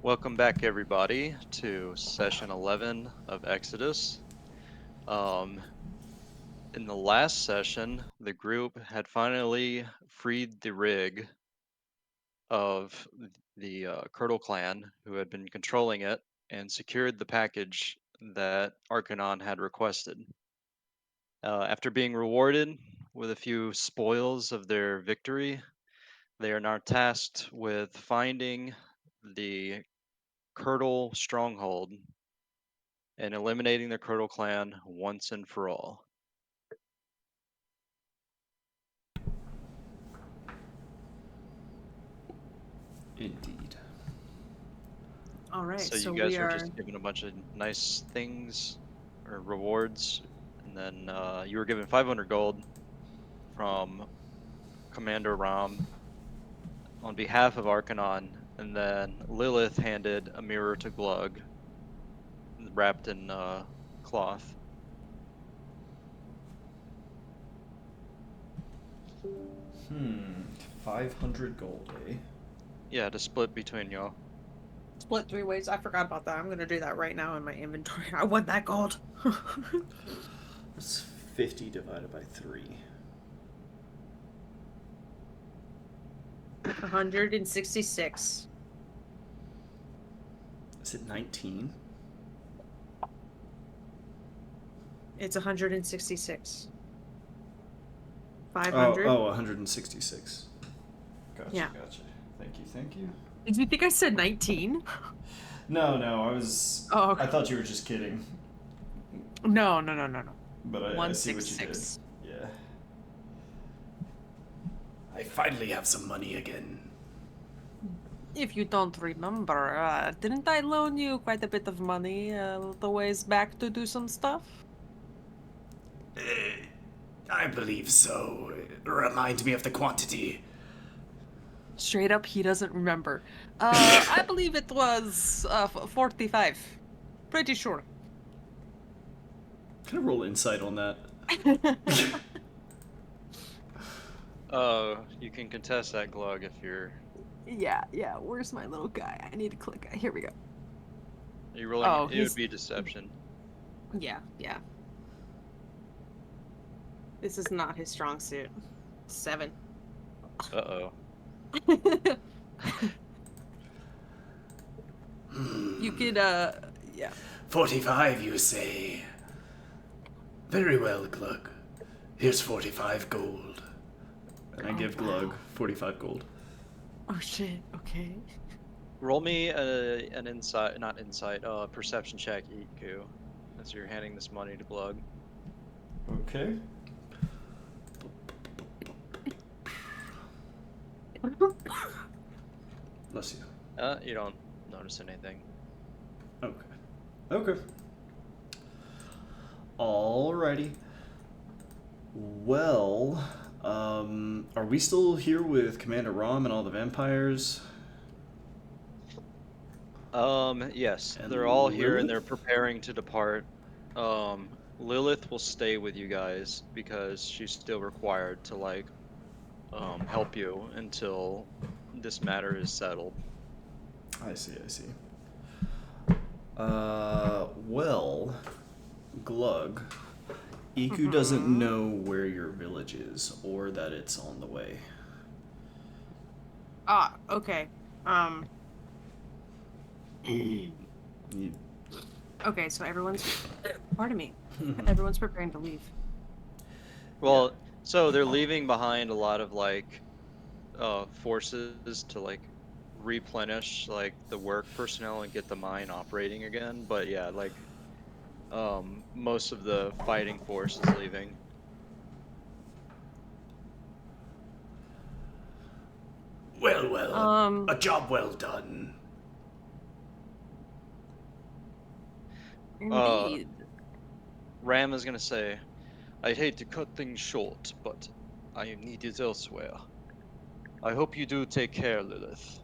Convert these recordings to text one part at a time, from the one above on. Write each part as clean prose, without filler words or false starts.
Welcome back, everybody, to session 11 of Exodus. Um, in the last session, the group had finally freed the rig of the Curdle clan, who had been controlling it, and secured the package that Arcanon had requested. After being rewarded with a few spoils of their victory, they are now tasked with finding the Curdle stronghold and eliminating the Curdle clan once and for all. Indeed. All right, So you so guys we were are. just given a bunch of nice things or rewards, and then you were given 500 gold from Commander Ram on behalf of Arcanon, and then Lilith handed a mirror to Glug, wrapped in cloth. 500 gold, eh? Yeah, to split between y'all. Split three ways. I forgot about that. I'm gonna do that right now in my inventory. I want that gold. That's 50 divided by 3. 166. Is it 19? It's 166. Oh, 500. oh, 166. Gotcha, Yeah. gotcha. Thank you, thank you. Did you think I said 19? No, no, I was. Oh, I thought you were just kidding. no, no, no, no, no. But I see what you did. 166. Yeah. I finally have some money again. If you don't remember, didn't I loan you quite a bit of money the ways back to do some stuff? I believe so. Remind me of the quantity. Straight up, he doesn't remember. I believe it was 45. Pretty sure. Can I roll insight on that? You can contest that, Glug, if you're. Yeah. Where's my little guy? I need to click. Here we go. Are you rolling? Oh, It would he's. be deception. Yeah. This is not his strong suit. 7. Uh-oh. You could, yeah. 45, you say? Very well, Glug. Here's 45 gold. And I give Glug 45 gold. Oh shit. Okay. Roll me an insight, not insight, perception check, EQ, as you're handing this money to Glug. Okay. Bless you. You don't notice anything. Okay. Okay. Alrighty. Well, are we still here with Commander Rom and all the vampires? Yes, And they're all here and Lilith? they're preparing to depart. Lilith will stay with you guys because she's still required to help you until this matter is settled. I see, I see. Well, Glug, Iku doesn't know where your village is or that it's on the way. Ah, okay. You- Okay, so everyone's. Pardon me. Everyone's preparing to leave. Yeah. Well, so they're leaving behind a lot of forces to replenish the work personnel and get the mine operating again. But yeah, most of the fighting force is leaving. Well, well, Um, a job well done. Uh, Indeed. Ram is gonna say, "I'd hate to cut things short, but I am needed elsewhere. I hope you do take care, Lilith."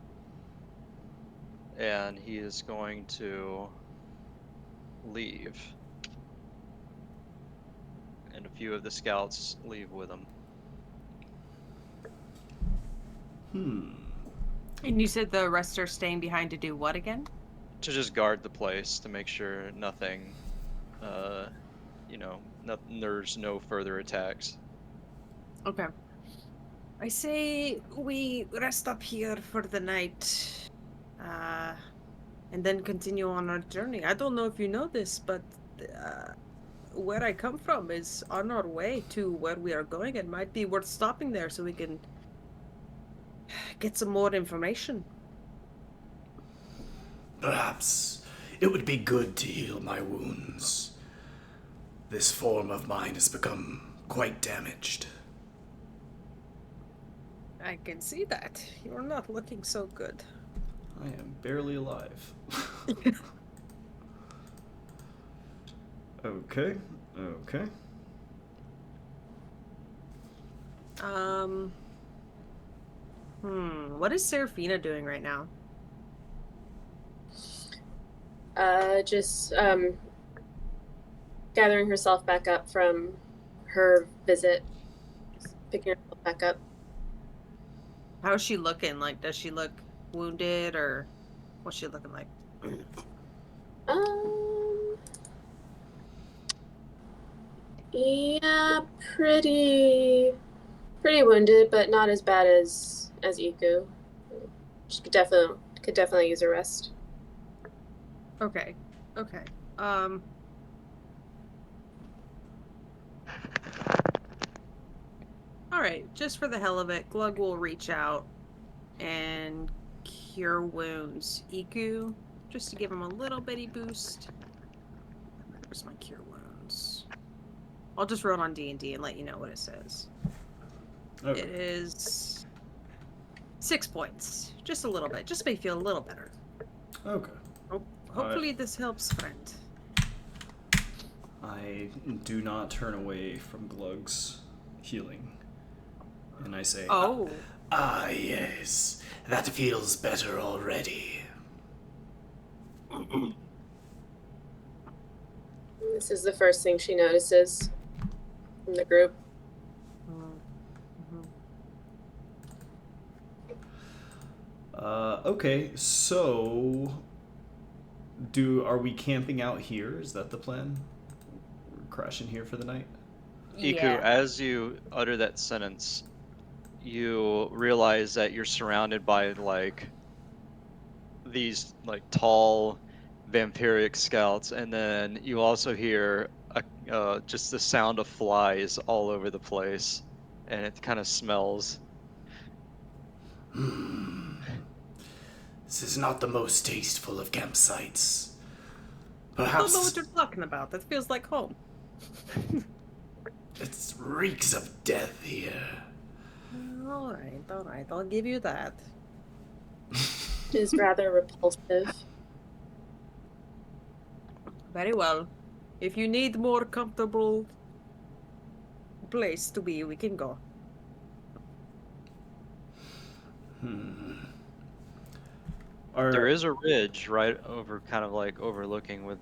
And he is going to leave, and a few of the scouts leave with him. Hmm. And you said the rest are staying behind to do what again? To just guard the place to make sure nothing, there's no further attacks. Okay. I say we rest up here for the night. Uh, and then continue on our journey. I don't know if you know this, but uh, where I come from is on our way to where we are going. It might be worth stopping there so we can get some more information. Perhaps it would be good to heal my wounds. This form of mine has become quite damaged. I can see that. You're not looking so good. I am barely alive. Okay, okay. Um, what is Serafina doing right now? Just gathering herself back up from her visit, picking herself back up. How is she looking? Like, does she look wounded or what's she looking like? Um, yeah, pretty wounded, but not as bad as Iku. She could definitely use a rest. Okay. Okay. Um, all right. Just for the hell of it, Glug will reach out and cure wounds. Iku, just to give him a little bitty boost. Where's my cure wounds? I'll just roll on D&D and let you know what it says. Okay. It is 6 points. Just a little bit. Just make you feel a little better. Okay. Hopefully this helps, friend. I do not turn away from Glug's healing. And I say, Oh. Yes. That feels better already. This is the first thing she notices from the group. Mm-hmm. Okay, so are we camping out here? Is that the plan? We're crashing here for the night? Iku, Yeah. as you utter that sentence, you realize that you're surrounded by like these like tall vampiric scouts, and then you also hear just the sound of flies all over the place, and it kind of smells. This is not the most tasteful of campsites. I don't know what Perhaps you're talking about. That feels like home. it reeks of death here. All right. I'll give you that. It is rather repulsive. Very well. If you need more comfortable place to be, we can go. There is a ridge right over, kind of like overlooking with,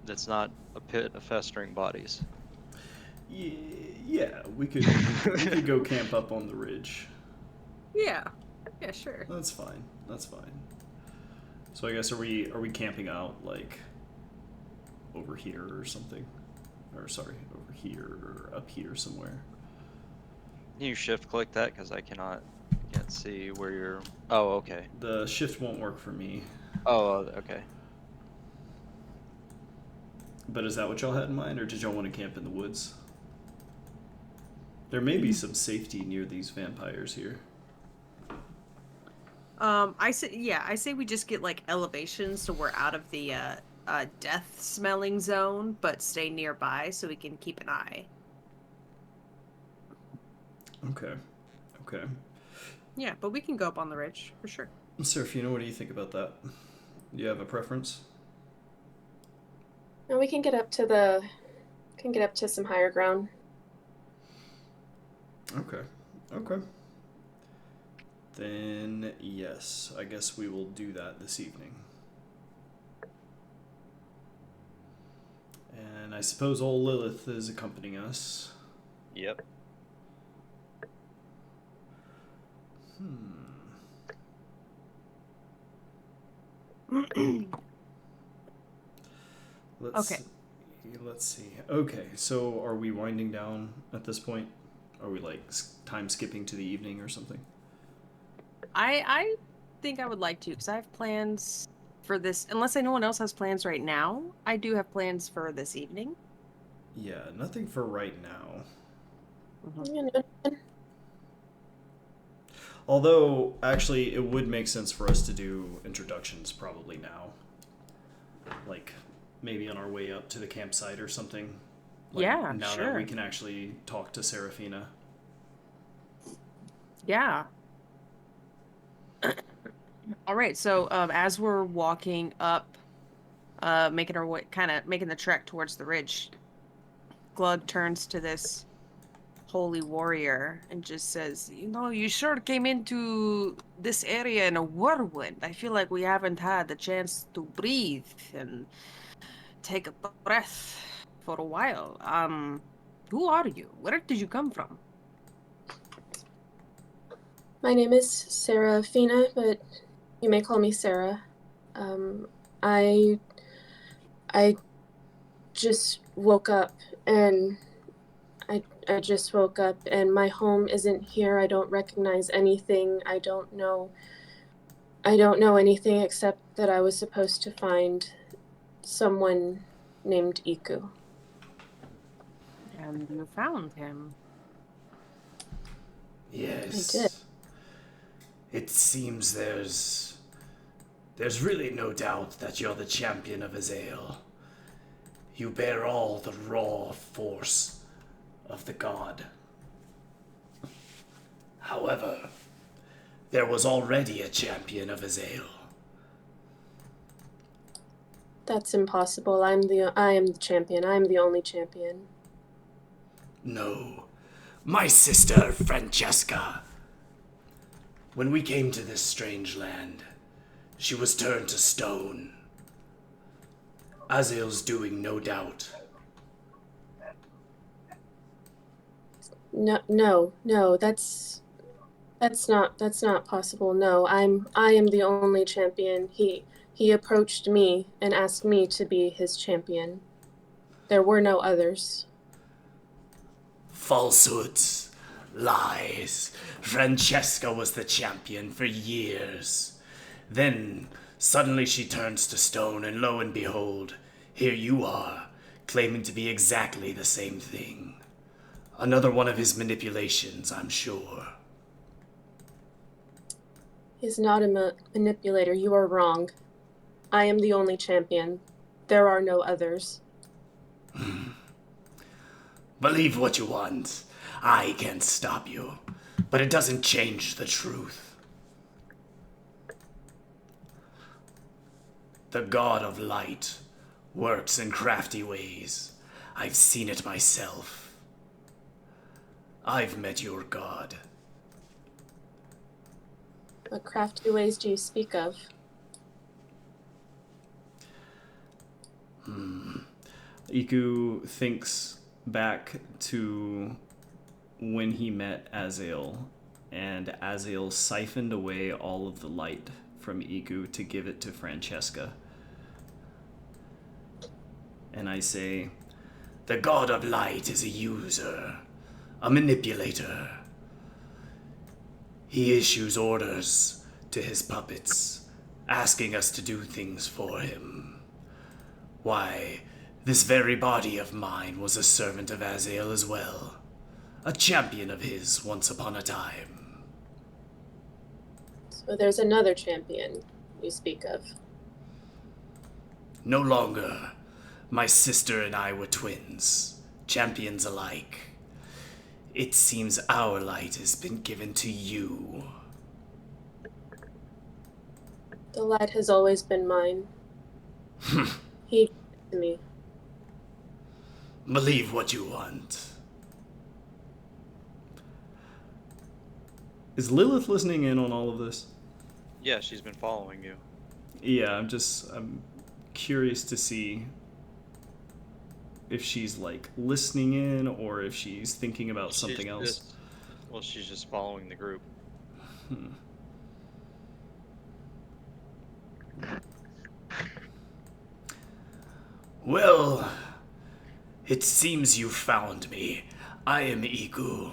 that's not a pit of festering bodies. Yeah, we could go camp up on the ridge. Yeah. Yeah, sure. That's fine. That's fine. So I guess are we camping out like over here or something? Or sorry, over here or up here somewhere. Can you shift click that, because I can't see where you're. Oh, okay. The shift won't work for me. Oh, okay. But is that what y'all had in mind, or did y'all want to camp in the woods? There may be some safety near these vampires here. I say we just get like elevations so we're out of the death smelling zone, but stay nearby so we can keep an eye. Okay. Okay. Yeah, but we can go up on the ridge for sure. Serafina, what do you think about that? Do you have a preference? And we can get up to some higher ground. Okay. Okay. Then, yes, I guess we will do that this evening. And I suppose old Lilith is accompanying us. Yep. Let's Okay. let's see. Okay, so are we winding down at this point? Are we like time skipping to the evening or something? I think I would like to because I have plans for this. Unless anyone else has plans right now, I do have plans for this evening. Yeah, nothing for right now. Mhm. Although, actually, it would make sense for us to do introductions probably now. Like, maybe on our way up to the campsite or something. Like, Yeah, now that we sure. can actually talk to Serafina. Yeah. All right. So, as we're walking up, making our way, kind of making the trek towards the ridge, Glug turns to this holy warrior and just says, "You know, you sure came into this area in a whirlwind. I feel like we haven't had the chance to breathe and take a breath for a while. Who are you? Where did you come from?" My name is Serafina, but you may call me Sarah. Um, I I just woke up and I just woke up and my home isn't here. I don't recognize anything. I don't know anything except that I was supposed to find someone named Iku. And you found him. I did. Yes. It seems there's really no doubt that you're the champion of Azael. You bear all the raw force of the god. However, there was already a champion of Azael. That's impossible. I am the champion. I am the only champion. No, my sister Francesca. When we came to this strange land, she was turned to stone. Azael's doing, no doubt. No. That's not possible. No, I am the only champion. He approached me and asked me to be his champion. There were no others. Falsehoods, lies. Francesca was the champion for years. Then, suddenly she turns to stone, and lo and behold, here you are, claiming to be exactly the same thing. Another one of his manipulations, I'm sure. He's not a manipulator. You are wrong. I am the only champion. There are no others. Believe what you want. I can't stop you. But it doesn't change the truth. The god of light works in crafty ways. I've seen it myself. I've met your god. What crafty ways do you speak of? Iku thinks back to when he met Azael, and Azael siphoned away all of the light from Iku to give it to Francesca. And I say, The god of light is a user, a manipulator. He issues orders to his puppets, asking us to do things for him. Why, this very body of mine was a servant of Azael as well. A champion of his once upon a time. So there's another champion you speak of. No longer. My sister and I were twins, champions alike. It seems our light has been given to you. The light has always been mine. He gave it to me. Believe what you want. is Lilith listening in on all of this? Yeah, she's been following you. Yeah, I'm curious to see if she's like listening in or if she's thinking about something She's else. Well, she's just following the group. Well, it seems you found me. I am Iku.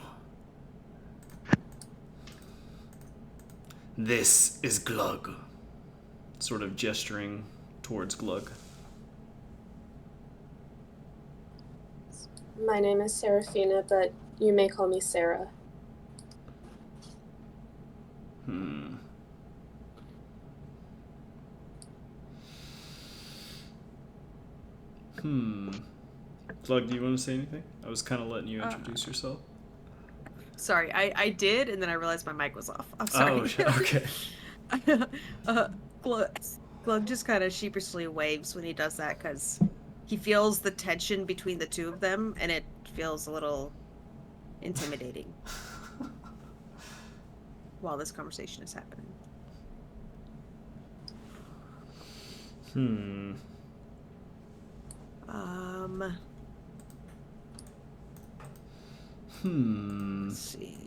This is Glug. Sort of gesturing towards Glug. My name is Serafina, but you may call me Sarah. Hmm. Glug, do you want to say anything? I was kind of letting you introduce yourself. Sorry, I did, and then I realized my mic was off. I'm Oh, sorry. okay. uh, Glug just kind of sheepishly waves when he does that because he feels the tension between the two of them, and it feels a little intimidating while this conversation is happening. Um. Let's see.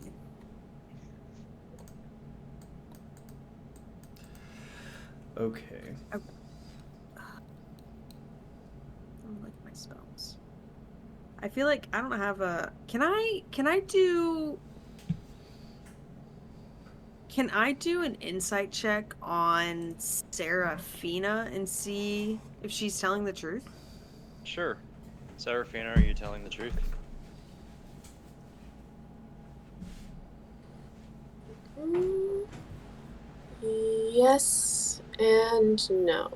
Okay. I don't like my spells. I feel like I don't have a. Can I do? Can I do an insight check on Serafina and see if she's telling the truth? Sure. Serafina, are you telling the truth? Mm, yes and no.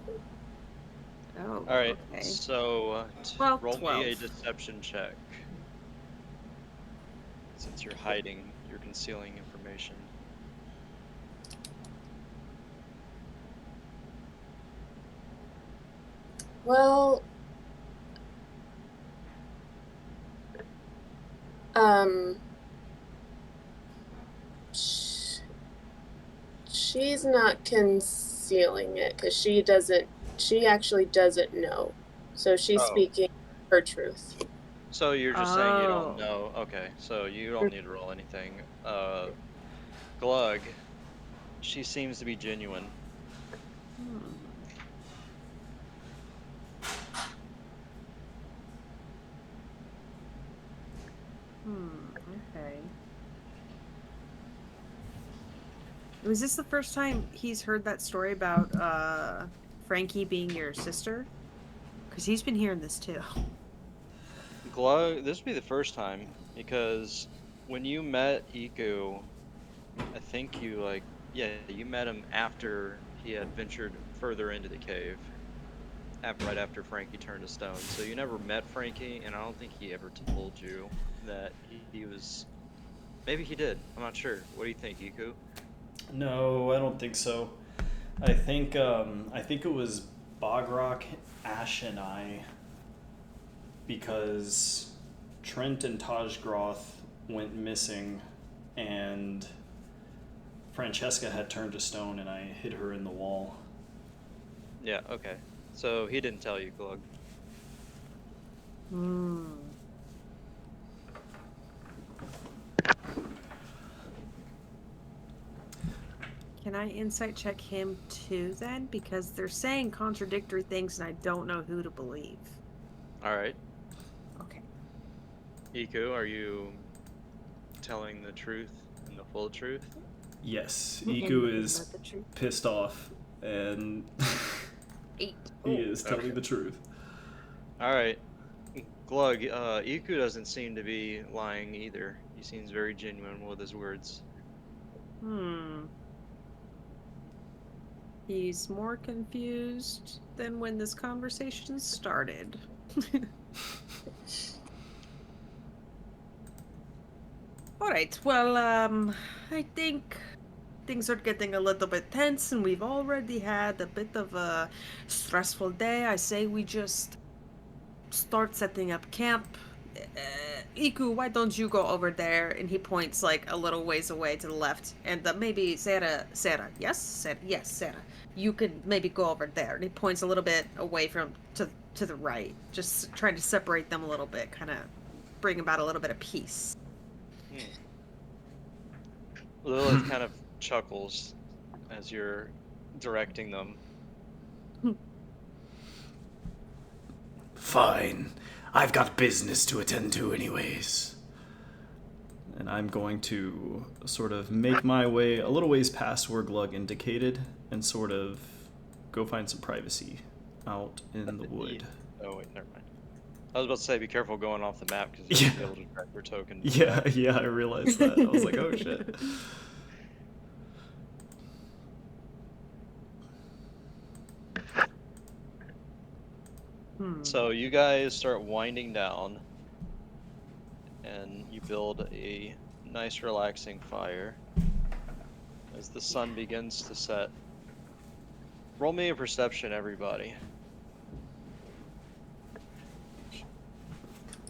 Oh, All right. okay. So Well, roll me a 12. deception check. Since you're concealing information. Well, um, she's not concealing it because she actually doesn't know. So she's Oh. speaking her truth. So you're just saying you don't Oh. know. Okay, so you don't need to roll anything. Glug, she seems to be genuine. Hmm. Okay. Was this the first time he's heard that story about Frankie being your sister? Because he's been hearing this too. Glug, this would be the first time because when you met Iku, I think yeah, you met him after he had ventured further into the cave, right after Frankie turned to stone. So you never met Frankie, and I don't think he ever told you that he was. Maybe he did. I'm not sure. What do you think, Iku? No, I don't think so. I think it was Bogrock, Ash, and I, because Trent and Tajgroth went missing, and Francesca had turned to stone, and I hid her in the wall. Yeah. Okay. So he didn't tell you, Glug. Hmm. Can I insight check him too then? Because they're saying contradictory things and I don't know who to believe. All right. Okay. Iku, are you telling the truth and the full truth? Yes, And Iku nothing is but the truth. pissed off, and 8. he Oh. is telling Okay. the truth. All right. Glug, Iku doesn't seem to be lying either. He seems very genuine with his words. Hmm. He's more confused than when this conversation started. All right. Well, I think things are getting a little bit tense and we've already had a bit of a stressful day. I say we just start setting up camp. Iku, why don't you go over there? And he points like a little ways away to the left. And maybe Sarah, yes, Sarah, you can maybe go over there. And he points a little bit away from to the right, just trying to separate them a little bit, kind of bring about a little bit of peace. Hmm. Lilith kind of chuckles as you're directing them. Fine. I've got business to attend to anyways. And I'm going to sort of make my way a little ways past where Glug indicated and sort of go find some privacy out in the wood. Oh wait, never mind. I was about to say, be careful going off the map because Yeah. you'll be able to track your token. Yeah, back. yeah, I realized that. I was like, oh shit. So you guys start winding down, and you build a nice, relaxing fire. As the sun begins to set, roll me a perception, everybody.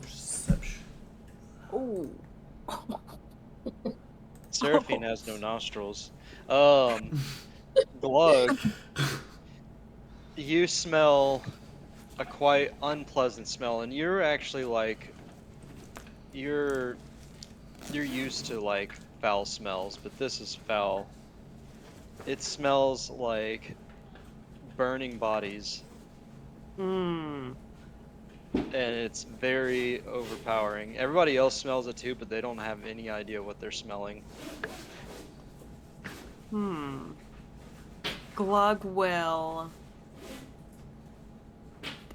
Perception. Oh. Seraphine has no nostrils. Glug, you smell a quite unpleasant smell, and you're actually like, you're used to like foul smells, but this is foul. It smells like burning bodies, Hmm. and it's very overpowering. Everybody else smells it too, but they don't have any idea what they're smelling. Glug will.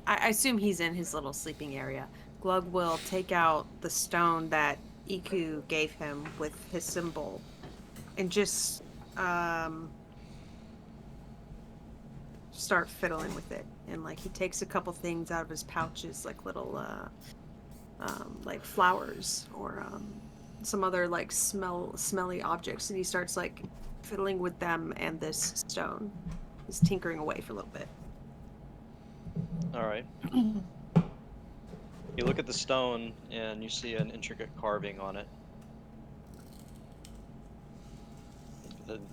I assume he's in his little sleeping area. Glug will take out the stone that Iku gave him with his symbol and just start fiddling with it. And like he takes a couple things out of his pouches, like little like flowers or some other like smelly objects, and he starts like fiddling with them and this stone. He's tinkering away for a little bit. All right. You look at the stone and you see an intricate carving on it.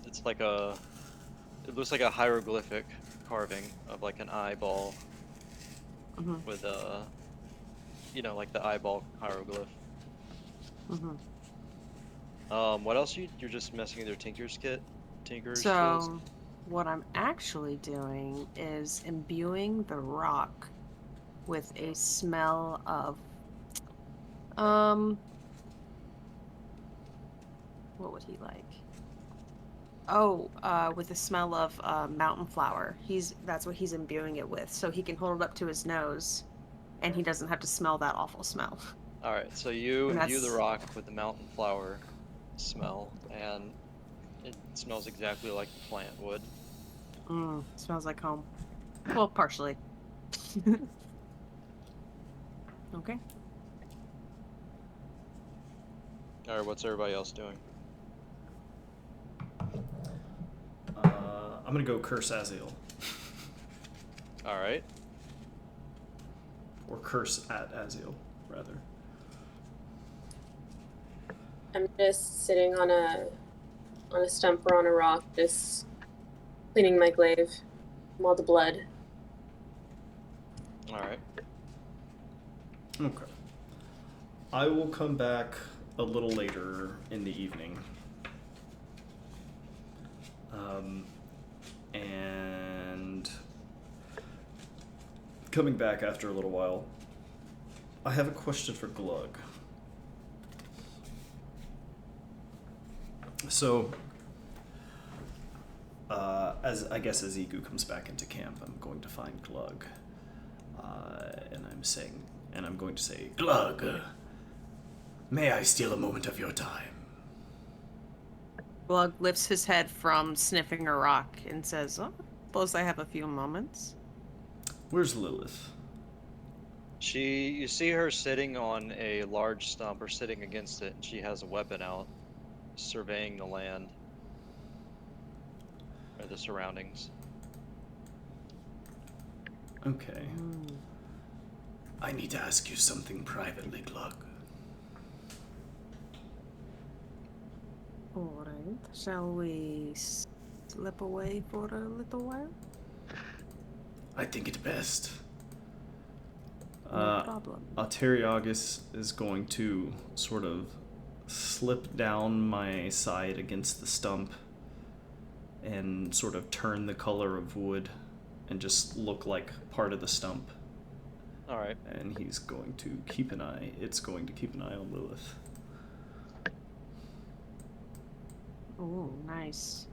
It's like it looks like a hieroglyphic carving of like an eyeball with like the eyeball hieroglyph. What else you're just messing with your tinker's skills? So what I'm actually doing is imbuing the rock with a smell of what would he like? Oh, with the smell of mountain flower. That's what he's imbuing it with, so he can hold it up to his nose, and he doesn't have to smell that awful smell. All right, so you And imbue the that's- rock with the mountain flower smell, and it smells exactly like the plant would. Smells like home. Well, partially. Okay. All right, what's everybody else doing? I'm gonna go curse Azael. All right. Or curse at Azael, rather. I'm just sitting on a stump or on a rock, just cleaning my glaive from all the blood. All right. Okay. I will come back a little later in the evening. And coming back after a little while, I have a question for Glug. So, as Igu comes back into camp, I'm going to find Glug, and I'm going to say, Glug, may I steal a moment of your time? Glug lifts his head from sniffing a rock and says, "Oh, suppose I have a few moments." "Where's Lilith?" You see her sitting on a large stump or sitting against it, and she has a weapon out, surveying the land or the surroundings. Okay. I need to ask you something privately, Glug. All right. Shall we slip away for a little while? I think it best. No problem. Ateriagus is going to sort of slip down my side against the stump and sort of turn the color of wood and just look like part of the stump All right. And he's going to keep an eye. It's going to keep an eye on Lilith. Oh, nice.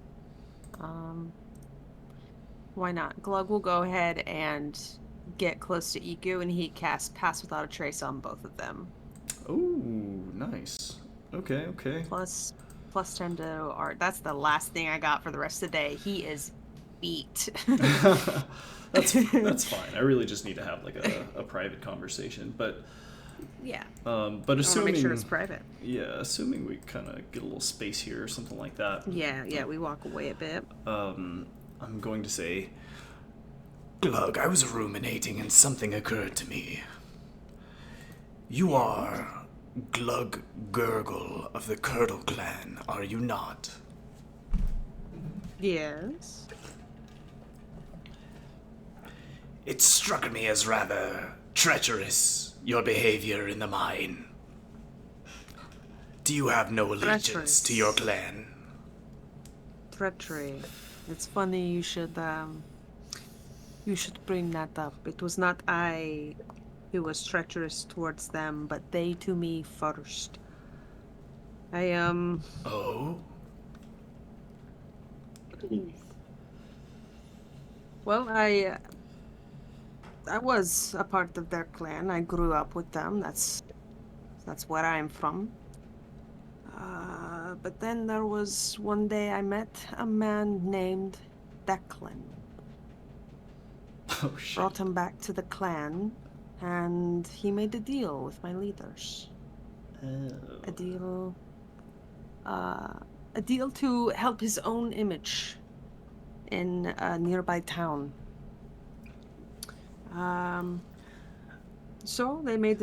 Why not? Glug will go ahead and get close to Iku, and he casts Pass Without a Trace on both of them. Oh, nice. Okay. Plus 10 to art. That's the last thing I got for the rest of the day. He is beat. That's fine. I really just need to have like a private conversation, but yeah. but I want to assuming make sure it's private. Yeah, assuming we kind of get a little space here or something like that. Yeah, we walk away a bit. I'm going to say, Glug, I was ruminating and something occurred to me. You are Glug Gurgle of the Curdle clan, are you not? Yes. It struck me as rather treacherous, your behavior in the mine. Do you have no allegiance to your clan? Treachery. It's funny you should bring that up. It was not I who was treacherous towards them, but they to me first. Oh? Well, I was a part of their clan. I grew up with them. That's where I'm from. But then there was one day I met a man named Declan. oh shit. Brought him back to the clan, and he made a deal with my leaders. A deal to help his own image in a nearby town. So they made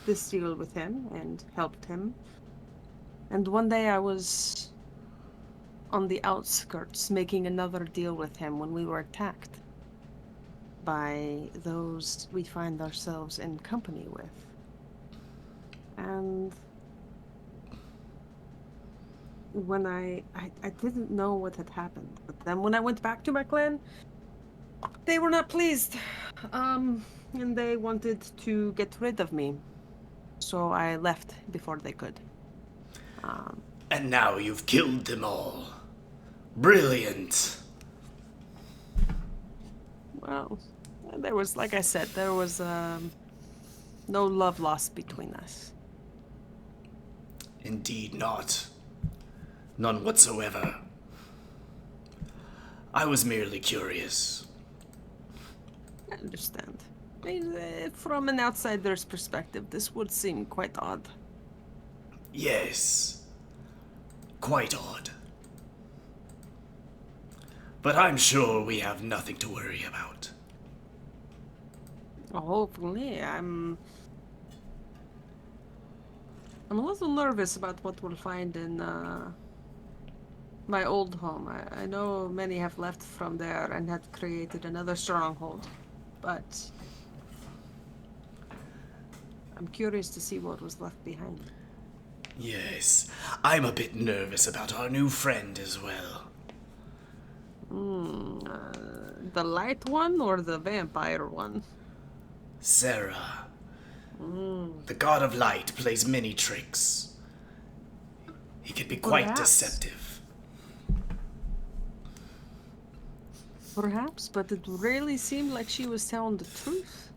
this deal with him and helped him. And one day I was on the outskirts making another deal with him when we were attacked by those we find ourselves in company with. And when I didn't know what had happened, but then when I went back to my clan, they were not pleased. And they wanted to get rid of me. So I left before they could. And now you've killed them all. Brilliant. Well, there was, like I said, there was no love lost between us. Indeed not. None whatsoever. I was merely curious. I understand. I mean, from an outsider's perspective, this would seem quite odd. Yes. Quite odd. But I'm sure we have nothing to worry about. Hopefully, I'm a little nervous about what we'll find in my old home. I know many have left from there and have created another stronghold, but I'm curious to see what was left behind. Yes, I'm a bit nervous about our new friend as well. The light one or the vampire one? Sarah. The god of light plays many tricks. He can be quite Perhaps. deceptive. Perhaps, but it really seemed like she was telling the truth.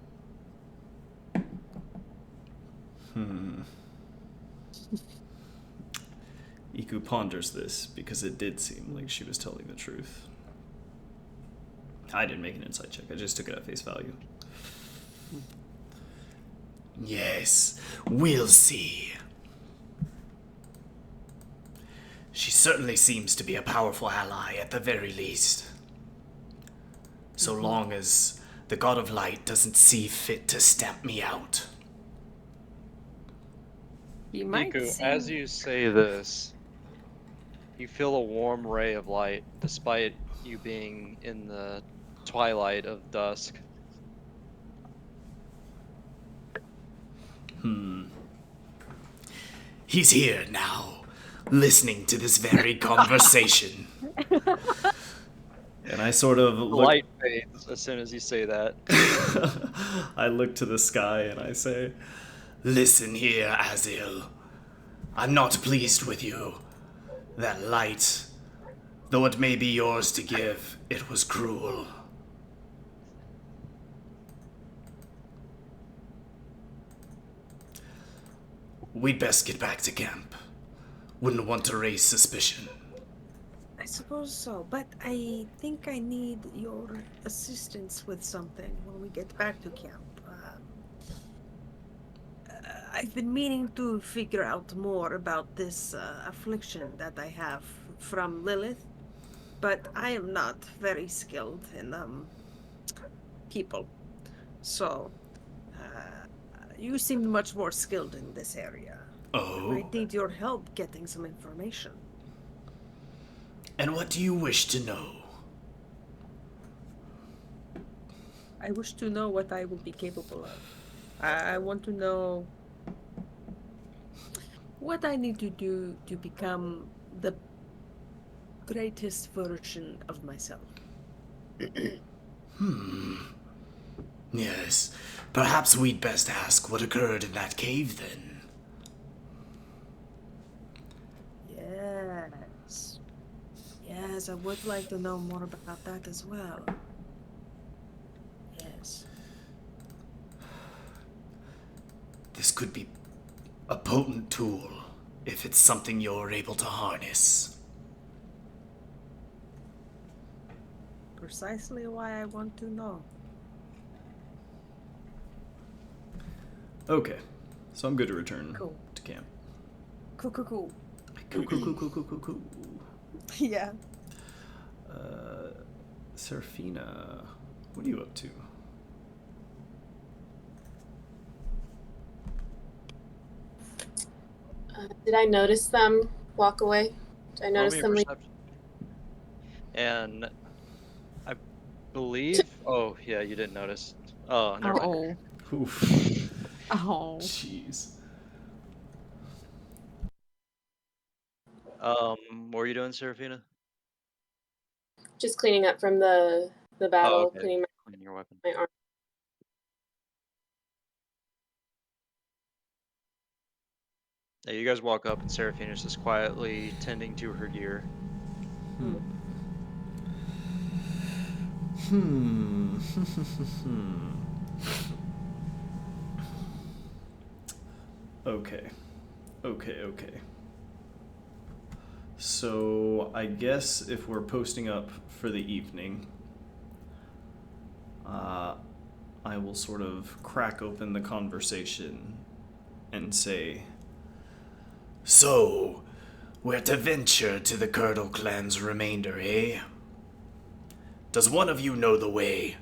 Iku ponders this because it did seem like she was telling the truth. I didn't make an insight check. I just took it at face value. Yes, we'll see. She certainly seems to be a powerful ally at the very least. So long as the god of light doesn't see fit to stamp me out. You might Niku, see. as you say this, you feel a warm ray of light, despite you being in the twilight of dusk. He's here now, listening to this very conversation. And I sort of The look. light fades as soon as you say that. I look to the sky and I say, Listen here, Azil. I'm not pleased with you. That light, though it may be yours to give, it was cruel. We'd best get back to camp. Wouldn't want to raise suspicion. I suppose so, but I think I need your assistance with something when we get back to camp. I've been meaning to figure out more about this affliction that I have from Lilith, but I am not very skilled in people. So, you seem much more skilled in this area. I Oh? need your help getting some information. And what do you wish to know? I wish to know what I will be capable of. I want to know what I need to do to become the greatest version of myself. Yes, perhaps we'd best ask what occurred in that cave then. Yes. Yes, I would like to know more about that as well. Yes. This could be a potent tool if it's something you're able to harness. Precisely why I want to know. okay, so I'm good to return Cool. to camp. Cool, cool, cool. Cool. Yeah. Serafina, what are you up to? Did I notice them walk away? Did I Roll notice me a them leave? perception. And I believe. Oh, yeah, you didn't notice. Oh, never mind. Oh. Oof. Oh. Jeez. What were you doing, Serafina? Just cleaning up from the Oh, battle, okay. cleaning Clean your weapon. my arm. Yeah, you guys walk up, and Serafina's just quietly tending to her gear. Okay. Okay. So I guess if we're posting up for the evening, I will sort of crack open the conversation and say, So, we're to venture to the Curdle clan's remainder, eh? Does one of you know the way?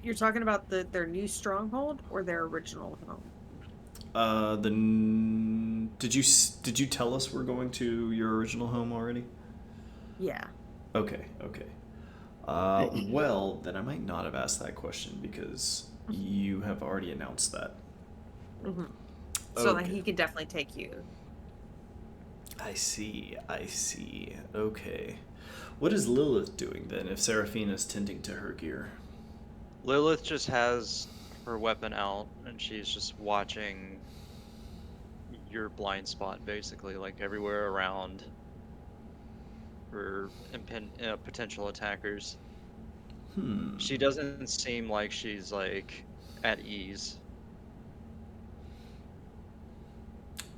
You're talking about their new stronghold or their original home? did you tell us we're going to your original home already? Yeah. Okay. Well, then I might not have asked that question because you have already announced that. Mm-hmm. So Okay. he can definitely take you. I see. Okay. What is Lilith doing then if Seraphina's tending to her gear? Lilith just has her weapon out, and she's just watching your blind spot, basically, like everywhere around for potential attackers. She doesn't seem like she's like at ease.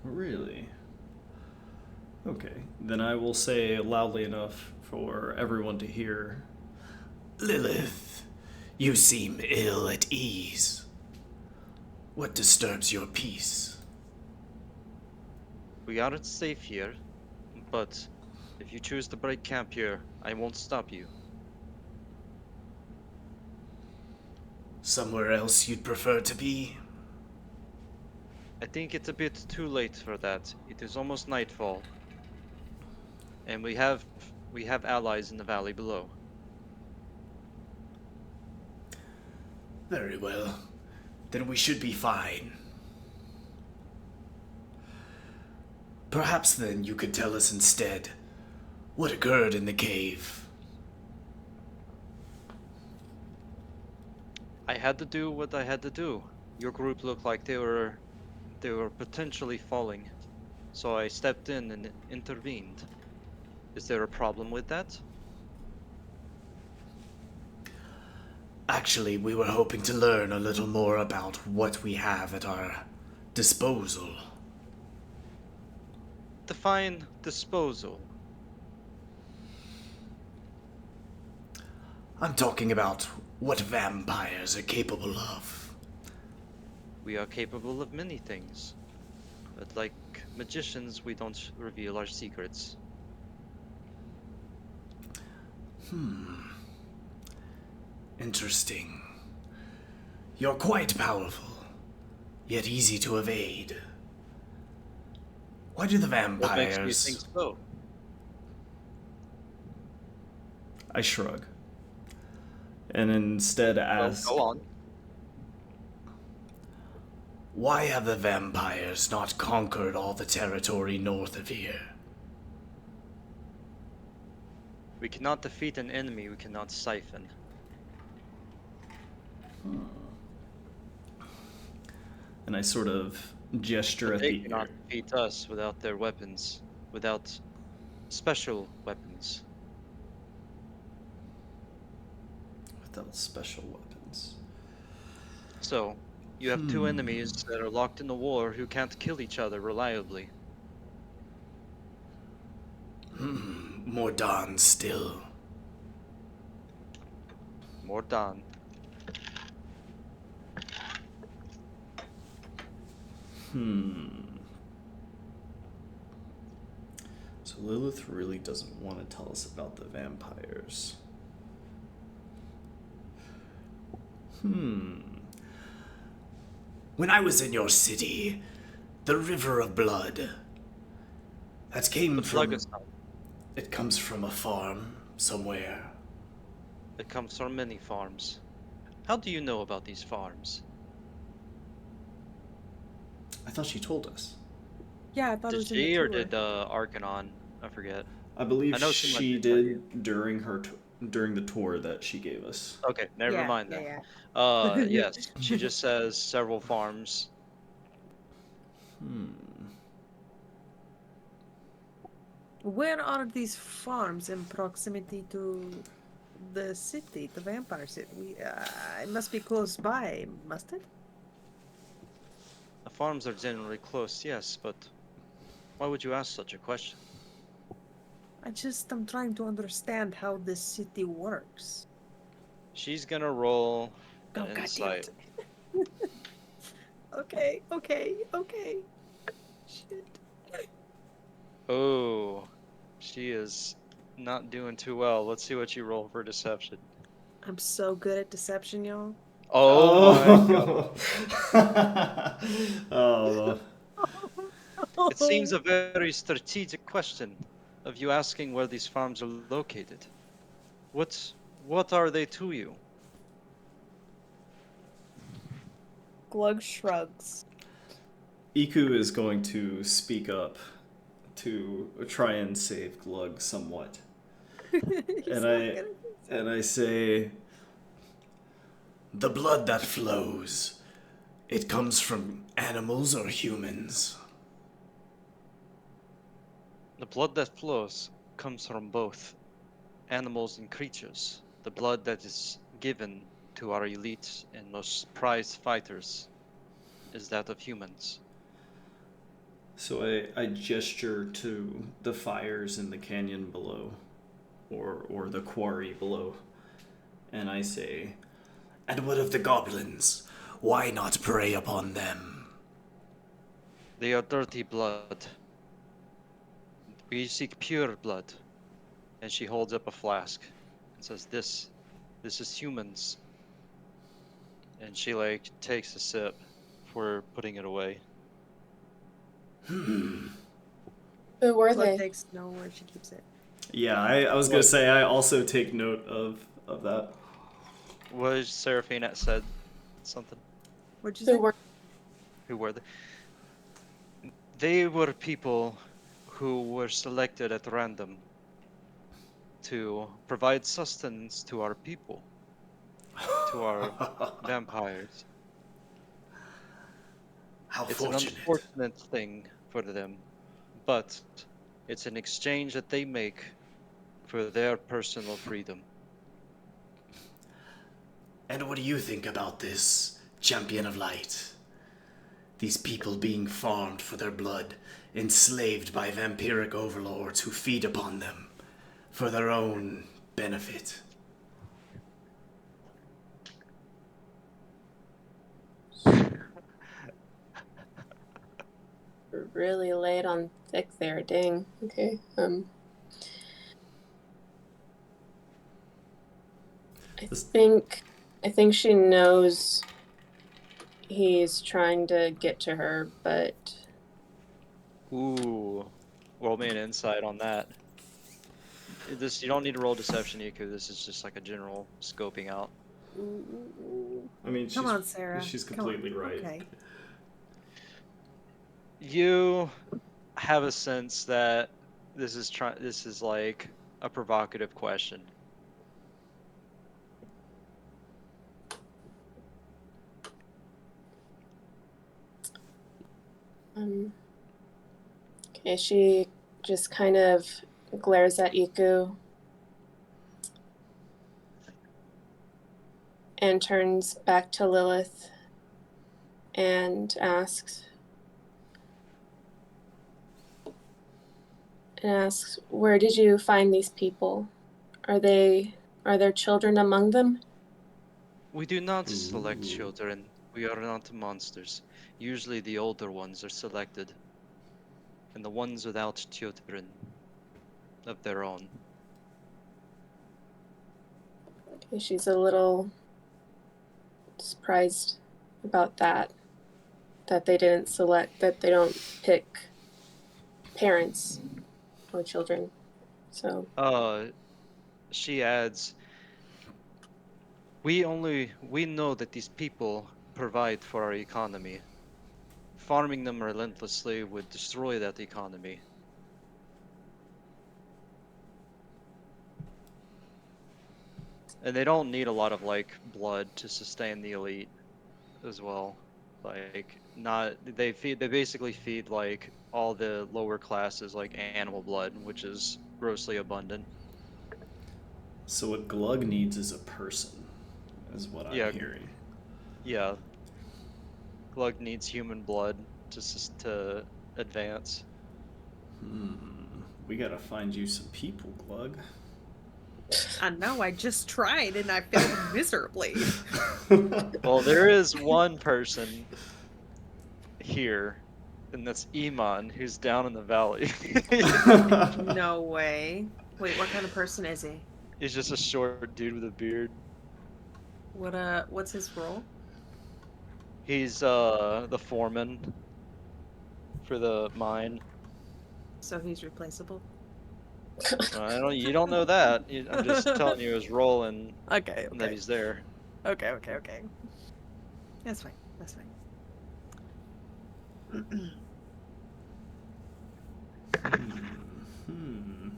Really? Okay. Then I will say loudly enough for everyone to hear. Lilith, you seem ill at ease. What disturbs your peace? We aren't safe here, but if you choose to break camp here, I won't stop you. Somewhere else you'd prefer to be? I think it's a bit too late for that. It is almost nightfall, and we have allies in the valley below. Very well. Then we should be fine. Perhaps then you could tell us instead what occurred in the cave. I had to do what I had to do. Your group looked like they were potentially falling, so I stepped in and intervened. Is there a problem with that? Actually, we were hoping to learn a little more about what we have at our disposal. Define disposal. I'm talking about what vampires are capable of. We are capable of many things, but like magicians, we don't reveal our secrets. Interesting. You're quite powerful, yet easy to evade. Why do the What makes you think vampires... so? I shrug. And instead Well, ask, go on. Why have the vampires not conquered all the territory north of here? We cannot defeat an enemy we cannot siphon. and I sort of gesture But at they the cannot air. defeat us without their weapons, without special weapons. Without special weapons. So, you have two enemies that are locked in a war who can't kill each other reliably. More Dawn still. Mordan. So Lilith really doesn't want to tell us about the vampires. When I was in your city, the River of Blood, that came The from... Phlogiston. It comes from a farm somewhere. It comes from many farms. How do you know about these farms? I thought she told us. Yeah, I thought it Did was in the she or tour. did Arcanon? I forget. I believe I know someone she did tell you. did during during the tour that she gave us. Okay, never Yeah, mind yeah, then. yeah. Yes, she just says several farms. Where are these farms in proximity to the city, the vampire city? It must be close by, must it? The farms are generally close, yes, but why would you ask such a question? I'm trying to understand how this city works. She's gonna roll an Oh, God damn insight. it. Okay. Shit. Oh, she is not doing too well. Let's see what you roll for deception. I'm so good at deception, y'all. Oh my god. Oh. It seems a very strategic question of you asking where these farms are located. What are they to you? Glug shrugs. Iku is going to speak up to try and save Glug somewhat. He's And not I gonna- and I say, The blood that flows, it comes from animals or humans? The blood that flows comes from both animals and creatures. The blood that is given to our elite and most prized fighters is that of humans. so I gesture to the fires in the canyon below, or the quarry below, and I say, And what of the goblins? Why not prey upon them? They are dirty blood. We seek pure blood. And she holds up a flask and says, This is humans. And she like takes a sip before putting it away. Who were Glug they? takes no where she keeps it. yeah, I was gonna say I also take note of that. Was Seraphina said something? What'd you Who say? were? Who were they? They were people who were selected at random to provide sustenance to our people, to our vampires. How It's an fortunate. unfortunate thing for them, but it's an exchange that they make for their personal freedom. And what do you think about this, champion of light? These people being farmed for their blood, enslaved by vampiric overlords who feed upon them for their own benefit. Really laid on thick there. Dang. Okay. I This- think I think she knows he's trying to get to her, but Ooh, roll me an insight on that. This you don't need to roll deception, Iku. This is just like a general scoping out. Ooh. I mean, Come on, Sarah. she's Come on. completely right. Okay. You have a sense that this is like a provocative question. um okay, she just kind of glares at Iku and turns back to Lilith and asks, "Where did you find these people? Are there children among them?" We do not select Ooh. children. We are not monsters. Usually the older ones are selected, and the ones without children of their own. Okay, she's a little surprised about that they don't pick parents or children. So She adds, we know that these people provide for our economy. Farming them relentlessly would destroy that economy. And they don't need a lot of like blood to sustain the elite as well. Like not they basically feed like all the lower classes like animal blood, which is grossly abundant. So what Glug needs is a person, is what I'm Yeah, hearing. yeah. Glug needs human blood to advance. We gotta find you some people, Glug. I know, I just tried and I failed miserably. Well, there is one person here, and that's Iman, who's down in the valley. No way. Wait, what kind of person is he? He's just a short dude with a beard. What's his role? He's the foreman for the mine. So he's replaceable? I don't you don't know that. I'm just telling you his role and Okay, that okay. he's there. Okay. That's fine. That's fine. Hmm.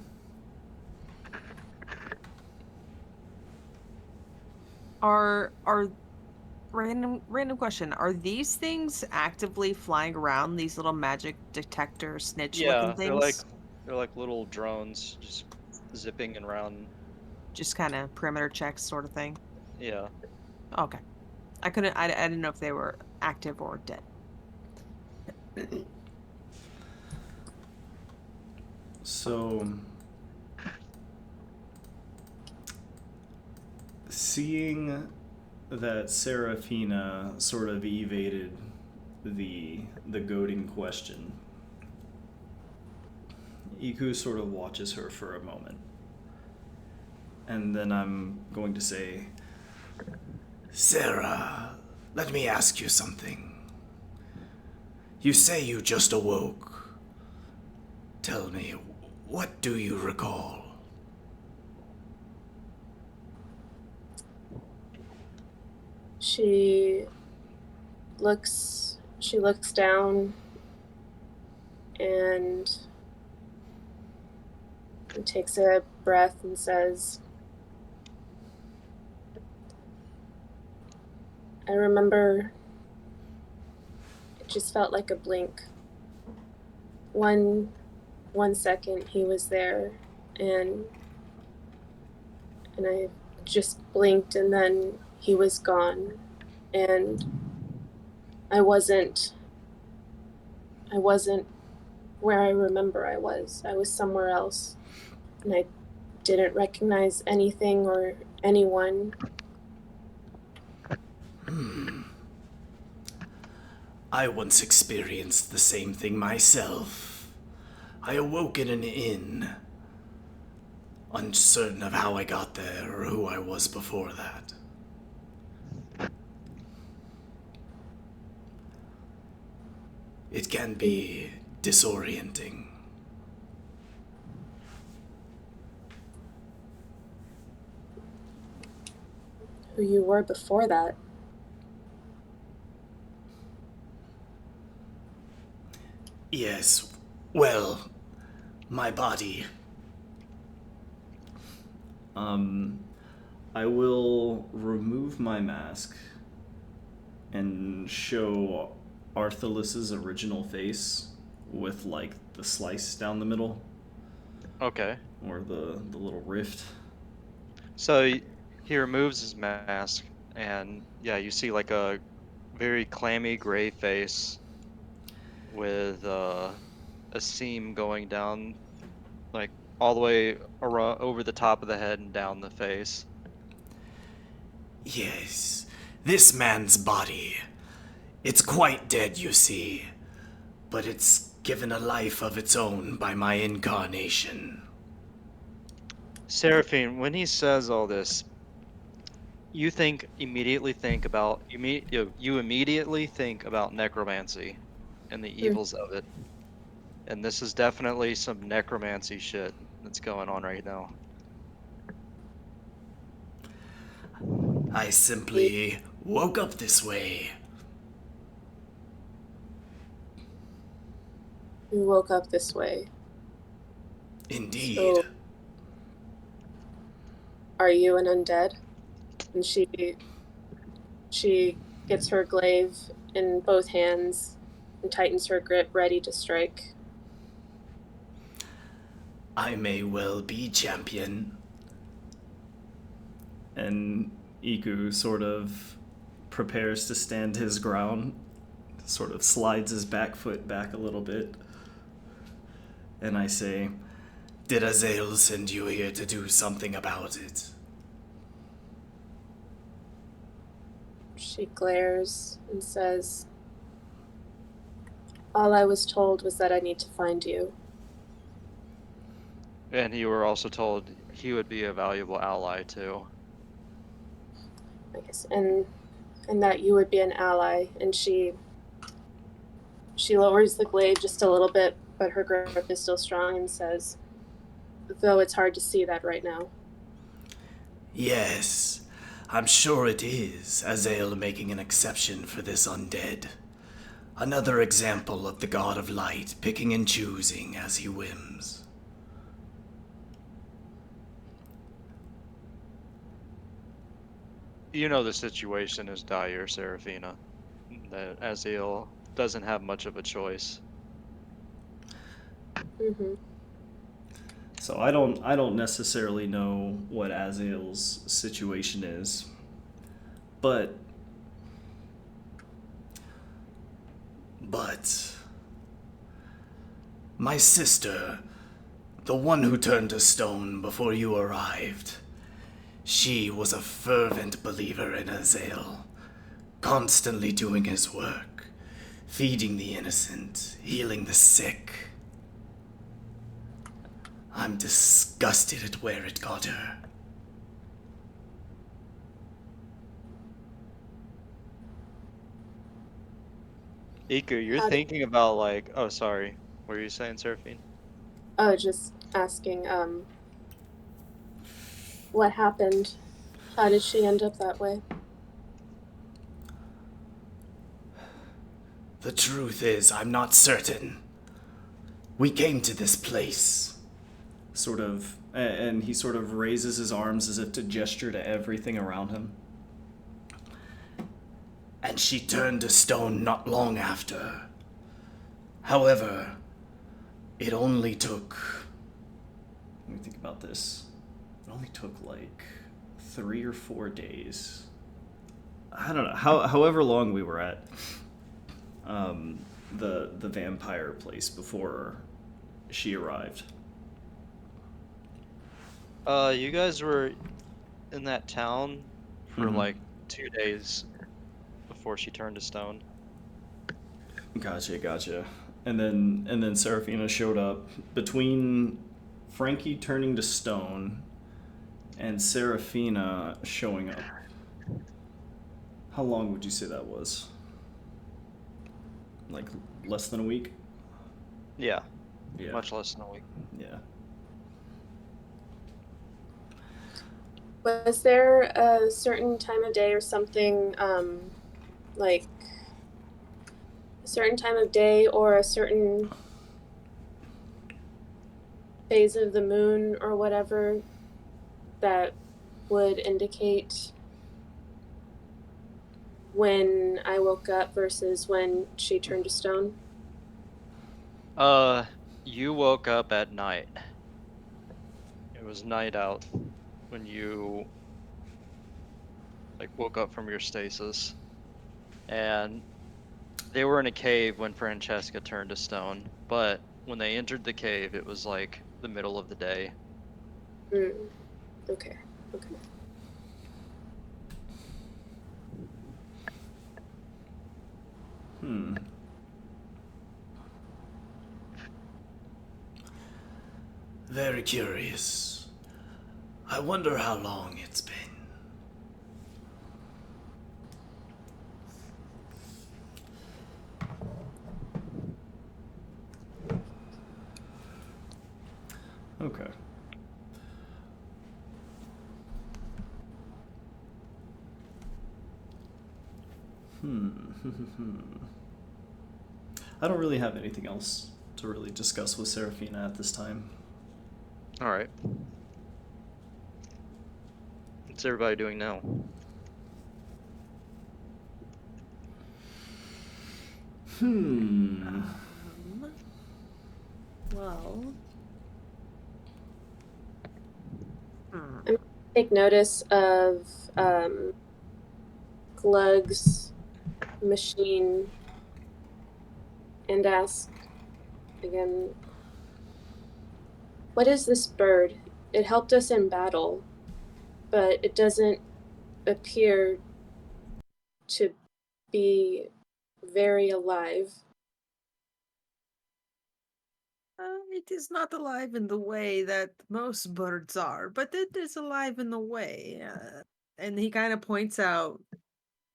Are random question. Are these things actively flying around, these little magic detector snitch looking Yeah, things? they're like little drones just zipping around. Just kind of perimeter checks sort of thing. Yeah. Okay. I didn't know if they were active or dead. So, seeing that Serafina sort of evaded the goading question, Iku sort of watches her for a moment. And then I'm going to say, Sarah, let me ask you something. You say you just awoke. Tell me, what do you recall? she looks down and and takes a breath and says, I remember it just felt like a blink. One second he was there, and I just blinked, and then he was gone, and I wasn't where I remember I was. I was somewhere else, and I didn't recognize anything or anyone. I once experienced the same thing myself. I awoke in an inn, uncertain of how I got there or who I was before that. It can be disorienting. Who you were before that? Yes, well, my body. I will remove my mask and show Arthalus's original face with like the slice down the middle Okay. or the little rift. So he removes his mask, and yeah, you see like a very clammy gray face with a seam going down, like all the way around, over the top of the head and down the face. Yes, this man's body. It's quite dead, you see, but it's given a life of its own by my incarnation. Seraphine, when he says all this, you immediately think about you immediately think about necromancy and the Hmm. evils of it. And this is definitely some necromancy shit that's going on right now. I simply woke up this way. You woke up this way. Indeed. So, are you an undead? And she gets her glaive in both hands and tightens her grip, ready to strike. I may well be champion. And Iku sort of prepares to stand his ground, sort of slides his back foot back a little bit. And I say, Did Azael send you here to do something about it? She glares and says, all I was told was that I need to find you. And you were also told he would be a valuable ally too. I guess, and that you would be an ally. And she lowers the glaive just a little bit, but her grip is still strong, and says, though it's hard to see that right now. Yes, I'm sure it is, Azael making an exception for this undead. Another example of the God of Light picking and choosing as he whims. You know the situation is dire, Seraphina. That Aziel doesn't have much of a choice. Mm-hmm. so I don't necessarily know what Azael's situation is, but But my sister, the one who turned to stone before you arrived, she was a fervent believer in Azael, constantly doing his work, feeding the innocent, healing the sick. I'm disgusted at where it got her. Iku, you're How did, thinking about like, oh, sorry. What were you saying, Seraphine? oh, just asking, what happened? How did she end up that way? The truth is, I'm not certain. We came to this place, and he sort of raises his arms as if to gesture to everything around him. And she turned to stone not long after. However, it only took... Let me think about this. It only took like 3 or 4 days. I don't know. However long we were at the vampire place before she arrived. You guys were in that town for Mhm. like 2 days before she turned to stone. Gotcha. And then Serafina showed up between Frankie turning to stone and Serafina showing up. How long would you say that was? Like less than a week? Yeah, Yeah. much less than a week. Yeah. Was there a certain time of day or something, like a certain time of day or a certain phase of the moon or whatever that would indicate when I woke up versus when she turned to stone? You woke up at night. It was night out when you like woke up from your stasis. And they were in a cave when Francesca turned to stone, but when they entered the cave, it was like the middle of the day. Mm. Okay. Hmm. Very curious. I wonder how long it's been. Okay. I don't really have anything else to really discuss with Serafina at this time. All right. What's everybody doing now? Hmm. Well. Take notice of Glug's machine and ask again, what is this bird? It helped us in battle, but it doesn't appear to be very alive. It is not alive in the way that most birds are, but it is alive in the way. And he kind of points out,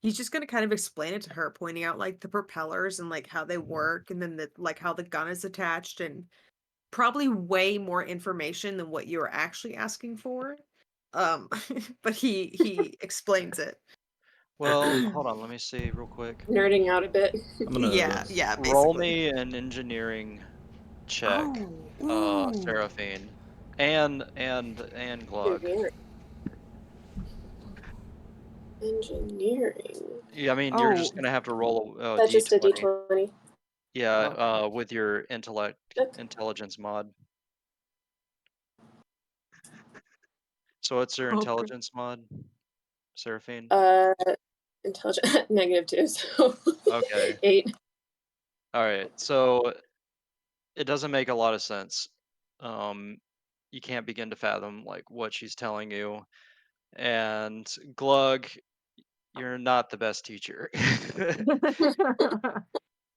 he's just going to kind of explain it to her, pointing out like the propellers and like how they work, and then like how the gun is attached, and probably way more information than what you were actually asking for. Um, but he explains it. Well, hold on, let me see real quick. Nerding out a bit. I'm gonna. Yeah, Roll basically. me an engineering check, Oh, ooh. Seraphine, and Glug. Engineering. Yeah, I mean you're Oh, just gonna have to roll a That's just a d20. D20. Yeah, okay. with your Okay. intelligence mod. So what's your Okay. intelligence mod, Seraphine? Uh, intelligence -2, so Okay. 8. All right. So it doesn't make a lot of sense. Um, you can't begin to fathom like what she's telling you. And Glug, you're not the best teacher.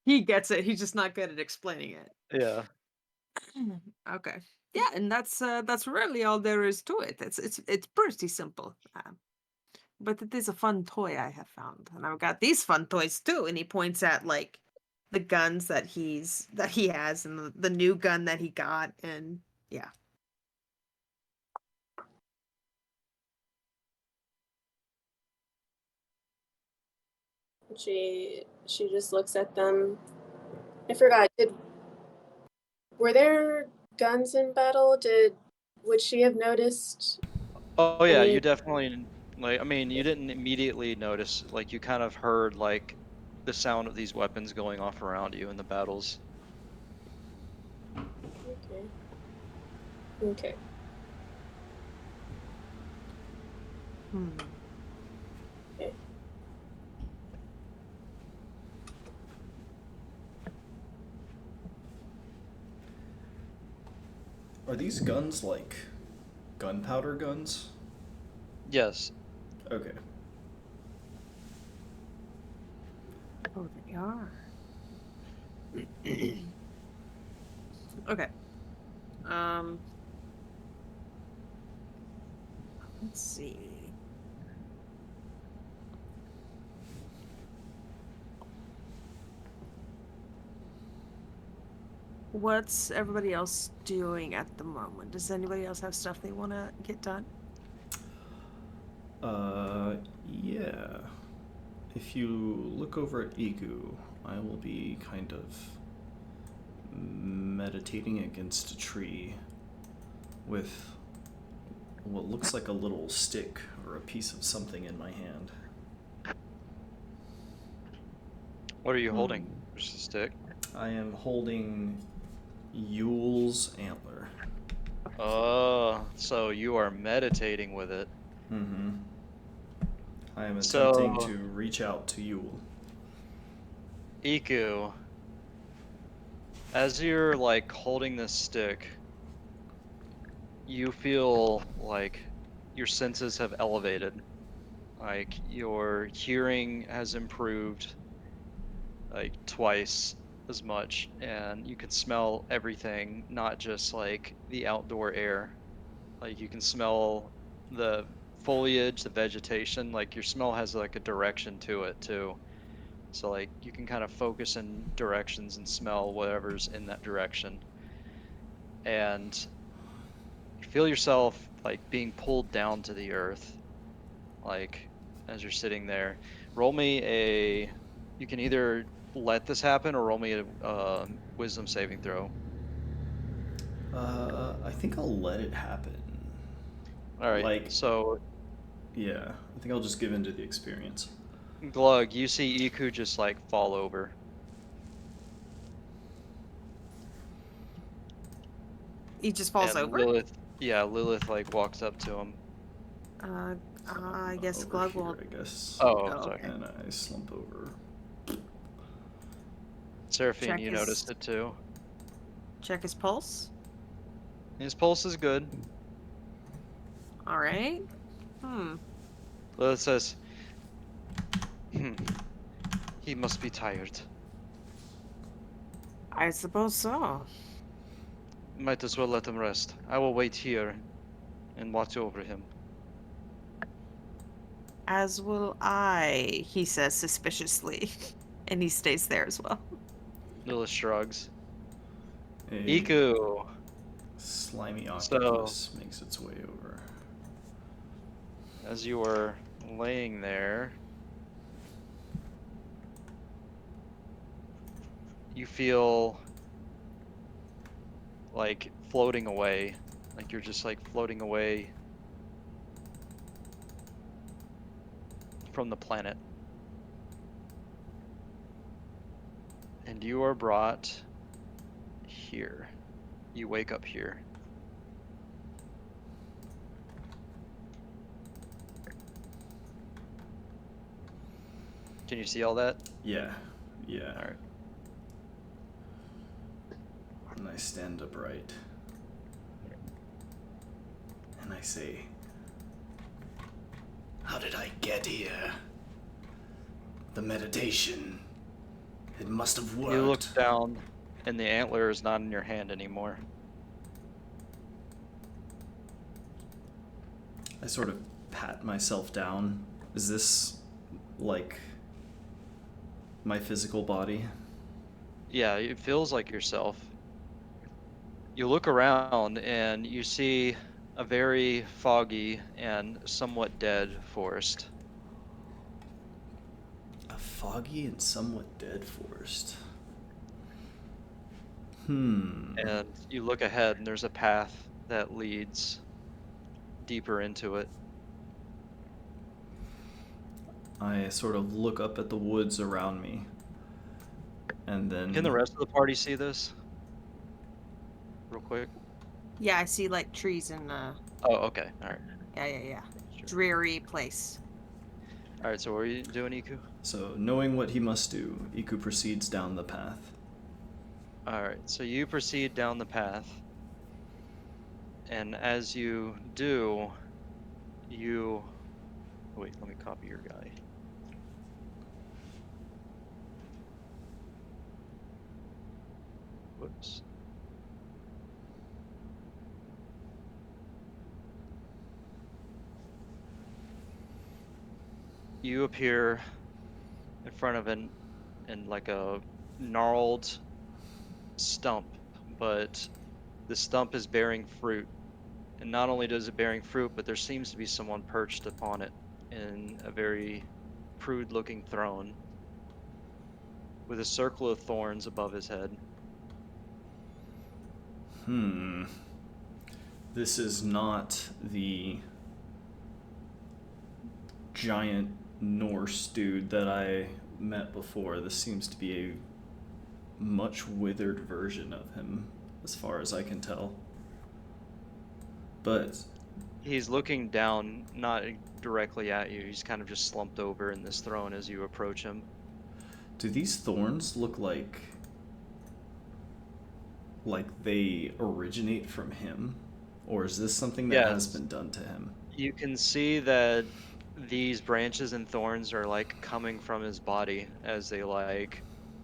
He gets it. He's just not good at explaining it. Yeah. Okay. Yeah, and that's really all there is to it. It's pretty simple. But it is a fun toy I have found, and I've got these fun toys too. And he points at like the guns that he has, and the new gun that he got, and yeah. She just looks at them. I forgot. Were there guns in battle? Did Would she have noticed Oh yeah, you any? definitely like. I mean, you didn't immediately notice. Like you kind of heard like the sound of these weapons going off around you in the battles. Okay. Okay. Hmm. Okay. Are these guns like gunpowder guns? Yes. Okay. Oh, they are. Okay. Um. Let's see. What's everybody else doing at the moment? Does anybody else have stuff they want to get done? Yeah. If you look over at Igu, I will be kind of meditating against a tree with what looks like a little stick or a piece of something in my hand. What are you holding? Hmm. Just a stick. I am holding Yule's antler. Oh, so you are meditating with it. Mm-hmm. I am attempting So, to reach out to Yule. Iku, as you're like holding this stick, you feel like your senses have elevated. Like your hearing has improved like twice as much, and you can smell everything, not just like the outdoor air. Like you can smell the foliage, the vegetation, like your smell has like a direction to it too. So like you can kind of focus in directions and smell whatever's in that direction. And you feel yourself like being pulled down to the earth, like as you're sitting there. Roll me a. You can either let this happen or roll me a wisdom saving throw. I think I'll let it happen. All right. Like, So yeah, I think I'll just give in to the experience. Glug, you see Iku just like fall over, He just falls and over. Lilith. Yeah, Lilith like walks up to him. Uh, I guess Over Glug will here, I guess. Oh, go. sorry. Okay. And I slump over. Seraphine, Check you his noticed it too. check his pulse. His pulse is good. All right. Hmm. Lilith says, "Hmm, he must be tired. I suppose so. Might as well let him rest. I will wait here and watch over him." As will I, he says suspiciously, and he stays there as well. Lilith shrugs. A Iku. slimy So, octopus makes its way over. as you were laying there, you feel like floating away. Like you're just like floating away from the planet. And you are brought here. You wake up here. Can you see all that? Yeah, yeah. All right. And I stand upright. And I say, How did I get here? The meditation. It must have You look worked. down, and the antler is not in your hand anymore. I sort of pat myself down. Is this like my physical body? Yeah, it feels like yourself. You look around and you see a very foggy and somewhat dead forest. A foggy and somewhat dead forest. Hmm. And you look ahead and there's a path that leads deeper into it. I sort of look up at the woods around me, and Can the then rest of the party see this? Real quick. Yeah, I see like trees and Oh, okay. All right. yeah. Sure. Dreary place. All right. So what are you doing, Iku? so knowing what he must do, Iku proceeds down the path. All right. So you proceed down the path, and as you do, you wait. Let me copy your guy. Whoops. You appear in front of an in like a gnarled stump, but the stump is bearing fruit. And not only does it bearing fruit, but there seems to be someone perched upon it in a very prude looking throne with a circle of thorns above his head. This is not the giant Norse dude that I met before. This seems to be a much withered version of him, as far as I can tell. But He's looking down, not directly at you. He's kind of just slumped over in this throne as you approach him. do these thorns look like they originate from him? Or is this something that has Yes, been done to him? you can see that these branches and thorns are like coming from his body as they like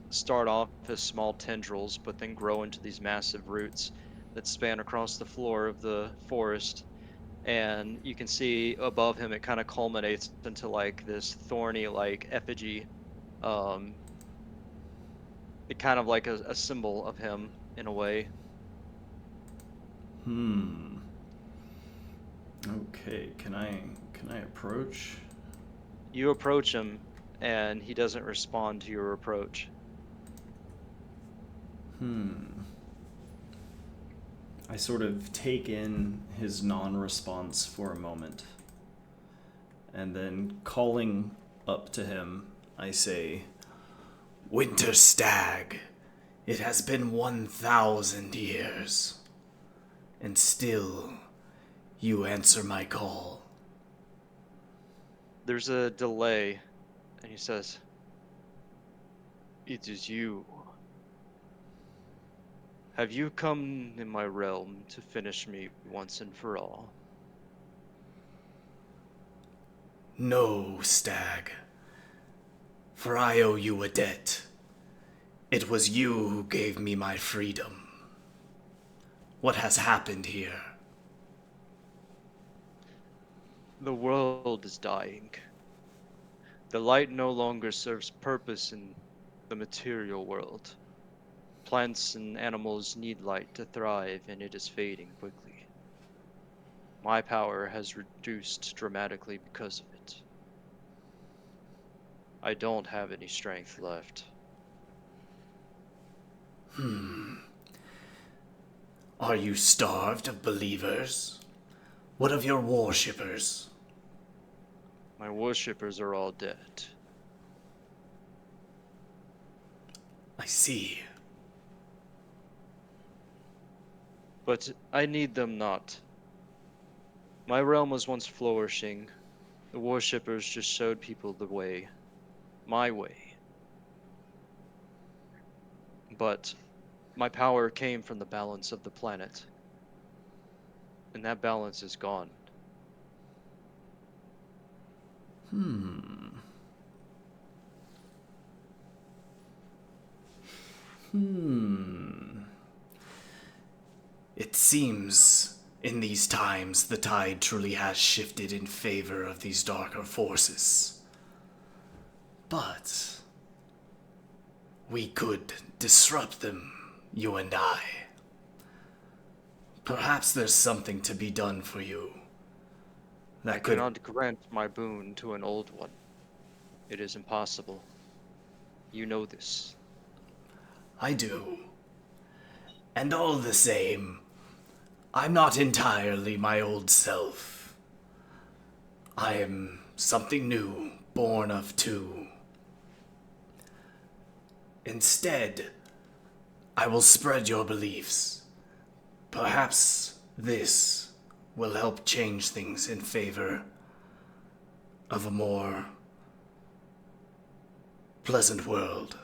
start off as small tendrils, but then grow into these massive roots that span across the floor of the forest. And you can see above him, it kind of culminates into like this thorny, like effigy. Um, it kind of like a symbol of him in a way. Okay, can I approach? You approach him, and he doesn't respond to your approach. I sort of take in his non-response for a moment. And then calling up to him, I say, Winter Stag, it has been 1,000 years, and still you answer my call. There's a delay, and he says, "It is you. Have you come in my realm to finish me once and for all?" No, Stag, for I owe you a debt. It was you who gave me my freedom. What has happened here? The world is dying. The light no longer serves purpose in the material world. Plants and animals need light to thrive, and it is fading quickly. My power has reduced dramatically because of it. I don't have any strength left. Are you starved of believers? What of your worshippers? My worshippers are all dead. I see. But I need them not. My realm was once flourishing. The worshippers just showed people the way. My way. But my power came from the balance of the planet. And that balance is gone. It seems in these times the tide truly has shifted in favor of these darker forces. But we could disrupt them, you and I. Perhaps there's something to be done for you. I That could. cannot grant my boon to an old one. It is impossible. You know this. I do. And all the same, I'm not entirely my old self. I am something new, born of two. Instead, I will spread your beliefs. Perhaps this will help change things in favor of a more pleasant world.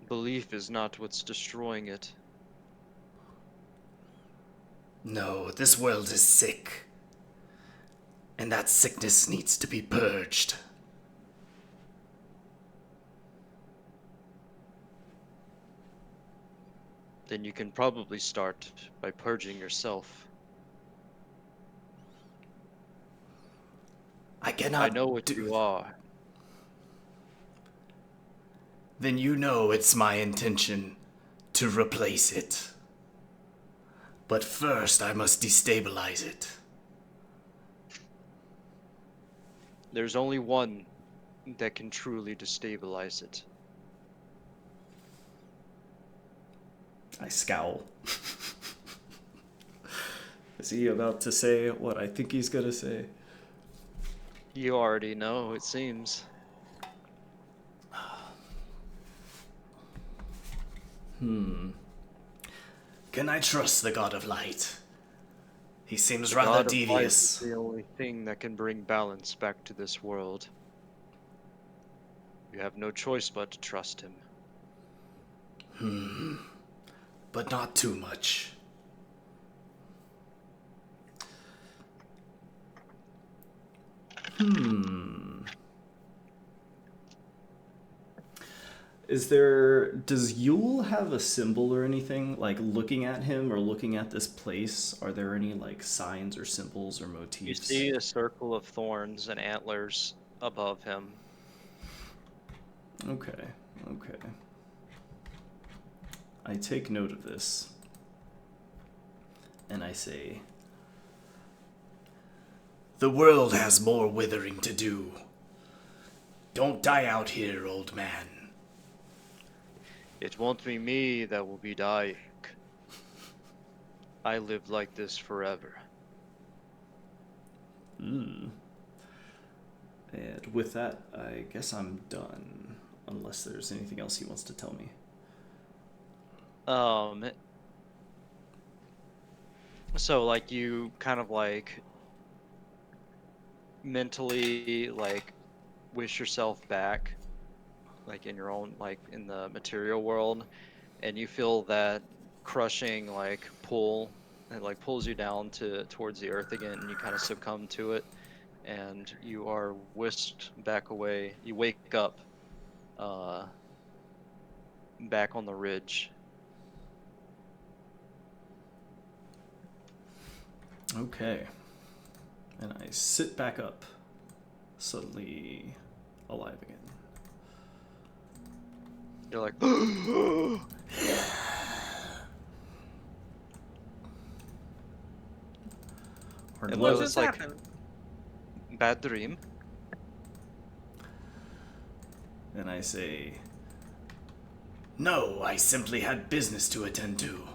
Belief is not what's destroying it. No, this world is sick. And that sickness needs to be purged. Then you can probably start by purging yourself. I I cannot know what do. you are. Then you know it's my intention to replace it. But first, I must destabilize it. There's only one that can truly destabilize it. I scowl. Is he about to say what I think he's gonna say? You already know, it seems. Can I trust the God of Light? He seems The rather God of Light is devious. the only thing that can bring balance back to this world. You have no choice but to trust him. But not too much. Does Yule have a symbol or anything? Like looking at him or looking at this place, are there any like signs or symbols or You motifs? see a circle of thorns and antlers above him. Okay, okay. I take note of this. And I say, The world has more withering to do. Don't die out here, old man. It won't be me that will be dying. I lived like this forever. And with that, I guess I'm done. Unless there's anything else he wants to tell me. So like you kind of like mentally like wish yourself back like in your own like in the material world, and you feel that crushing like pull, it like pulls you down to towards the earth again, and you kind of succumb to it, and you are whisked back away. You wake up uh back on the ridge. Okay. And I sit back up, suddenly alive again. You're like Or and What Lil glow. is just like, happened? bad dream. And I say, No, I simply had business to attend to.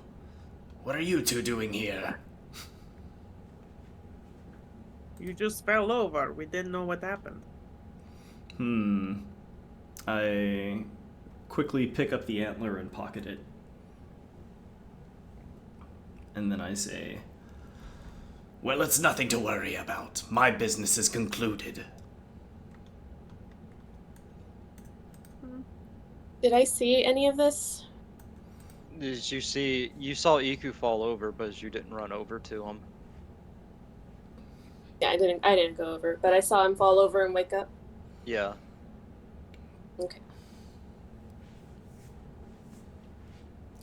What are you two doing here? You just fell over. We didn't know what happened. I quickly pick up the antler and pocket it. And then I say, Well, it's nothing to worry about. My business is concluded. Did I see any of this? Did you see, you saw Iku fall over, but you didn't run over to him. Yeah, I didn't go over, but I saw him fall over and wake up. Yeah. Okay.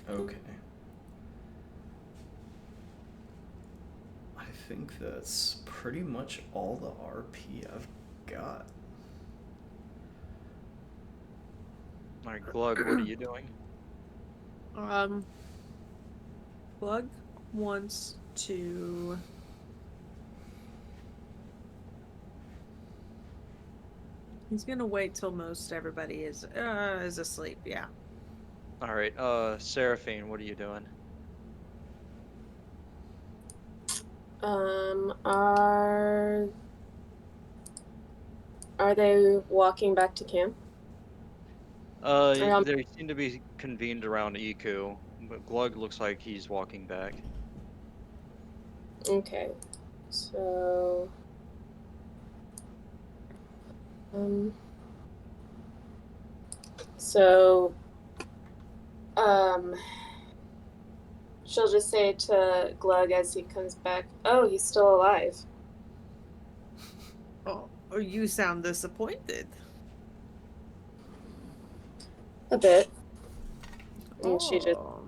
okay. I think that's pretty much all the RP I've got. Alright, Glug, what are you doing? Plug wants to. He's gonna wait till most everybody is asleep. Yeah. Alright, Seraphine, what are you doing? Are they walking back to camp? They seem to be convened around Iku, but Glug looks like he's walking back. Okay. So um so um she'll just say to Glug as he comes back, "Oh, he's still alive." Oh, you sound disappointed. A bit. And she just Oh.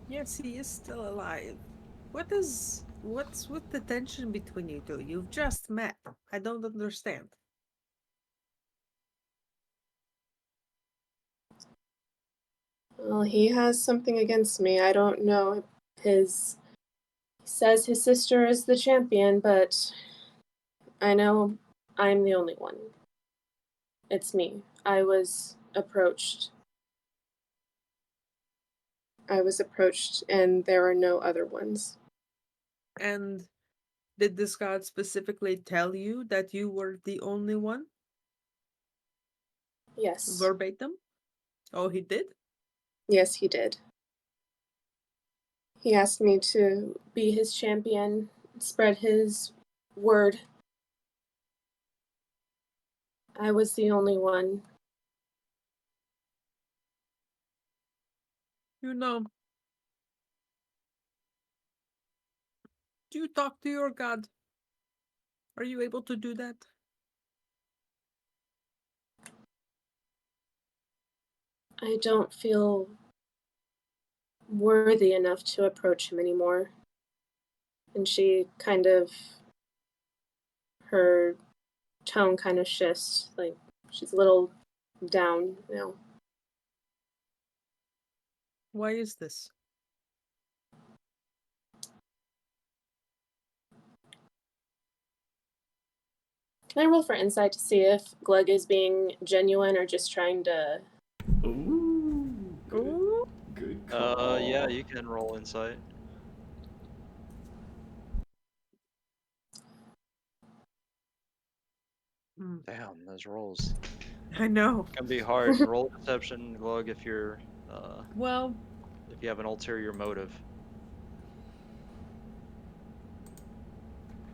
Yes, he is still alive. What's with the tension between you two? You've just met. I don't understand. well, he has something against me. I don't know. His He says his sister is the champion, but I know I'm the only one. It's me. I was approached, and there are no other ones. And did this god specifically tell you that you were the only one? Yes. Verbatim? Oh, he did? Yes, he did. He asked me to be his champion, spread his word. I was the only one. You know, do you talk to your god? Are you able to do that? I don't feel worthy enough to approach him anymore. And her tone kind of shifts. Like, she's a little down now. Why is this? Can I roll for insight to see if Glug is being genuine or just trying to? Ooh, Ooh. good call. Yeah, you can roll insight. Mm, Damn, those rolls I know. can be hard. Roll deception, Glug, if you're Well, if you have an ulterior motive.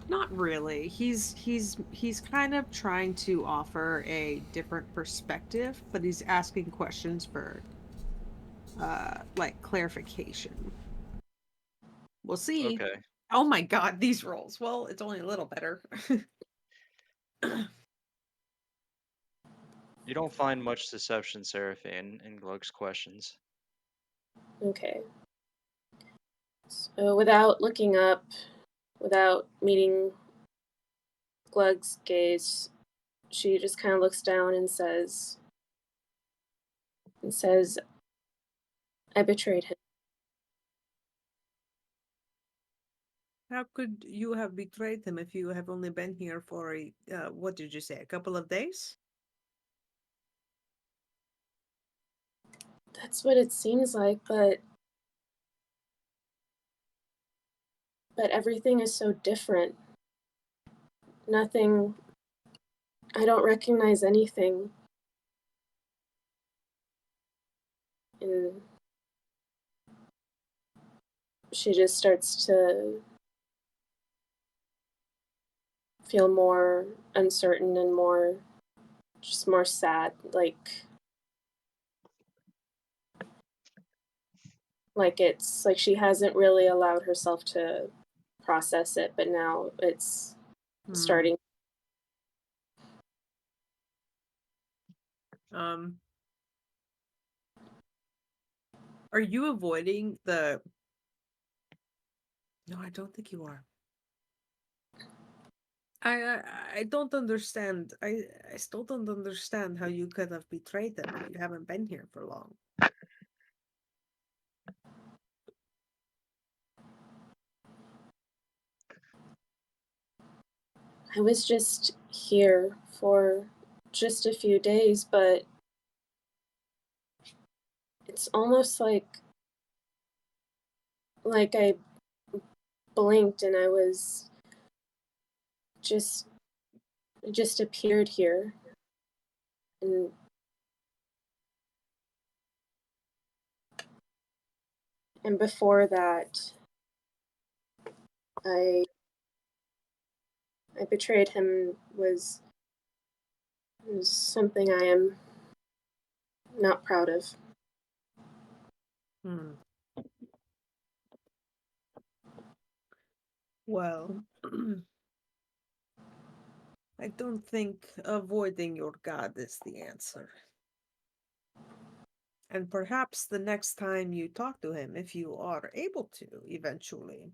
not really. He's kind of trying to offer a different perspective, but he's asking questions for like clarification. We'll see. Okay. Oh my god, these rolls. Well, it's only a little better. You don't find much deception, Seraphine, in Glug's questions. Okay. So without looking up, without meeting Glug's gaze, she just kind of looks down and says, "I betrayed him." How could you have betrayed him if you have only been here for what did you say, a couple of days? That's what it seems like, but everything is so different. Nothing. I don't recognize anything. And she just starts to feel more uncertain and more sad, like it's like she hasn't really allowed herself to process it, but now it's Hmm. starting. Um, are you avoiding the? No, I don't think you are. I I, I don't understand. I still don't understand how you could have betrayed them if you haven't been here for long. I was just here for just a few days, but it's almost like I blinked and I was just just appeared here. And before that, I I betrayed him was something I am not proud of. Hmm. Well, I don't think avoiding your god is the answer. And perhaps the next time you talk to him, if you are able to eventually,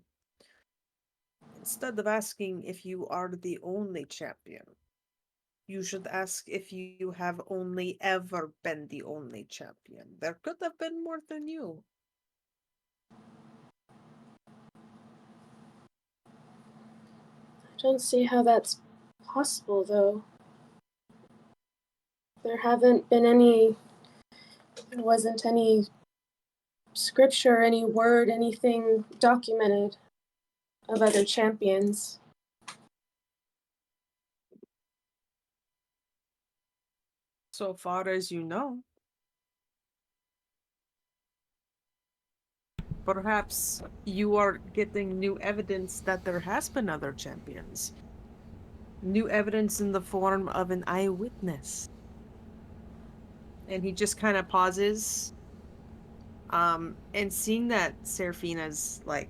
instead of asking if you are the only champion, you should ask if you have only ever been the only champion. There could have been more than you. I don't see how that's possible, though. There haven't been any, there wasn't any scripture, any word, anything documented of other champions. So far as you know. Perhaps you are getting new evidence that there has been other champions. New evidence in the form of an eyewitness. And he just kind of pauses. And seeing that Seraphina's like,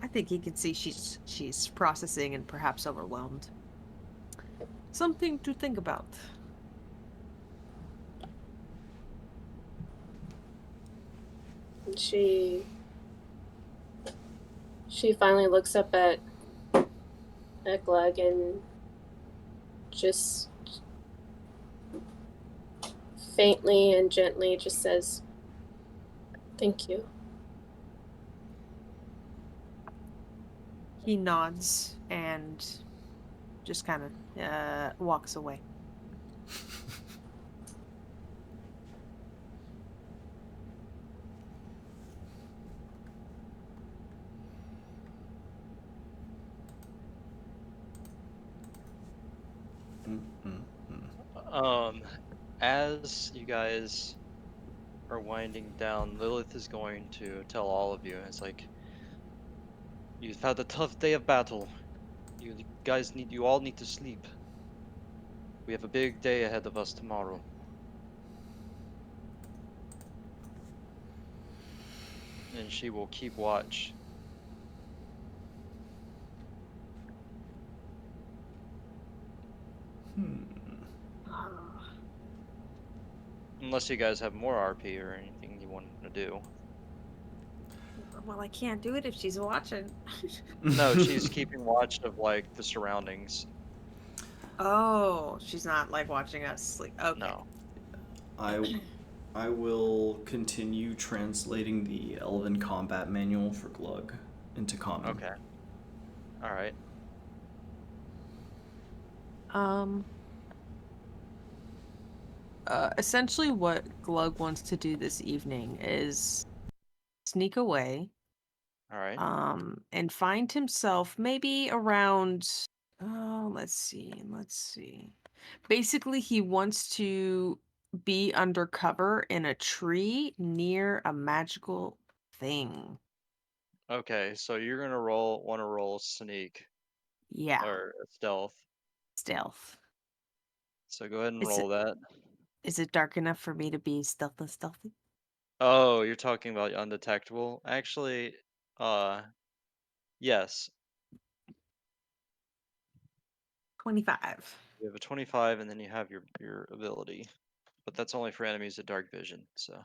I think he can see she's processing and perhaps overwhelmed. Something to think about. And she finally looks up at Glug and just faintly and gently just says, "Thank you." He nods and just kind of walks away. Um, as you guys are winding down, Lilith is going to tell all of you. It's like you've had a tough day of battle. You all need to sleep. We have a big day ahead of us tomorrow. And she will keep watch. Unless you guys have more RP or anything you want to do. Well, I can't do it if she's watching. No, she's keeping watch of like the surroundings. Oh, she's not like watching us sleep. Okay. No. I I will continue translating the Elven combat manual for Glug into common. Okay. All right. Um. Essentially, what Glug wants to do this evening is sneak away, All right. and find himself maybe around. Oh, let's see. Basically, he wants to be undercover in a tree near a magical thing. Okay, so you're gonna want to roll sneak Yeah, or stealth. stealth. So go ahead and Is it roll that. is it dark enough for me to be stealthy? Oh, you're talking about undetectable? Actually, uh, yes. 25. You have a 25 and then you have your ability. But that's only for enemies at dark vision, so.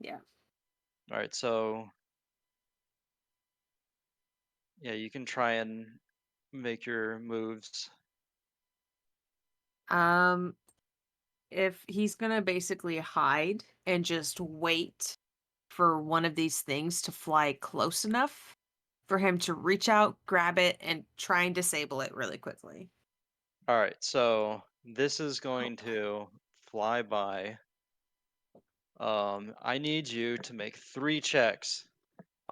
Yeah. All right, so yeah, you can try and make your moves. Um, if he's gonna basically hide and just wait for one of these things to fly close enough for him to reach out, grab it, and try and disable it really quickly. All right, so this is Oh, going to fly by. I need you to make 3 checks.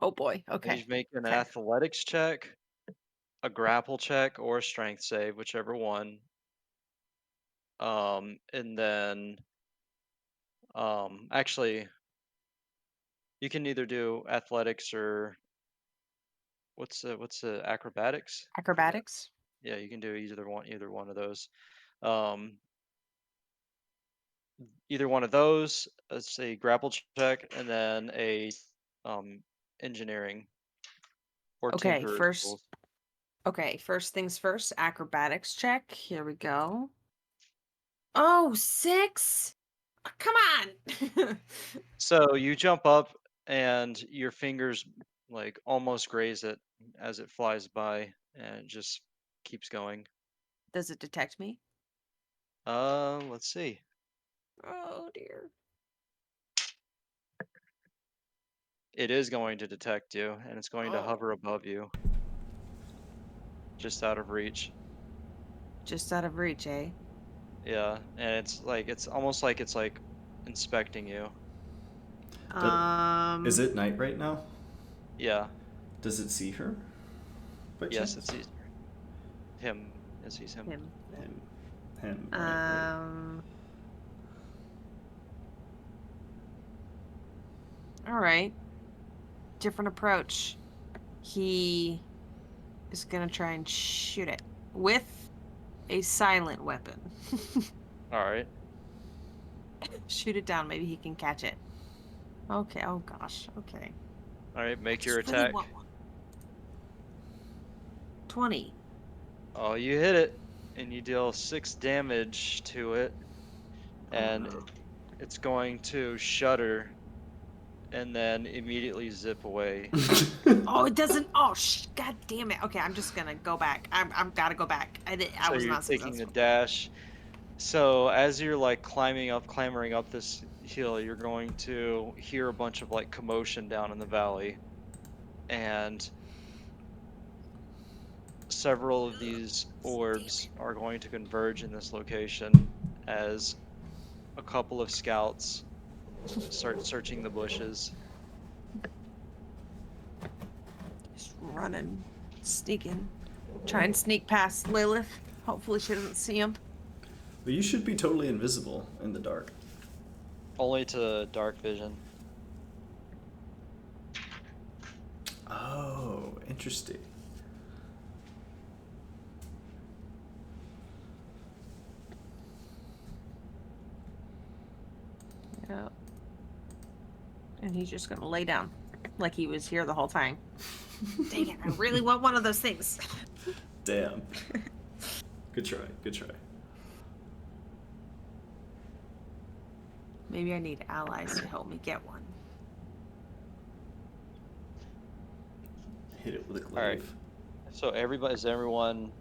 Oh boy. I need you Okay. to make an Okay. athletics check, a grapple check, or a strength save, whichever one. And then actually, you can either do athletics or what's the acrobatics? I forget. Acrobatics. Yeah, you can do either one of those. Um, either one of those, let's say grapple check, and then a um engineering or Okay. tinkerer's First. tools. Okay. First things first. Acrobatics check. Here we go. Oh, 6. Come on. So you jump up and your fingers like almost graze it as it flies by and it just keeps going. Does it detect me? Let's see. Oh dear. It is going to detect you and it's going to Oh. hover above you, just out of reach. Just out of reach, eh? Yeah, and it's almost like it's like inspecting you. Is it night right now? Yeah. Does it see her? By Yes, chance? it sees him. It sees him. Him. Him. Him. Right. All right. Different approach. He is gonna try and shoot it with a silent weapon. All right. Shoot it down. Maybe he can catch it. Okay. Oh gosh. Okay. All right, I make your just really attack. want one. 20. Oh, you hit it and you deal 6 damage to it Oh and no. it's going to shudder and then immediately zip away. Oh, it doesn't. Oh, God damn it. Okay, I'm just gonna go back. I'm gotta go back. I So was you're not taking the successful. dash. So as you're like clambering up this hill, you're going to hear a bunch of like commotion down in the valley, and several of these Damn orbs it. are going to converge in this location as a couple of scouts start searching the bushes. Just running, sneaking, try and sneak past Lilith. Hopefully she doesn't see him. But you should be totally invisible in the dark. Only to dark vision. Oh, interesting. Yeah. And he's just gonna lay down, like he was here the whole time. Dang it! I really want one of those things. Damn. Good try. Good try. Maybe I need allies to help me get one. Hit it with a All right. glaive. So is everyone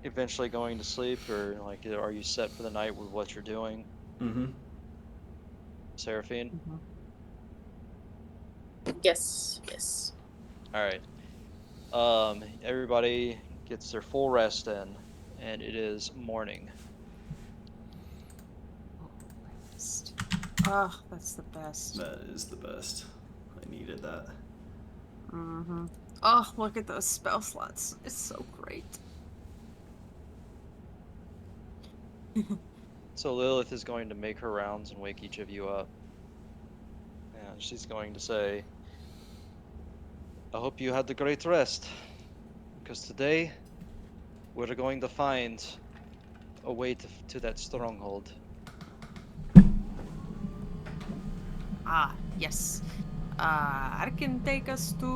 eventually going to sleep, or like are you set for the night with what you're doing, Mm-hmm. Seraphine? Yes, yes. All right. Everybody gets their full rest in, and it is morning. Oh, that's the best. That is the best. I needed that. Mm-hmm. Oh, look at those spell slots. It's so great. So Lilith is going to make her rounds and wake each of you up. And she's going to say, I hope you had a great rest, because today we're going to find a way to that stronghold. Ah, yes. I can take us to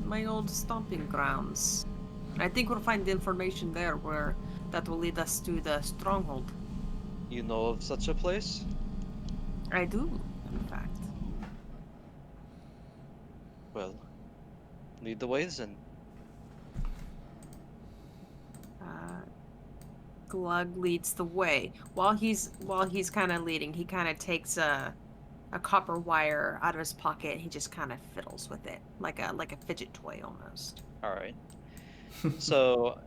my old stomping grounds. I think we'll find information there where that will lead us to the stronghold. You know of such a place? I do, in fact. Well, lead the way then. Glug leads the way. While he's kind of leading, he kind of takes a copper wire out of his pocket. He just kind of fiddles with it like a fidget toy almost. All right. So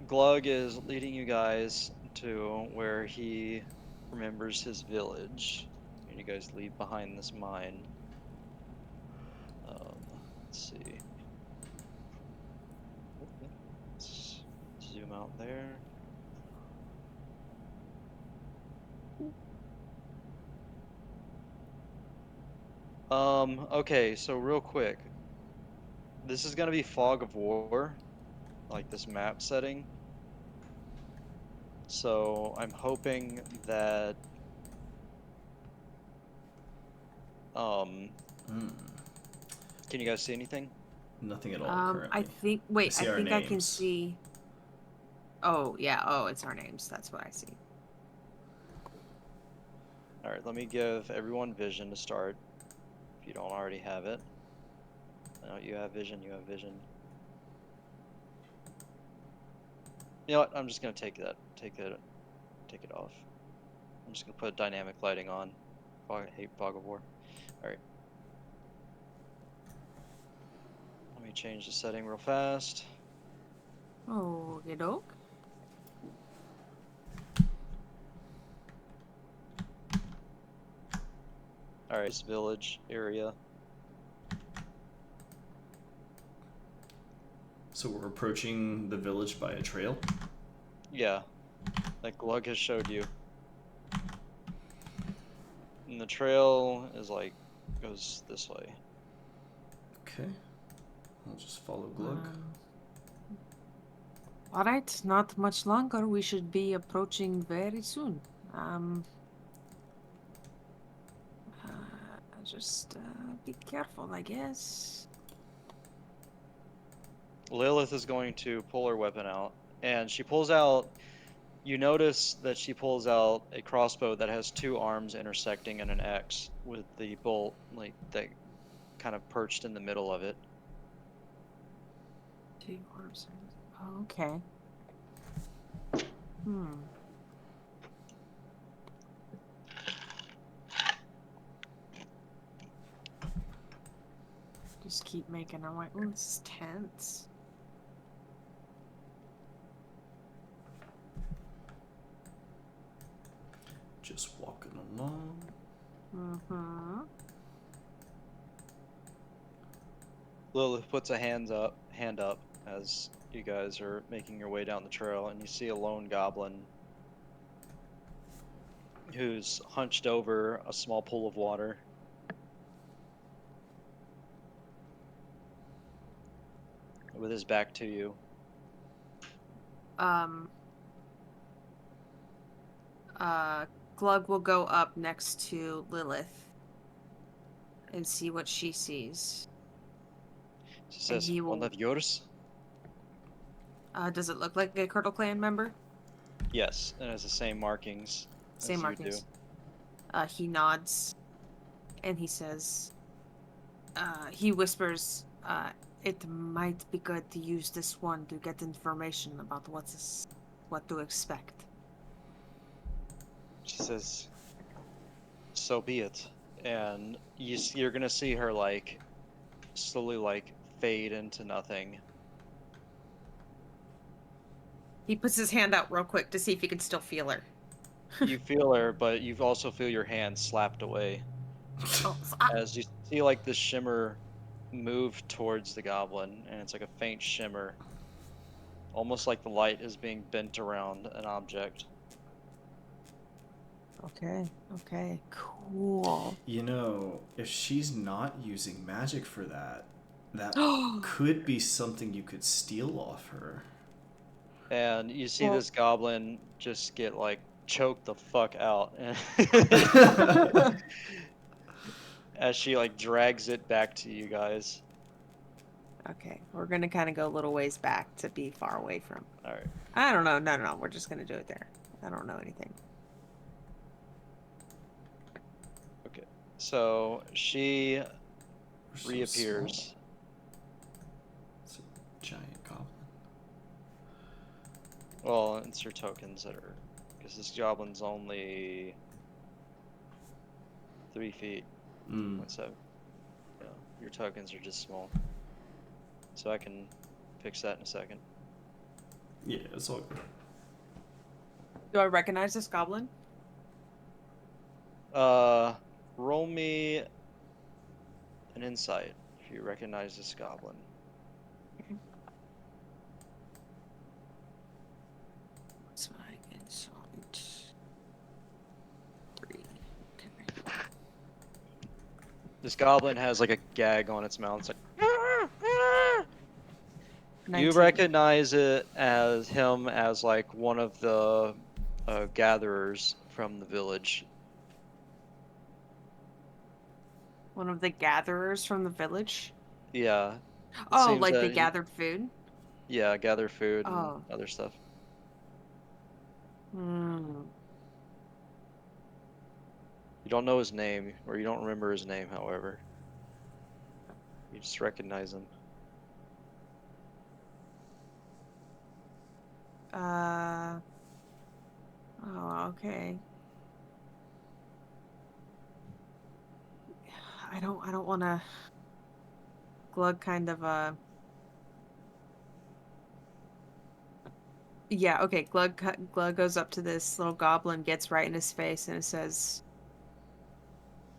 Glug is leading you guys to where he remembers his village, and you guys leave behind this mine. Let's see. Okay, let's zoom out there. Okay, so real quick. This is gonna be Fog of War, like this map setting. So I'm hoping that um can you guys see anything? Nothing at all I currently. think. I Wait, I see our think I can names. see. Oh yeah. Oh, it's our names. That's what I see. Alright, let me give everyone vision to start, if you don't already have it. I know you have vision, you have vision. You know what? I'm just gonna take it off. I'm just gonna put dynamic lighting on. I hate Fog of War. Alright. Let me change the setting real fast. Oh, you doke. Alright, this village area. So we're approaching the village by a trail. Yeah, like Glug has showed you. And the trail is like, goes this way. Okay. I'll just follow Glug. All right, not much longer. We should be approaching very soon. Just be careful, I guess. Lilith is going to pull her weapon out, and she pulls out. You notice that she pulls out a crossbow that has two arms intersecting in an X with the bolt like that kind of perched in the middle of it. Two arms. Oh, okay. Hmm. Just keep making our way. Oh, this is tense. Just walking along. Mm-hmm. Lilith puts a hand up as you guys are making your way down the trail, and you see a lone goblin who's hunched over a small pool of water. With his back to you. Um. Glug will go up next to Lilith and see what she sees. She And says, he "One will. of yours?" Does it look like a Curdle Clan member? Yes, and has the same markings Same as you do. markings. He nods and he says, he whispers, it might be good to use this one to get information about what to expect. She says, "So be it." And you're gonna see her like slowly like fade into nothing. He puts his hand out real quick to see if he can still feel her. You feel her, but you also feel your hand slapped away Oh, as you see like the shimmer move towards the goblin, and it's like a faint shimmer, almost like the light is being bent around an object. okay, okay, cool. You know, if she's not using magic for that, that could be something you could steal off her. And you see Well, this goblin just get like choked the fuck out and as she like drags it back to you guys. okay, we're gonna kind of go a little ways back to be far away from. All right. I don't know. No, no, no. We're just gonna do it there. I don't know anything. Okay. So she We're so reappears. small. It's a giant goblin. Well, it's your tokens that are because this goblin's only 3 feet. Mm. What's that? Yeah, your tokens are just small. So I can fix that in a second. Yeah, it's all good. Do I recognize this goblin? Roll me an insight if you recognize this goblin. What's my insight? 3. Okay. This goblin has like a gag on its mouth. It's like, you 19. recognize it as him as like one of the gatherers from the village. One of the gatherers from the village. Yeah, it Oh, seems like they that he, gathered food? yeah, gather food and Oh. other stuff. Hmm. You don't know his name, or you don't remember his name, however. You just recognize him. Uh. Oh, okay. I don't want to. Glug kind of Yeah, okay. Glug goes up to this little goblin, gets right in his face, and it says,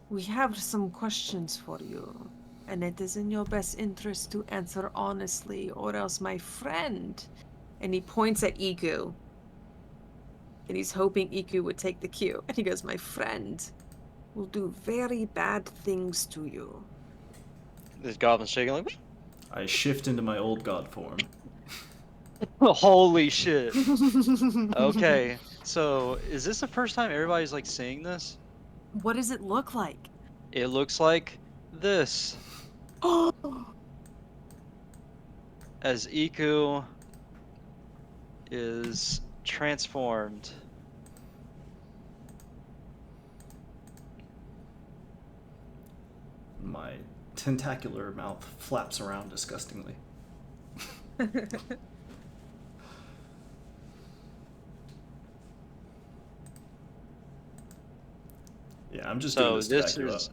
"We have some questions for you, and it is in your best interest to answer honestly, or else my friend." And he points at Iku, and he's hoping Iku would take the cue. And he goes, "My friend will do very bad things to you." This goblin's shaking like, I shift into my old god form. holy shit. Okay, so is this the first time everybody's like seeing this? What does it look like? It looks like this Oh, as Iku is transformed. My tentacular mouth flaps around disgustingly. Yeah, I'm just doing So this to this back you up. is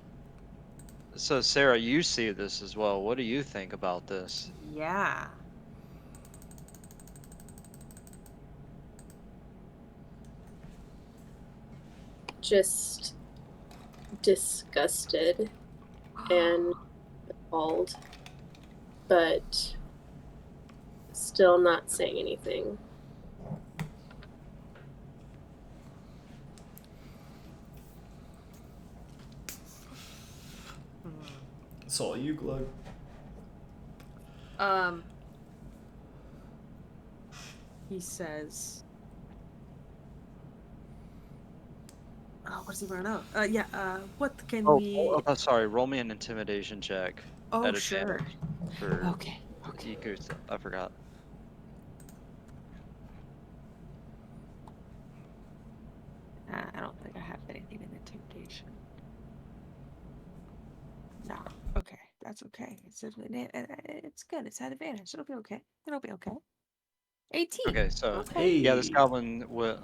so Sarah, you see this as well. What do you think about this? yeah. Just disgusted and appalled, but still not saying anything. Hmm. It's all you, Glug. Um, he says, "Oh, what does he want to know? Yeah. What can we? Sorry. Roll me an intimidation check Oh, at sure. advantage for Okay. Okay. Iku. I forgot. I don't think I have anything in intimidation. No. Okay, that's okay. It's good. It's at advantage. It'll be okay. It'll be okay. 18. Okay, so Okay. yeah, Hey!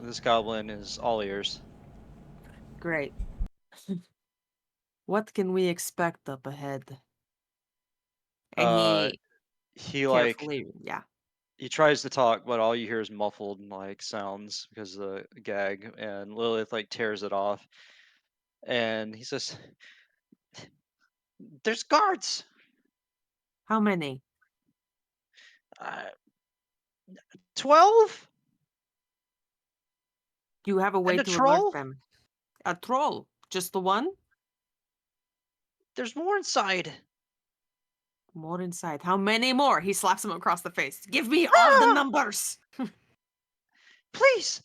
this goblin is all ears. Great. What can we expect up ahead? And Uh, he he like carefully, yeah. he tries to talk, but all you hear is muffled like sounds because of the gag, and Lilith like tears it off, and he says, "There's guards. How many? Uh, 12 Do you have a way and a to alert troll. them? A troll? Just the one? There's more inside. More inside. How many more? He slaps him across the face. Give me all the Ah, numbers. please.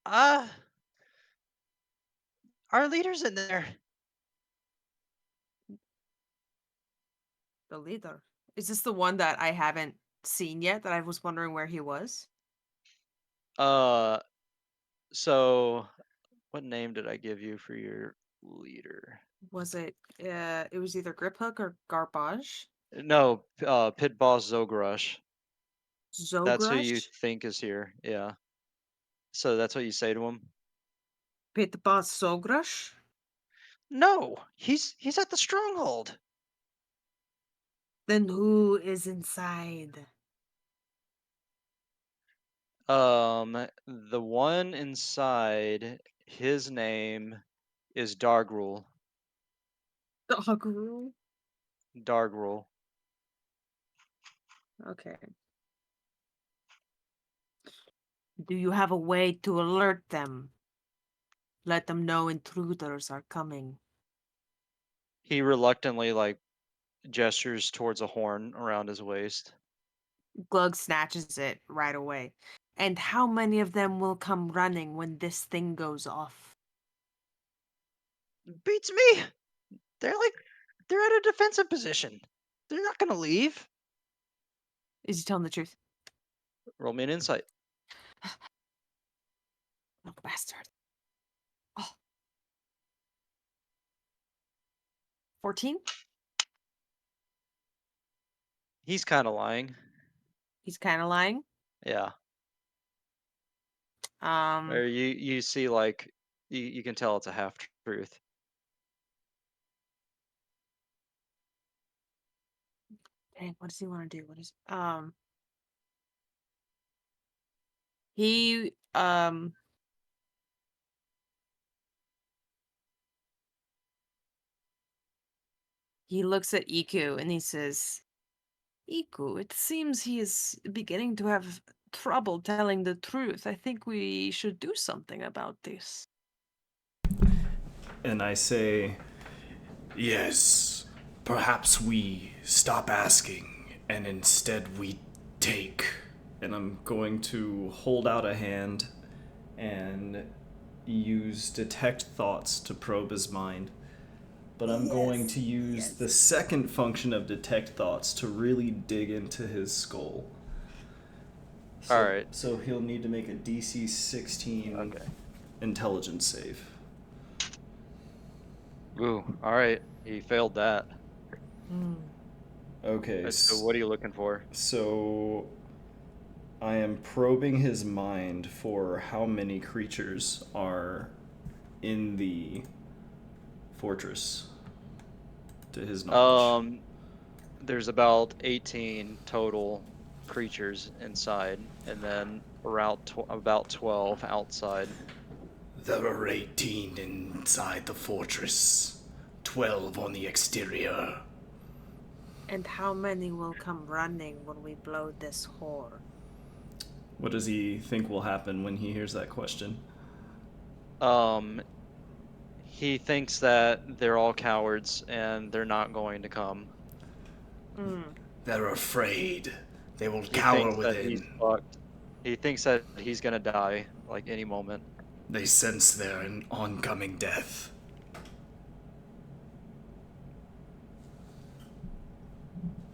Uh, our leader's in there. The leader. Is this the one that I haven't seen yet that I was wondering where he was? Uh, so what name did I give you for your leader? Was it was either Grip Hook or Garbage? No, Pit Boss Zogrush. That's who you Zogrush? think is here. Yeah. So that's what you say to him? Pit Boss Zogrush? No, he's at the stronghold. Then who is inside? The one inside, his name is Dargrul. Dog rule. Dargrul. Okay. Do you have a way to alert them? Let them know intruders are coming. He reluctantly gestures towards a horn around his waist. Glug snatches it right away. And how many of them will come running when this thing goes off? Beats me. They're at a defensive position. They're not gonna leave. Is he telling the truth? Roll me an insight. Little bastard. Oh. 14? He's kind of lying. He's kind of lying. Yeah. Um, Or you see you can tell it's a half truth. dang, what does he want to do? What is he he looks at Iku and he says, Iku, it seems he is beginning to have trouble telling the truth. I think we should do something about this. And I say, Yes, perhaps we stop asking and instead we take. and I'm going to hold out a hand and use detect thoughts to probe his mind. But I'm going to use the second function of detect thoughts to really dig into his skull. So, All right. So he'll need to make a DC 16 Okay. intelligence save. Ooh. All right. He failed that. Okay. So what are you looking for? So I am probing his mind for how many creatures are in the fortress, to his knowledge. There's about 18 total creatures inside, and then around about 12 outside. There are 18 inside the fortress, 12 on the exterior. And how many will come running when we blow this whore? What does he think will happen when he hears that question? He thinks that they're all cowards and they're not going to come. They're afraid. They will He cower thinks that he's within. fucked. He thinks that he's gonna die any moment. They sense their oncoming death.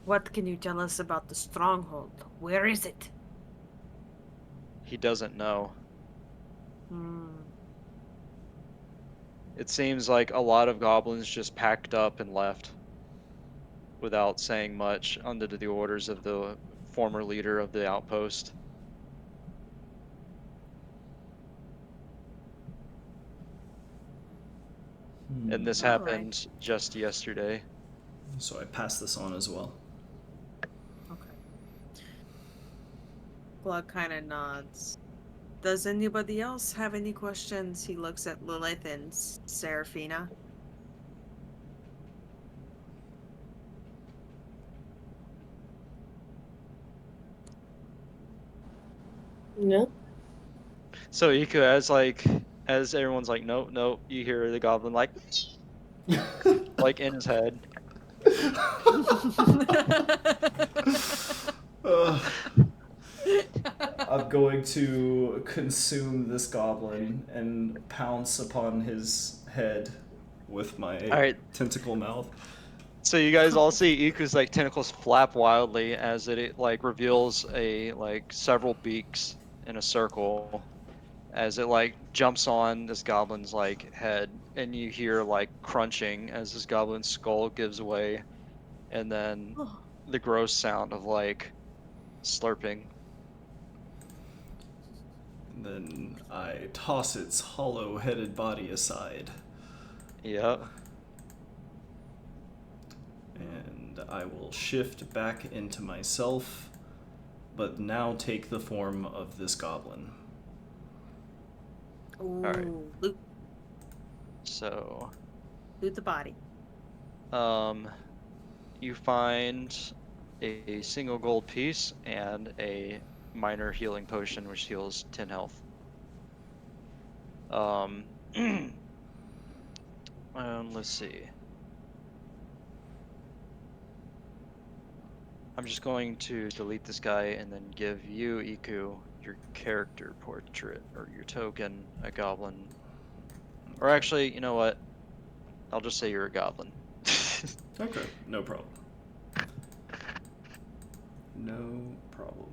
What can you tell us about the stronghold? Where is it? He doesn't know. It seems like a lot of goblins just packed up and left without saying much under the orders of the former leader of the outpost. And this All right. happened just yesterday. So I pass this on as well. Okay. Glug kind of nods. Does anybody else have any questions? He looks at Lilith and Seraphina. No. So Iku, as everyone's like, nope, nope, you hear the goblin like in his head. I'm going to consume this goblin and pounce upon his head with my All right. tentacle mouth. So you guys all see Iku's tentacles flap wildly as it reveals several beaks in a circle as it jumps on this goblin's head, and you hear crunching as this goblin's skull gives way, and then the gross sound of slurping. And then I toss its hollow-headed body aside. Yep. And I will shift back into myself but now take the form of this goblin. Ooh, right. loot, So, loot the body. you find a single gold piece and a minor healing potion, which heals 10 health. Let's see. I'm just going to delete this guy and then give you, Iku, your character portrait or your token, a goblin. Or actually, you know what? I'll just say you're a goblin. Okay, no problem. No problem.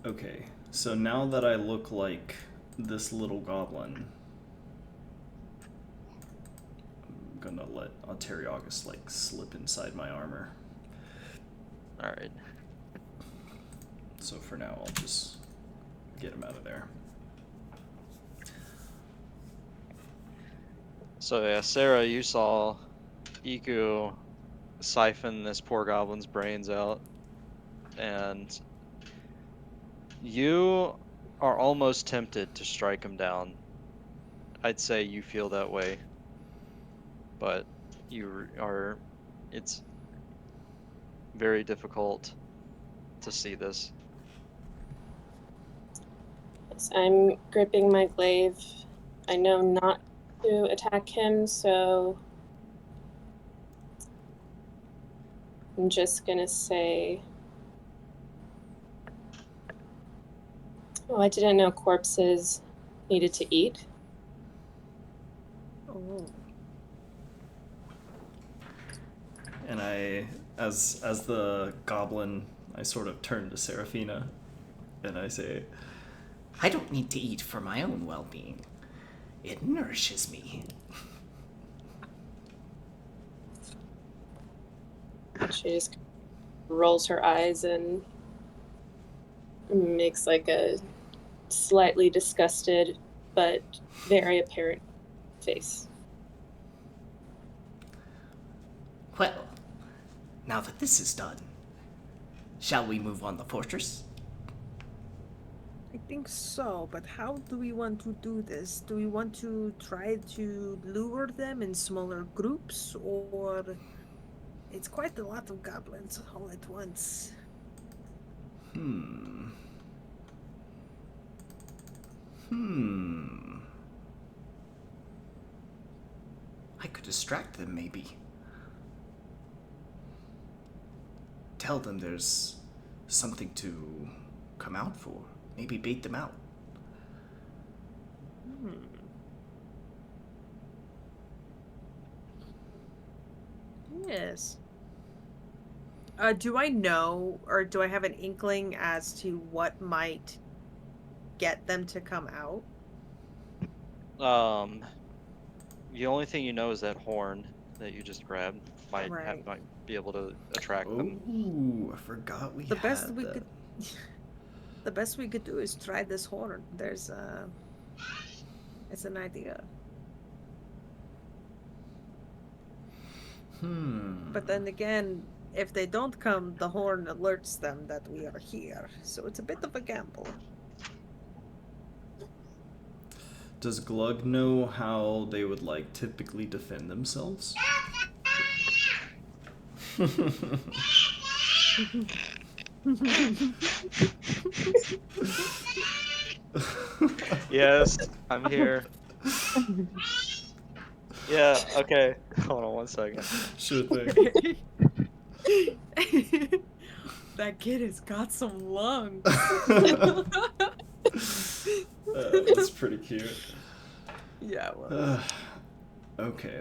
Okay, so now that I look like this little goblin, I'm gonna let August like slip inside my armor. Alright. So for now, I'll just get him out of there. So yeah, Sarah, you saw Iku siphon this poor goblin's brains out, and you are almost tempted to strike him down. I'd say you feel that way, but it's very difficult to see this. Yes, I'm gripping my glaive. I know not to attack him, so I'm just gonna say, oh, I didn't know corpses needed to eat. Oh. And as the goblin, I sort of turn to Seraphina, and I say, I don't need to eat for my own well-being. It nourishes me. She just rolls her eyes and makes like a slightly disgusted but very apparent face. Well, now that this is done, shall we move on the fortress? I think so, but how do we want to do this? Do we want to try to lure them in smaller groups, or it's quite a lot of goblins all at once? Hmm. I could distract them, maybe. Tell them there's something to come out for. Maybe bait them out. Yes. Do I know, or do I have an inkling as to what might get them to come out? The only thing you know is that horn that you just grabbed Right. might be able to attract them. Oh, I forgot we The best had we that. could the best we could do is try this horn. It's an idea. But then again, if they don't come, the horn alerts them that we are here. So it's a bit of a gamble. Does Glug know how they would like typically defend themselves? Yes, I'm here. Yeah, okay. Hold on one second. Sure thing. That kid has got some lungs. That's pretty cute. Yeah, it was. Okay.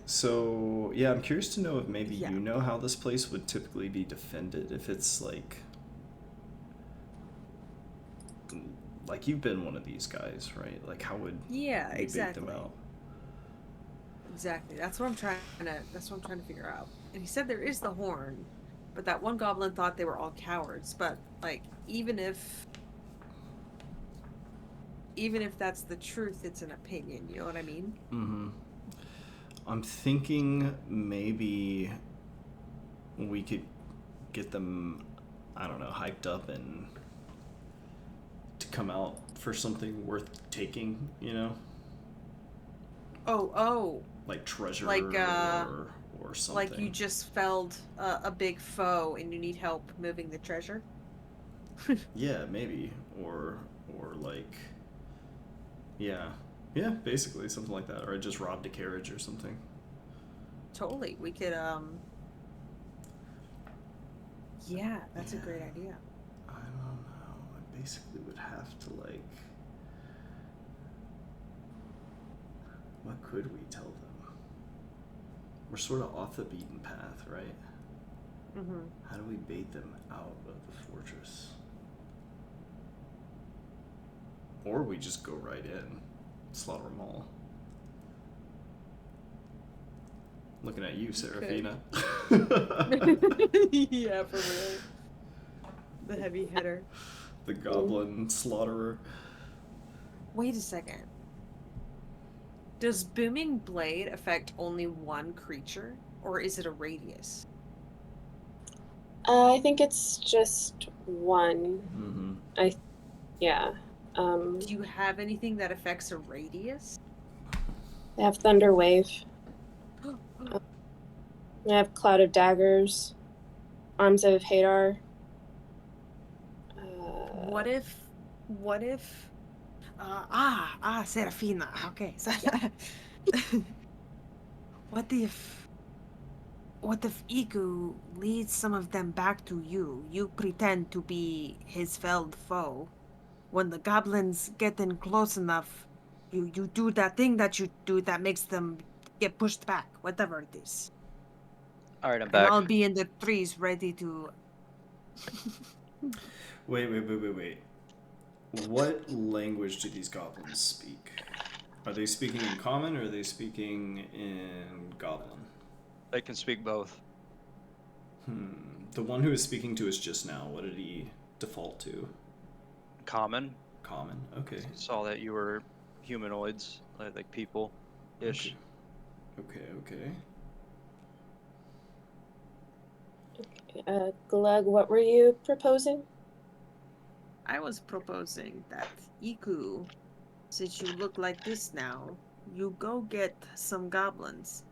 So, yeah, I'm curious to know if maybe Yeah. you know how this place would typically be defended. If it's like you've been one of these guys, right? Like, how would Yeah, you bait exactly. them out? Exactly. That's what I'm trying to figure out. And he said there is the horn, but that one goblin thought they were all cowards. But like, even if that's the truth, it's an opinion. You know what I mean? Mm-hmm. I'm thinking maybe we could get them, I don't know, hyped up and to come out for something worth taking, you know? Oh, Like treasure like or something. like you just felled a big foe and you need help moving the treasure. Yeah, maybe. Or like yeah. Yeah, basically something like that. Or I just robbed a carriage or something. Totally, we could Yeah, that's a Yeah. great idea. I don't know. I basically would have to like what could we tell them? We're sort of off the beaten path, right? Mm-hmm. How do we bait them out of the fortress? Or we just go right in, slaughter them all. Looking at you, Serafina. Yeah, for real. The heavy hitter. The goblin slaughterer. Wait a second. Does Booming Blade affect only one creature, or is it a radius? I think it's just one. Mm-hmm. Yeah. Do you have anything that affects a radius? I have Thunder Wave. I have Cloud of Daggers. Arms of Hadar. What if Serafina. Okay. What if Iku leads some of them back to you? You pretend to be his felled foe. When the goblins get in close enough, you do that thing that you do that makes them get pushed back, whatever it is. All right, I'm And back. I'll be in the trees ready to. Wait. What language do these goblins speak? Are they speaking in common or are they speaking in goblin? They can speak both. The one who was speaking to us just now, what did he default to? Common. Common. Okay. Saw that you were humanoids, like people-ish. Okay. Glug, what were you proposing? I was proposing that Iku, since you look like this now, you go get some goblins.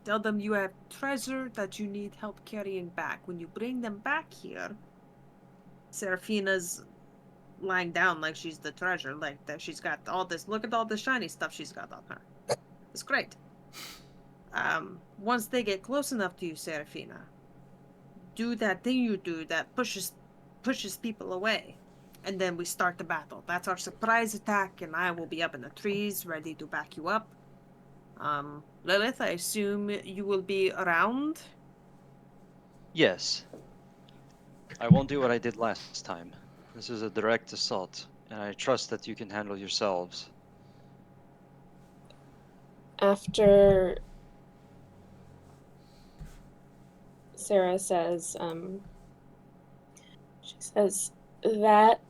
Tell them you have treasure that you need help carrying back. When you bring them back here, Serafina's lying down like she's the treasure, like that she's got all this. Look at all the shiny stuff she's got on her. It's great. Once they get close enough to you, Serafina, do that thing you do that pushes people away. And then we start the battle. That's our surprise attack, and I will be up in the trees ready to back you up. Lilith, I assume you will be around? Yes. I won't do what I did last time. This is a direct assault, and I trust that you can handle yourselves. After Sarah says, she says, that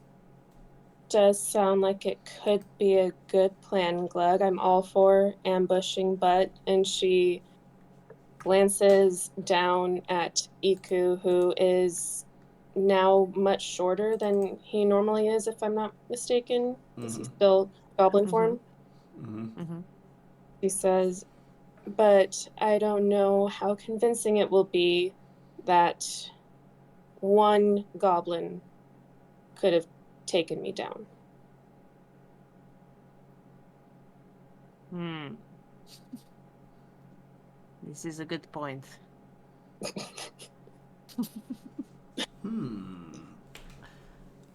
does sound like it could be a good plan, Glug. I'm all for ambushing Butt. And she glances down at Iku, who is now much shorter than he normally is, if I'm not mistaken. Is he still goblin form? Mm-hmm. She says, but I don't know how convincing it will be that one goblin could have taken me down. This is a good point.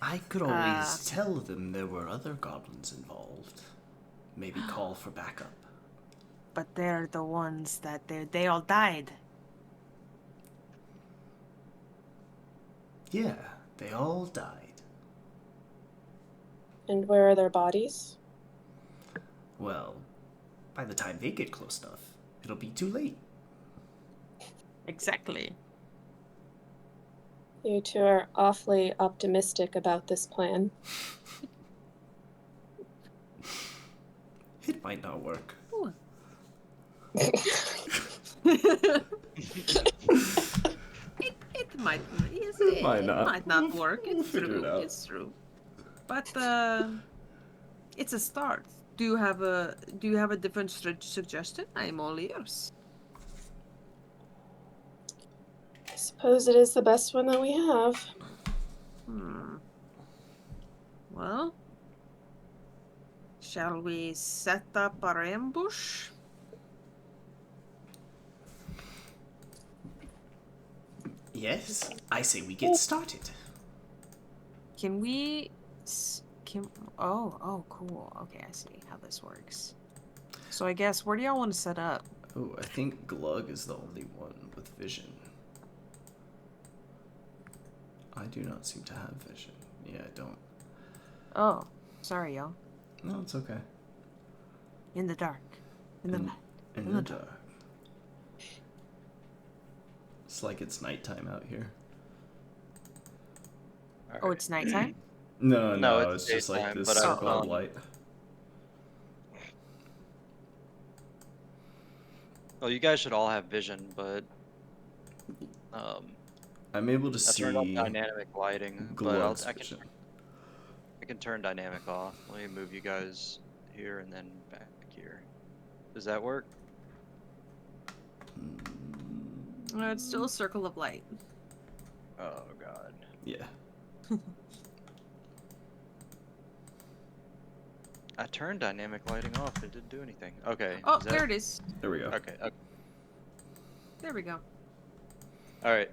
I could always tell them there were other goblins involved. Maybe call for backup. But they're the ones that they all died. Yeah, they all died. And where are their bodies? Well, by the time they get close enough, it'll be too late. Exactly. You two are awfully optimistic about this plan. It might not work. Ooh. It might, yes, It might it not. might not We'll- work. we'll It's figure it true. out. It's true. But it's a start. Do you have a different suggestion? I'm all ears. I suppose it is the best one that we have. Well, shall we set up our ambush? Yes, I say we get started. Can we? Can oh cool. Okay, I see how this works. So I guess where do y'all want to set up? Oh, I think Glug is the only one with vision. I do not seem to have vision. Yeah, I don't. Oh, sorry, y'all. No, it's okay. In the dark. In the In- night. In the dark. It's like it's nighttime out here. Oh, it's nighttime? No, No, no, it's it's just like daytime, this but I've, circle of light. Well, you guys should all have vision, but I'm able to I turned off see dynamic lighting, but Glug's I vision. can turn dynamic off. Let me move you guys here and then back here. Does that work? It's still a circle of light. Oh god. Yeah. I turned dynamic lighting off. It didn't do anything. Okay. Oh, is that... there it is. There we go. Okay. Okay. There we go. All right.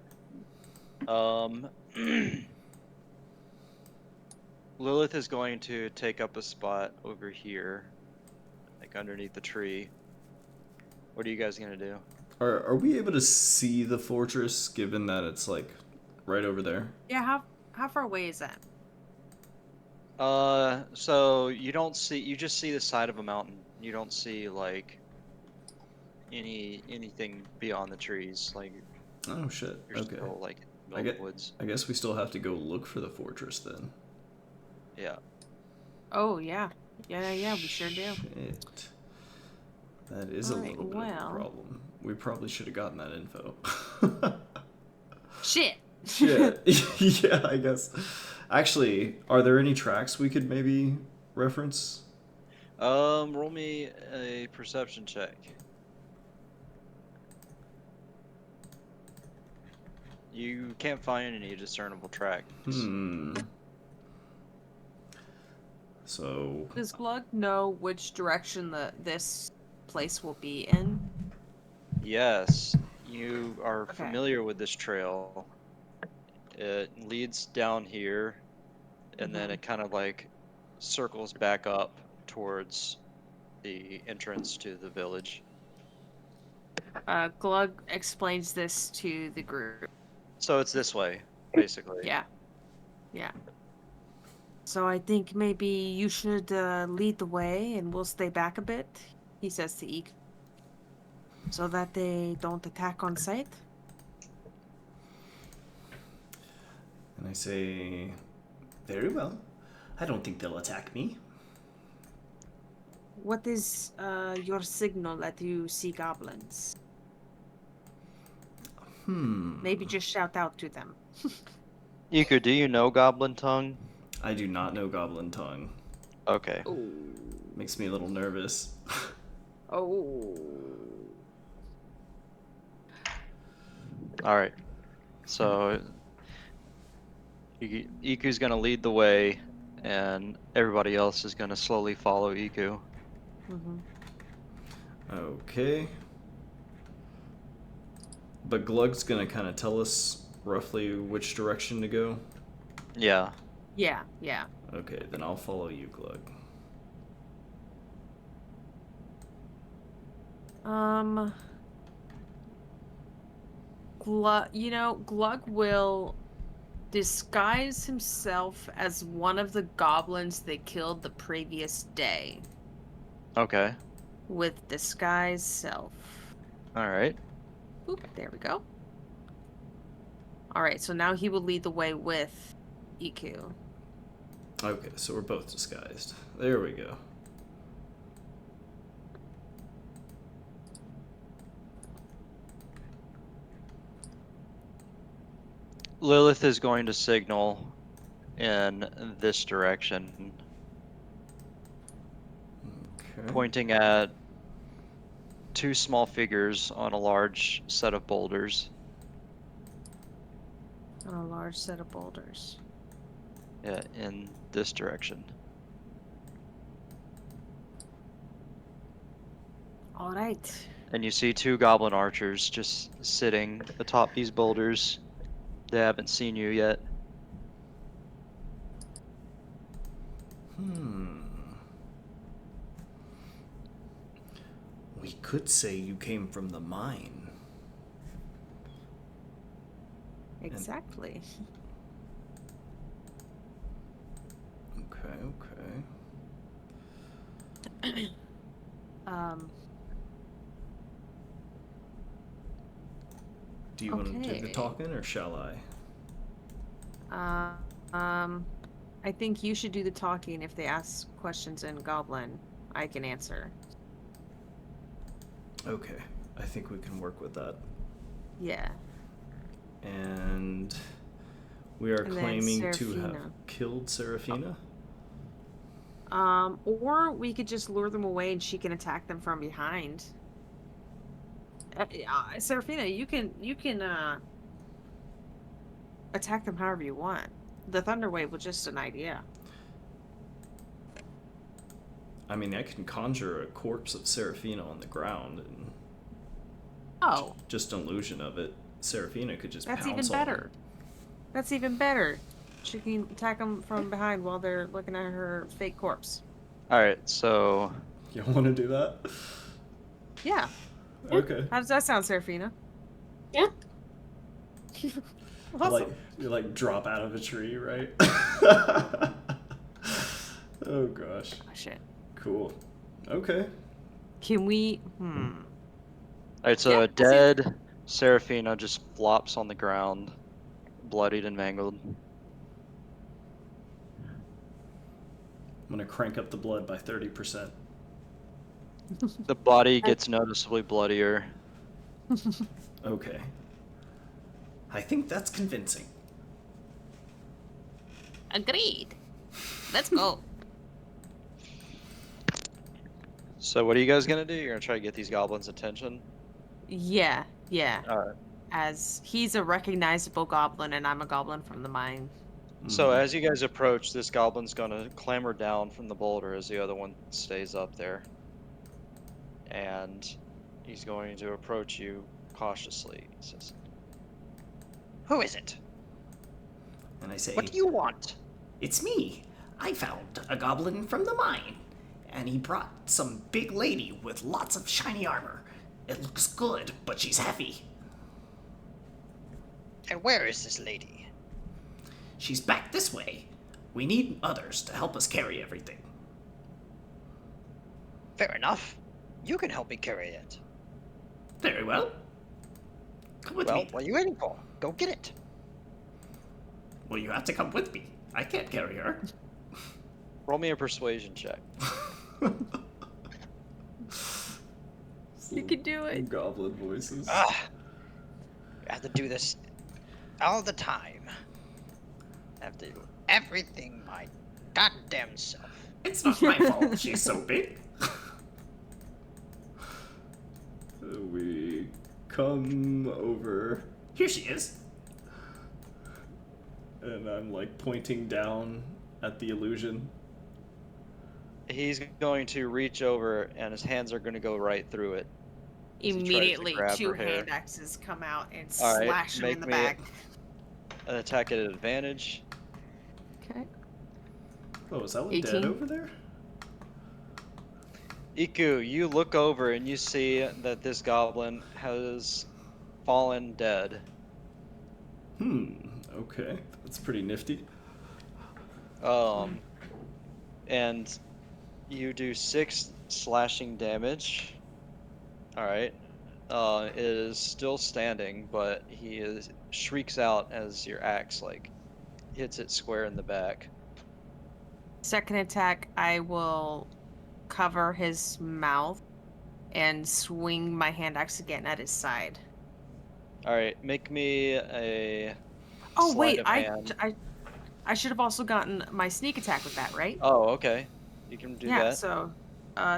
Lilith is going to take up a spot over here, like underneath the tree. What are you guys gonna do? Are we able to see the fortress given that it's like right over there? Yeah, how far away is that? So you don't see, you just see the side of a mountain. You don't see like anything beyond the trees. Like Oh shit. you're Okay. still like in the I middle of get. the woods. I guess we still have to go look for the fortress then. Yeah. Oh, yeah. Yeah, we sure do. Shit. That is a Alright, little bit of a well. problem. We probably should have gotten that info. Shit! Shit. Yeah, I guess. Actually, are there any tracks we could maybe reference? Roll me a perception check. You can't find any discernible tracks. So, Does Glug know which direction this place will be in? Yes, you are Okay. familiar with this trail. It leads down here, and then it kind of like circles back up towards the entrance to the village. Glug explains this to the group. So it's this way, basically. Yeah. Yeah. So I think maybe you should lead the way and we'll stay back a bit, he says to Eek. So that they don't attack on sight. and I say, Very well. I don't think they'll attack me. What is your signal that you see goblins? Maybe just shout out to them. Iku, do you know Goblin Tongue? I do not know Goblin Tongue. Okay. Oh. Makes me a little nervous. Oh. All right. So Iku's gonna lead the way, and everybody else is gonna slowly follow Iku. Mm-hmm. Okay. But Glug's gonna kind of tell us roughly which direction to go. Yeah. Yeah, yeah. Okay, then I'll follow you, Glug. Glug will disguise himself as one of the goblins they killed the previous day. Okay. With disguise self. All right. Oop, there we go. Alright, so now he will lead the way with Iku. Okay, so we're both disguised. There we go. Lilith is going to signal in this direction, Okay. pointing at two small figures on a large set of boulders. On a large set of boulders. Yeah, in this direction. All right. And you see two goblin archers just sitting atop these boulders. They haven't seen you yet. We could say you came from the mine. Exactly. Okay. Do you want to do the Okay. talking, or shall I? I think you should do the talking. If they ask questions in Goblin, I can answer. Okay. I think we can work with that. Yeah. And we are And then claiming to have Seraphina. killed Seraphina? Or we could just lure them away and she can attack them from behind. Seraphina, you can attack them however you want. The Thunder Wave was just an idea. I mean, I can conjure a corpse of Seraphina on the ground and Oh, just an illusion of it. Seraphina could just that's pounce even on better. That's even better. She can attack them from behind while they're looking at her fake corpse. Alright, so You want to do that? Yeah. Okay. How does that sound, Seraphina? Yeah. Awesome. You like drop out of a tree, right? Oh gosh. Oh, shit. Cool. Okay. Can we? alright, so Yeah, a we'll see. dead Seraphina just flops on the ground, bloodied and mangled. I'm gonna crank up the blood by 30%. The body gets noticeably bloodier. Okay. I think that's convincing. Agreed. Let's go. So what are you guys gonna do? You're gonna try to get these goblins' attention? Yeah. Alright. As he's a recognizable goblin and I'm a goblin from the mine. So as you guys approach, this goblin's gonna clamber down from the boulder as the other one stays up there. And he's going to approach you cautiously. He says, "Who is it? And I say, What do you want?" It's me. I found a goblin from the mine, and he brought some big lady with lots of shiny armor. It looks good, but she's heavy. And where is this lady? She's back this way. We need others to help us carry everything. Fair enough. You can help me carry it. Very well. Come with me. What are you waiting for? Go get it. Well, you have to come with me. I can't carry her. Roll me a persuasion check. You can do it. Goblin voices. I have to do this all the time. I have to do everything my goddamn self. It's not my fault she's so big. We come over, Here she is. and I'm like pointing down at the illusion. He's going to reach over and his hands are going to go right through it. He tries to Immediately, grab two her hair. hand axes come out and All right, slash him in make the me- back. An attack at advantage. Okay. Oh, is that one 18? dead over there? Iku, you look over and you see that this goblin has fallen dead. Okay. That's pretty nifty. And you do 6 slashing damage. Alright. It is still standing, but he shrieks out as your axe like hits it square in the back. Second attack, I will cover his mouth and swing my hand axe again at his side. Alright, make me a Oh sleight wait, of hand. I should have also gotten my sneak attack with that, right? Oh, okay. You can do Yeah, that. so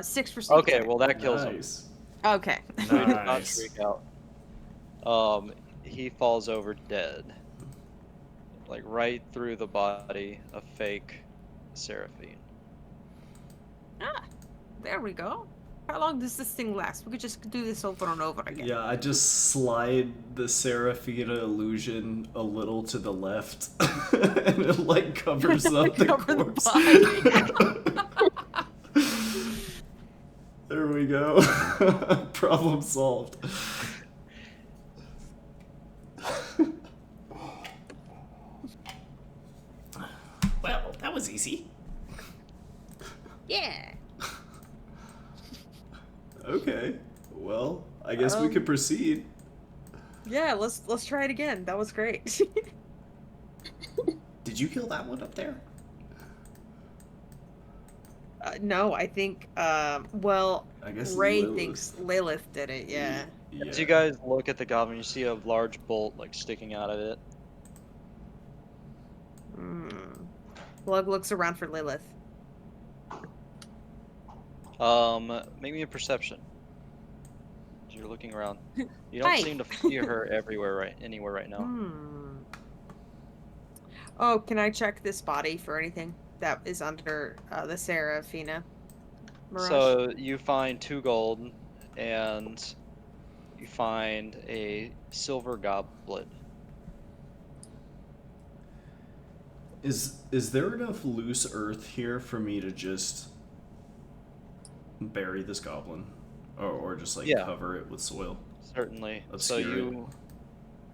6 for sneak Okay, attack. well that kills him. Nice. Okay. So he does not Nice. shriek out. He falls over dead, like right through the body of fake Seraphine. Ah, there we go. How long does this thing last? We could just do this over and over again. Yeah, I just slide the Seraphina illusion a little to the left, and it like covers up the Cover the corpse. There we go. Problem solved. Well, that was easy. Yeah. Okay. Well, I guess we could proceed. Yeah, let's try it again. That was great. Did you kill that one up there? No, I think well, I guess Ray Lilith. thinks Lilith did it, yeah. As you guys look at the goblin, you see a large bolt like sticking out of it. Glug looks around for Lilith. Make me a perception. As you're looking around, you don't Hi. seem to see her anywhere right now. Oh, can I check this body for anything that is under the Seraphina Mirage? So you find 2 gold, and you find a silver goblet. Is there enough loose earth here for me to just bury this goblin, or just like Yeah. cover it with soil? Certainly. Obscure it.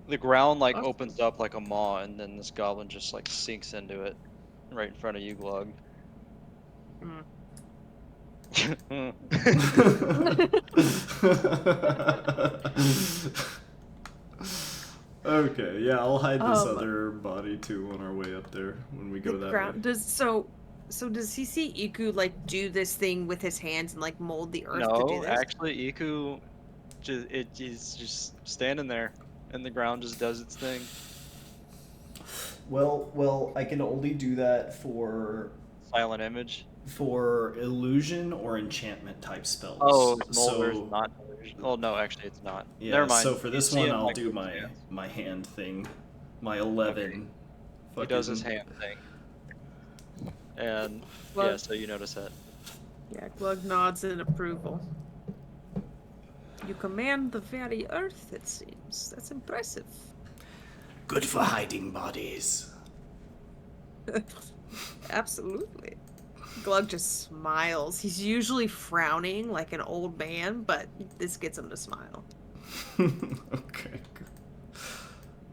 The ground like Okay. opens up like a maw, and then this goblin just like sinks into it, right in front of you, Glug. Okay, yeah, I'll hide this Um, other body too on our way up there when we go The that ground way. does he see Iku like do this thing with his hands and like mold the earth to do No, this? actually, Iku, he's just standing there, and the ground just does its thing. Well, I can only do that for Silent image. illusion or enchantment type spells. Oh, Smolder's so not illusion. Oh no, actually, it's not. yeah, Never mind. so for You this see one, him, I'll like, do with his hands. my hand thing, my 11. He does his fucking- hand thing. And Well- yeah, so you notice that. Yeah, Glug nods in approval. You command the very earth, it seems. That's impressive. Good for hiding bodies. Absolutely. Glug just smiles. He's usually frowning like an old man, but this gets him to smile. Okay.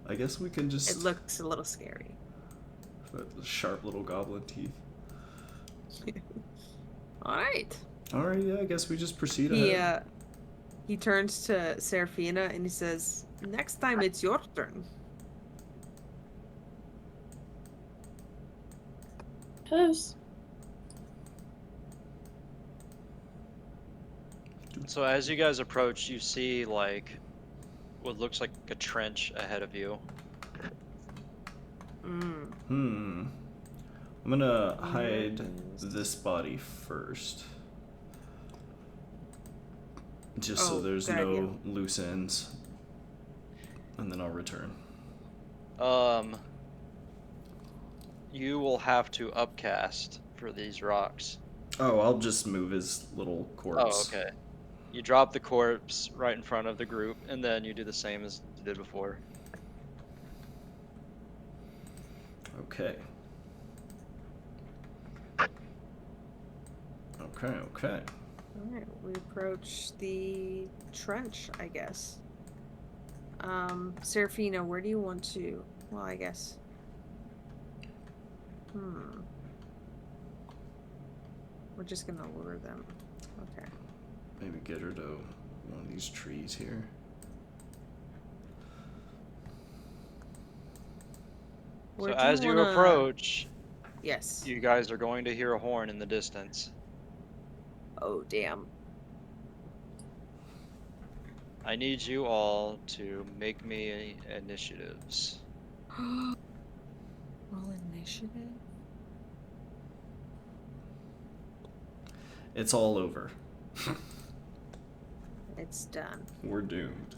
I guess we can just It looks a little scary. sharp little goblin teeth. All right. All right, yeah, I guess we just proceed He ahead. he turns to Seraphina and he says, "Next time it's your turn." Toast. So as you guys approach, you see like what looks like a trench ahead of you. I'm gonna hide this body first. Just so Oh, there's good idea. no loose ends. And then I'll return. You will have to upcast for these rocks. Oh, I'll just move his little corpse. Oh, okay. You drop the corpse right in front of the group, and then you do the same as you did before. Okay. Okay. All right, we approach the trench, I guess. Seraphina, where do you want to? Well, I guess. We're just gonna lure them. Okay. Maybe get her to one of these trees here. So Where do as you wanna- approach, Yes. you guys are going to hear a horn in the distance. Oh, damn. I need you all to make me initiatives. Roll initiative. It's all over. It's done. We're doomed.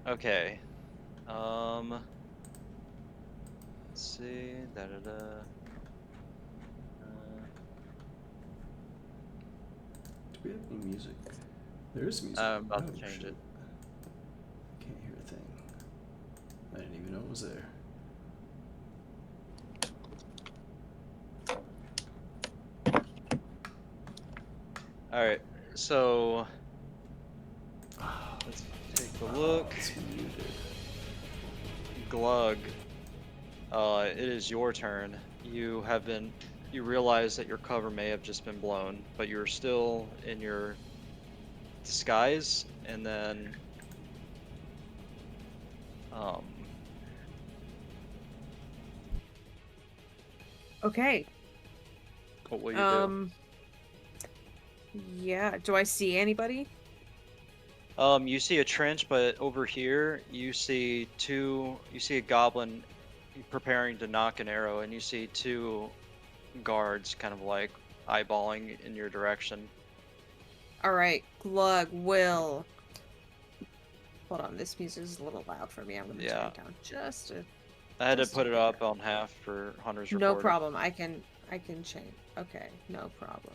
Okay. Let's see. Da da da. Do we have any music? There is music. I'm about to Oh, change shit. it. Can't hear a thing. I didn't even know it was there. All right. So let's take a look. It's muted. Glug. It is your turn. You realize that your cover may have just been blown, but you're still in your disguise, and then Okay. what will you do? Yeah. Do I see anybody? You see a trench, but over here you see a goblin preparing to knock an arrow, and you see two guards kind of like eyeballing in your direction. All right. Glug will. Hold on. This music is a little loud for me. I'm gonna turn Yeah. it down just a. I had to Just a put it hair. up on half for Hunter's No recording. problem. I can change. Okay. No problem.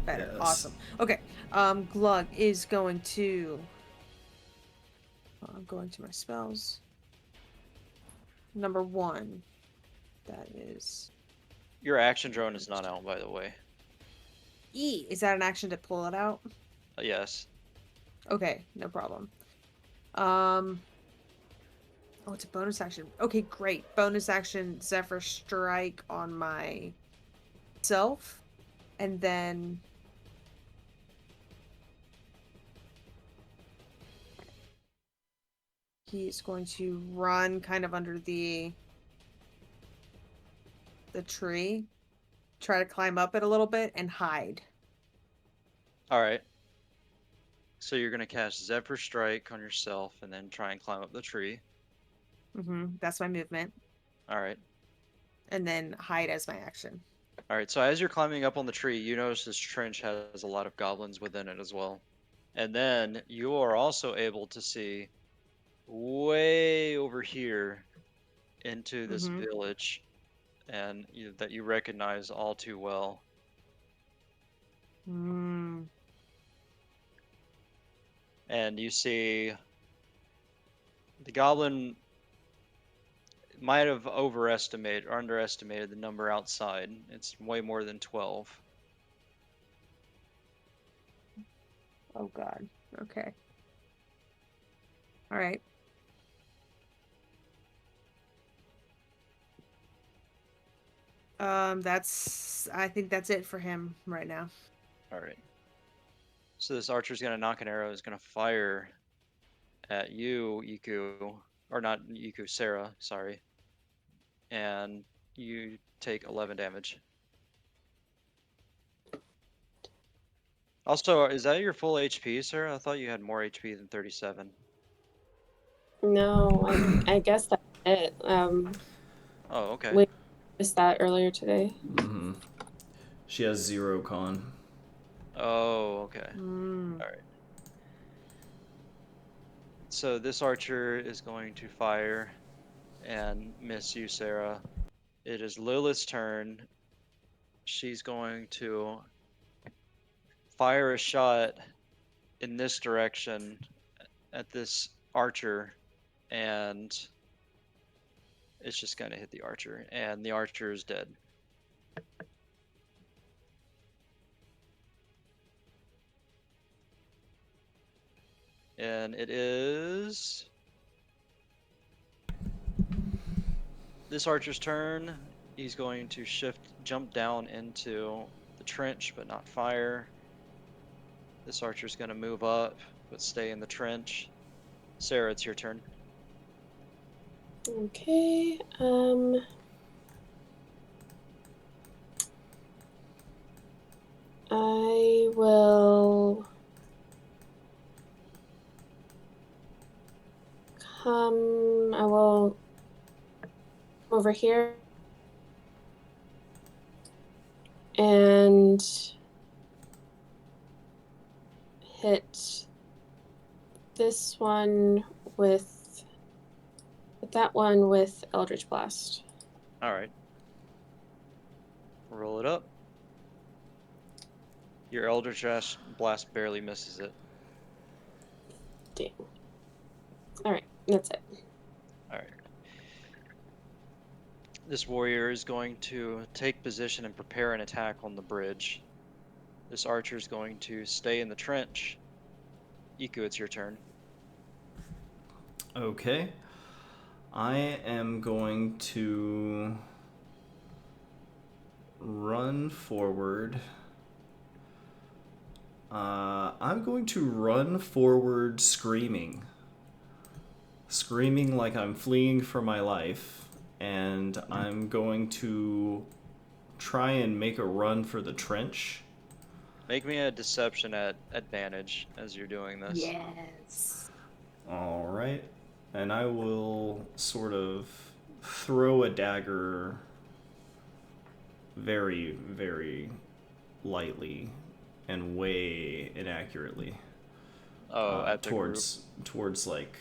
Better. Yes. Awesome. Okay. Glug is going to. I'm going to my spells. Number 1. That is Your action drone is not out, by the way. E. Is that an action to pull it out? Yes. Okay, no problem. Oh, it's a bonus action. Okay, great. Bonus action Zephyr Strike on my self, and then he's going to run kind of under the tree, try to climb up it a little bit, and hide. All right. So you're gonna cast Zephyr Strike on yourself, and then try and climb up the tree. That's my movement, All right. and then hide as my action. All right. So as you're climbing up on the tree, you notice this trench has a lot of goblins within it as well. And then you are also able to see way over here into this village, and that you recognize all too well. Hmm. And you see the goblin might have overestimated or underestimated the number outside. It's way more than 12. Oh God. Okay. All right. I think that's it for him right now. All right. So this archer's gonna knock an arrow. Is gonna fire at you, Iku, or not Iku, Sarah. Sorry. And you take 11 damage. Also, is that your full HP, Sarah? I thought you had more HP than 37. No, I guess that's it. Oh, okay. We missed that earlier today. She has 0 con. Oh, okay. Mm. All right. So this archer is going to fire and miss you, Sarah. It is Lilith's turn. She's going to fire a shot in this direction at this archer, and it's just going to hit the archer, and the archer is dead. And it is this archer's turn. He's going to jump down into the trench, but not fire. This archer's going to move up, but stay in the trench. Sarah, it's your turn. Okay. I will I will come over here and hit this one with that one with Eldritch Blast. All right. Roll it up. Your Eldritch Blast barely misses it. Damn. All right, that's it. All right. This warrior is going to take position and prepare an attack on the bridge. This archer is going to stay in the trench. Iku, it's your turn. Okay. I am going to run forward. I'm going to run forward screaming. Screaming like I'm fleeing for my life. And I'm going to try and make a run for the trench. Make me a deception at advantage as you're doing this. Yes. All right. And I will sort of throw a dagger very, very lightly and way inaccurately Oh, at the group. towards like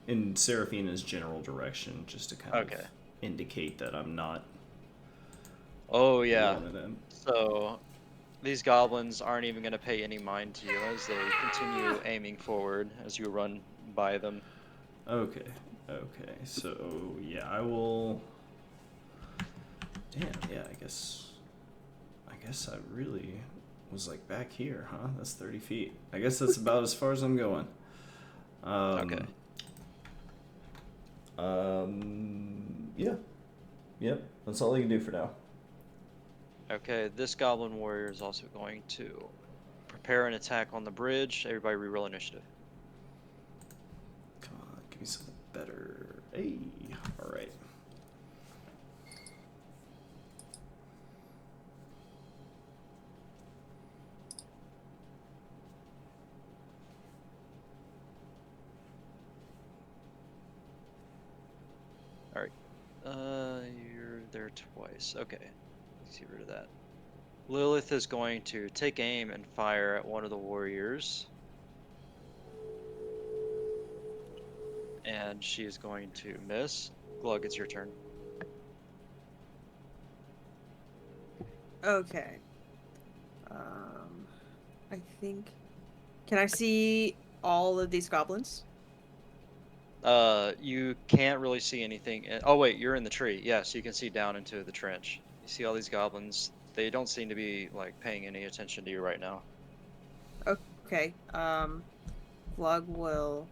in Seraphina's general direction, just to kind Okay. of indicate that I'm not Oh, yeah. one of them. So these goblins aren't even going to pay any mind to you as they continue aiming forward as you run by them. Okay. Okay. So yeah, I will. Damn. Yeah. I guess I really was like back here, huh? That's 30 feet. I guess that's about as far as I'm going. Okay. Yeah. Yep. That's all I can do for now. Okay, this goblin warrior is also going to prepare an attack on the bridge. Everybody reroll initiative. Come on, give me something better. Hey. All right. All right. You're there twice. Okay. Let's get rid of that. Lilith is going to take aim and fire at one of the warriors. And she is going to miss. Glug, it's your turn. Okay. I think. Can I see all of these goblins? You can't really see anything. Oh wait, you're in the tree. Yes, you can see down into the trench. You see all these goblins. They don't seem to be like paying any attention to you right now. Okay. Glug will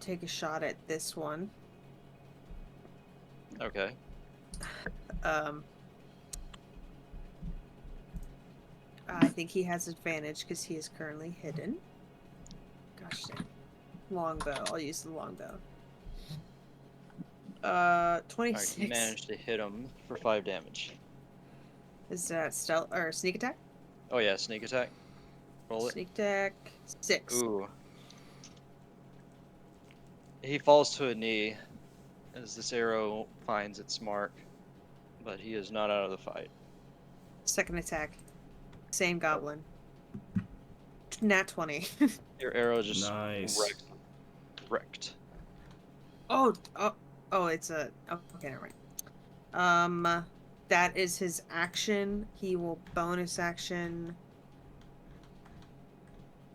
take a shot at this one. Okay. I think he has advantage because he is currently hidden. Gosh dang. Longbow. I'll use the longbow. All 26. right, you managed to hit him for 5 damage. Is that stealth or sneak attack? Oh yeah, sneak attack. Roll it. Sneak attack 6. Ooh. He falls to a knee as this arrow finds its mark, but he is not out of the fight. Second attack. Same goblin. Nat 20. Your arrow just Nice. wrecked. oh, it's a okay, never mind. That is his action. He will bonus action.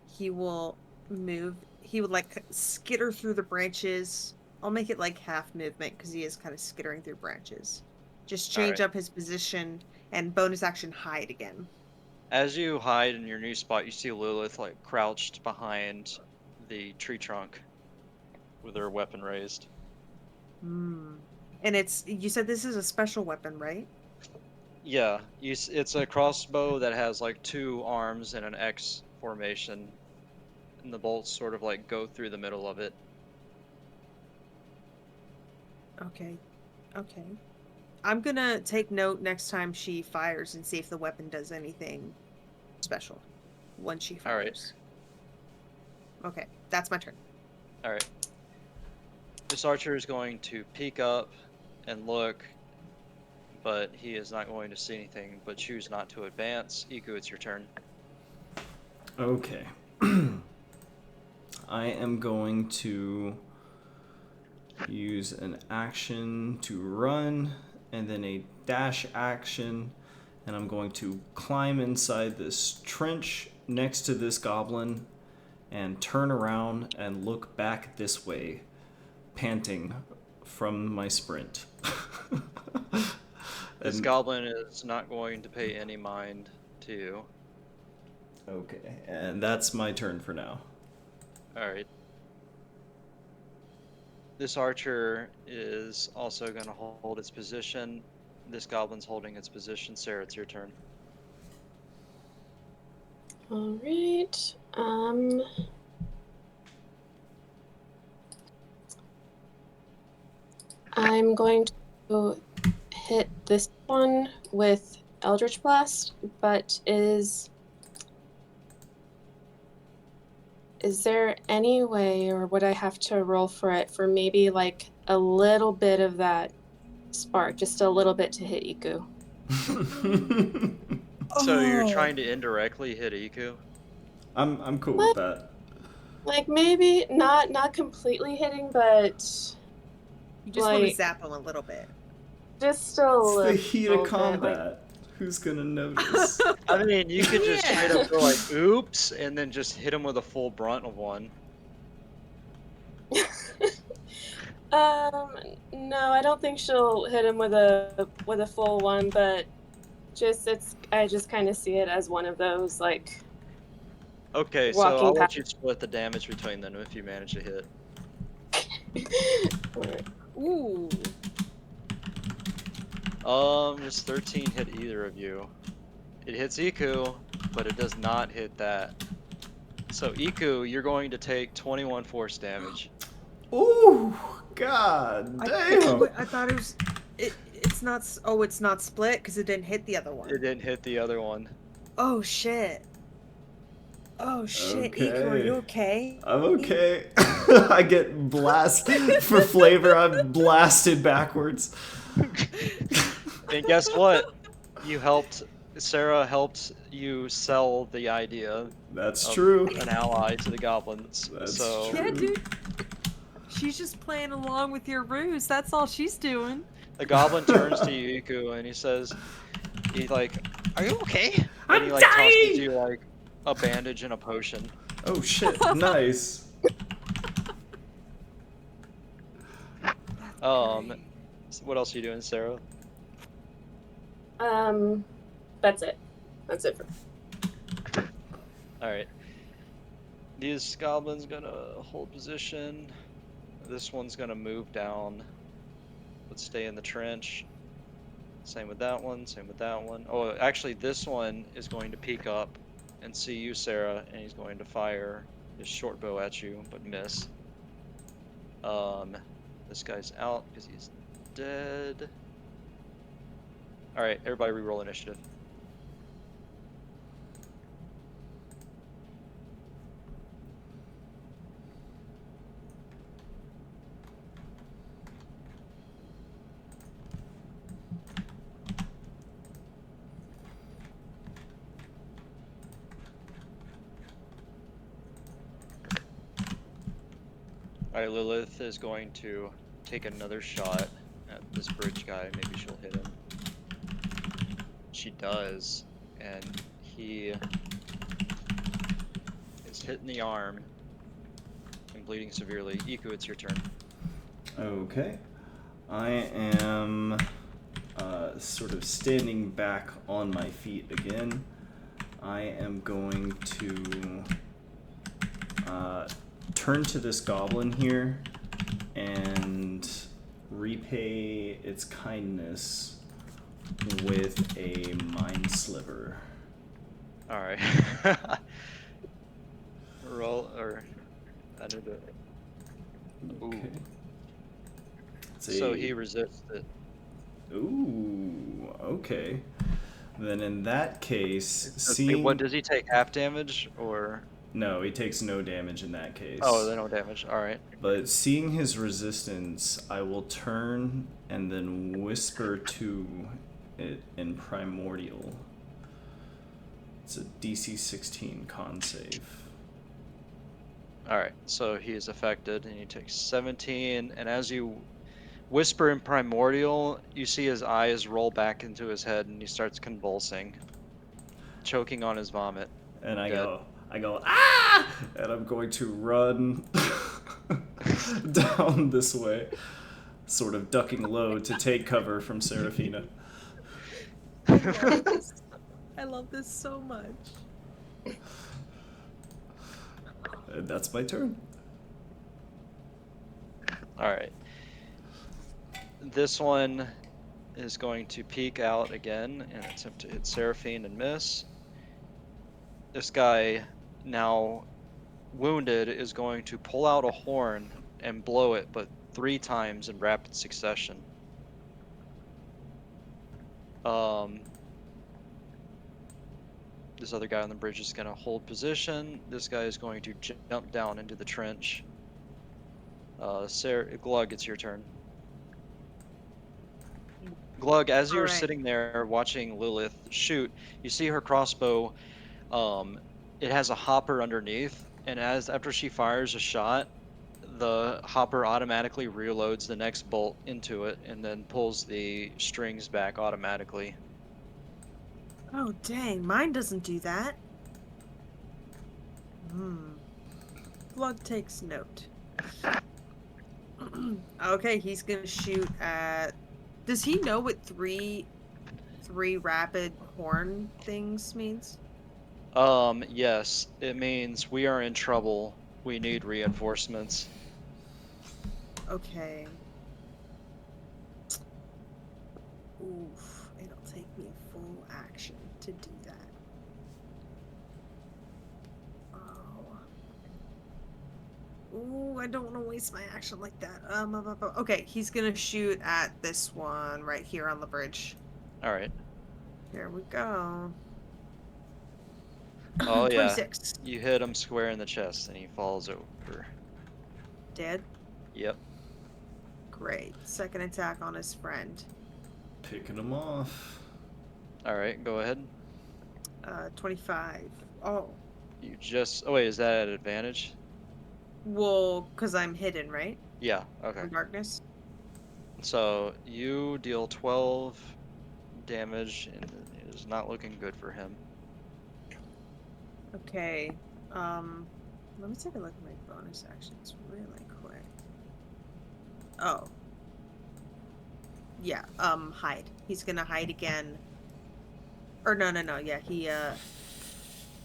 He will move. He would like skitter through the branches. I'll make it like half movement because he is kind of skittering through branches. Just change up his position and bonus action hide again. As you hide in your new spot, you see Lilith like crouched behind the tree trunk with her weapon raised. Hmm. And you said this is a special weapon, right? Yeah, it's a crossbow that has like 2 arms and an X formation, and the bolts sort of like go through the middle of it. Okay. Okay. I'm gonna take note next time she fires and see if the weapon does anything special when she All right. fires. Okay, that's my turn. All right. This archer is going to peek up and look, but he is not going to see anything, but choose not to advance. Iku, it's your turn. Okay. I am going to use an action to run and then a dash action, and I'm going to climb inside this trench next to this goblin and turn around and look back this way, panting from my sprint. This And- goblin is not going to pay any mind to you. Okay, and that's my turn for now. All right. This archer is also going to hold its position. This goblin's holding its position. Sarah, it's your turn. All right. I'm going to hit this one with Eldritch Blast, but is there any way, or would I have to roll for it, for maybe like a little bit of that spark, just a little bit to hit Iku? So you're Oh. trying to indirectly hit Iku? I'm cool What? with that. Like maybe not completely hitting, but You just want to like zap him a little bit. just a It's little the heat of bit, like- combat. Who's gonna notice? I mean, you could just straight Yeah. up go like, oops, and then just hit him with a full brunt of one. No, I don't think she'll hit him with a full one, but I just kind of see it as one of those like Okay, so walking I'll let past. you split the damage between them if you manage to hit. Ooh. Does 13 hit either of you? It hits Iku, but it does not hit that. So Iku, you're going to take 21 force damage. Ooh, god damn! I thought it was. It's not. Oh, it's not split because it didn't hit the other one. It didn't hit the other one. Oh shit. Oh shit, Iku, are you okay? I'm okay. I get blasted for flavor. I'm blasted backwards. And guess what? Sarah helped you sell the idea That's of true. an ally to the goblins. That's so true. Yeah, dude. She's just playing along with your ruse. That's all she's doing. the goblin turns to you, Iku, and he's like, "Are you okay?" And I'm he like tosses dying! you like a bandage and a potion. Oh shit! Nice. Great. What else are you doing, Sarah? That's it. That's it for. All right. These goblins gonna hold position. This one's gonna move down, but stay in the trench. Same with that one. Same with that one. Oh, actually, this one is going to peek up and see you, Sarah, and he's going to fire his short bow at you, but miss. This guy's out because he's dead. All right, everybody, reroll initiative. Alright, Lilith is going to take another shot at this bridge guy. Maybe she'll hit him. She does, and he is hit in the arm and bleeding severely. Iku, it's your turn. Okay. I am sort of standing back on my feet again. I am going to turn to this goblin here and repay its kindness with a mind sliver. Alright. Roll, or under the... Ooh. Okay. So he resists it. Ooh, okay. Then in that case, Wait, what, seeing does he take half damage, or... No, he takes no damage in that case. Oh, they no damage. All right. But seeing his resistance, I will turn and then whisper to it in Primordial. It's a DC 16 con save. All right. So he is affected, and he takes 17. And as you whisper in Primordial, you see his eyes roll back into his head, and he starts convulsing, choking on his vomit. And I Dead. go, ah! And I'm going to run down this way, sort of ducking low to take cover from Seraphina. I love this so much. And that's my turn. All right. This one is going to peek out again and attempt to hit Seraphine and miss. This guy, now wounded, is going to pull out a horn and blow it, but 3 times in rapid succession. This other guy on the bridge is going to hold position. This guy is going to jump down into the trench. Glug, it's your turn. Glug, as you're Alright. sitting there watching Lilith shoot, you see her crossbow. It has a hopper underneath, and after she fires a shot, the hopper automatically reloads the next bolt into it and then pulls the strings back automatically. Oh, dang. Mine doesn't do that. Blood takes note. Okay, he's gonna shoot at... Does he know what three rapid horn things means? Yes, it means we are in trouble. We need reinforcements. Okay. Oof. It'll take me a full action to do that. Oh. Ooh, I don't want to waste my action like that. Okay, he's gonna shoot at this one right here on the bridge. All right. Here we go. Oh yeah, 26. you hit him square in the chest and he falls over. Dead? Yep. Great. Second attack on his friend. Picking him off. All right, go ahead. 25. Oh. You just... Oh wait, is that at advantage? Well, because I'm hidden, right? Yeah, okay. From darkness. So you deal 12 damage, and it is not looking good for him. Okay. Let me take a look at my bonus actions really quick. Oh. Yeah, hide. He's gonna hide again. Or no, yeah,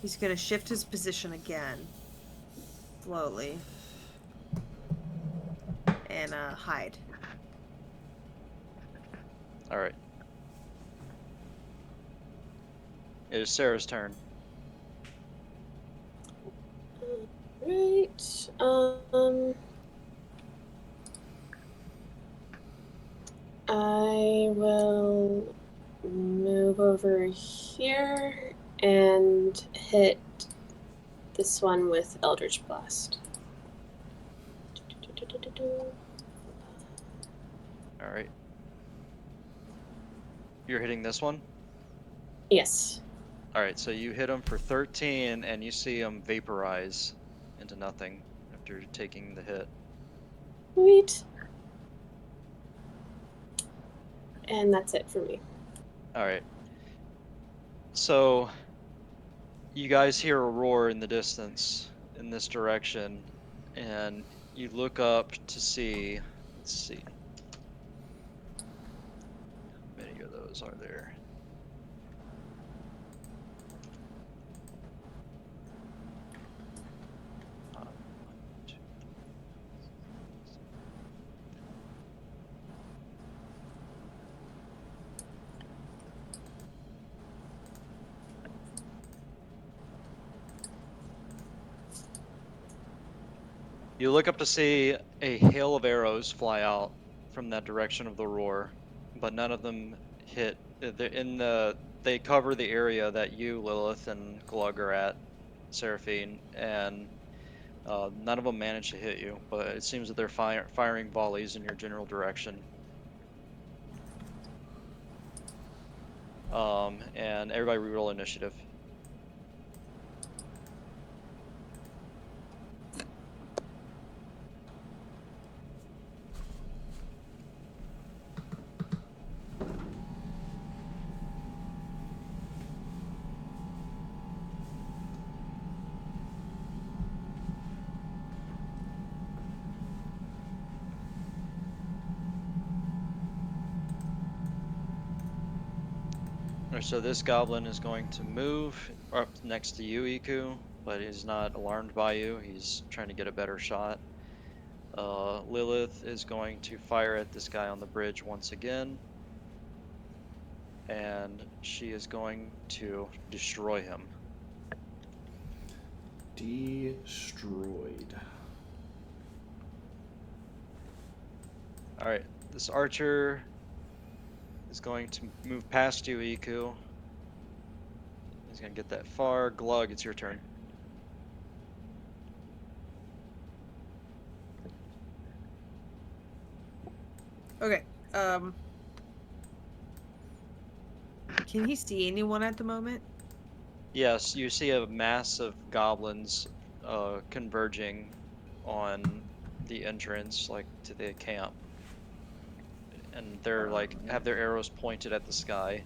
he's gonna shift his position again. Slowly. And, hide. Alright. It is Sarah's turn. Right. I will move over here and hit this one with Eldritch Blast. Alright. You're hitting this one? Yes. Alright, so you hit him for 13, and you see him vaporize into nothing after taking the hit. Sweet. And that's it for me. Alright. So, you guys hear a roar in the distance in this direction, and you look up to see... Let's see. How many of those are there? You look up to see a hail of arrows fly out from that direction of the roar, but none of them hit. They cover the area that you, Lilith, and Glug are at. Seraphine, and none of them managed to hit you, but it seems that they're firing volleys in your general direction. And everybody reroll initiative. Alright, so this goblin is going to move up next to you, Iku, but he's not alarmed by you. He's trying to get a better shot. Lilith is going to fire at this guy on the bridge once again, and she is going to destroy him. Destroyed. Alright, this archer is going to move past you, Iku. He's going to get that far. Glug, it's your turn. Okay. Can he see anyone at the moment? Yes, you see a mass of goblins converging on the entrance, like to the camp. And they're like have their arrows pointed at the sky.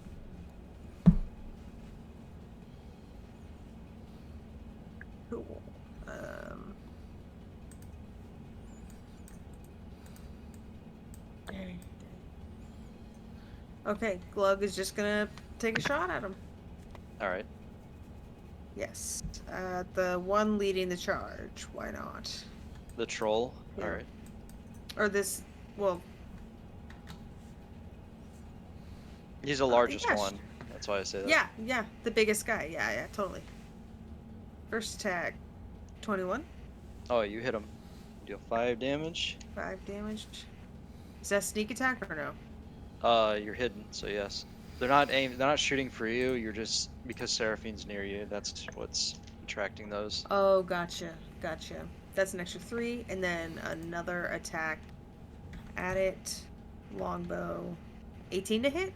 Cool. Okay, Glug is just gonna take a shot at him. Alright. Yes. The one leading the charge. Why not? The troll. Yeah. Alright. Or this. Well. He's the largest yeah, one. That's why I say that. Yeah. The biggest guy. Yeah, totally. First attack, 21. Oh, you hit him. Deal 5 damage. 5 damage. Is that sneak attack or no? You're hidden, so yes. They're not shooting for you, you're just because Seraphine's near you, that's what's attracting those. Oh, gotcha. That's an extra 3, and then another attack at it. Longbow. 18 to hit?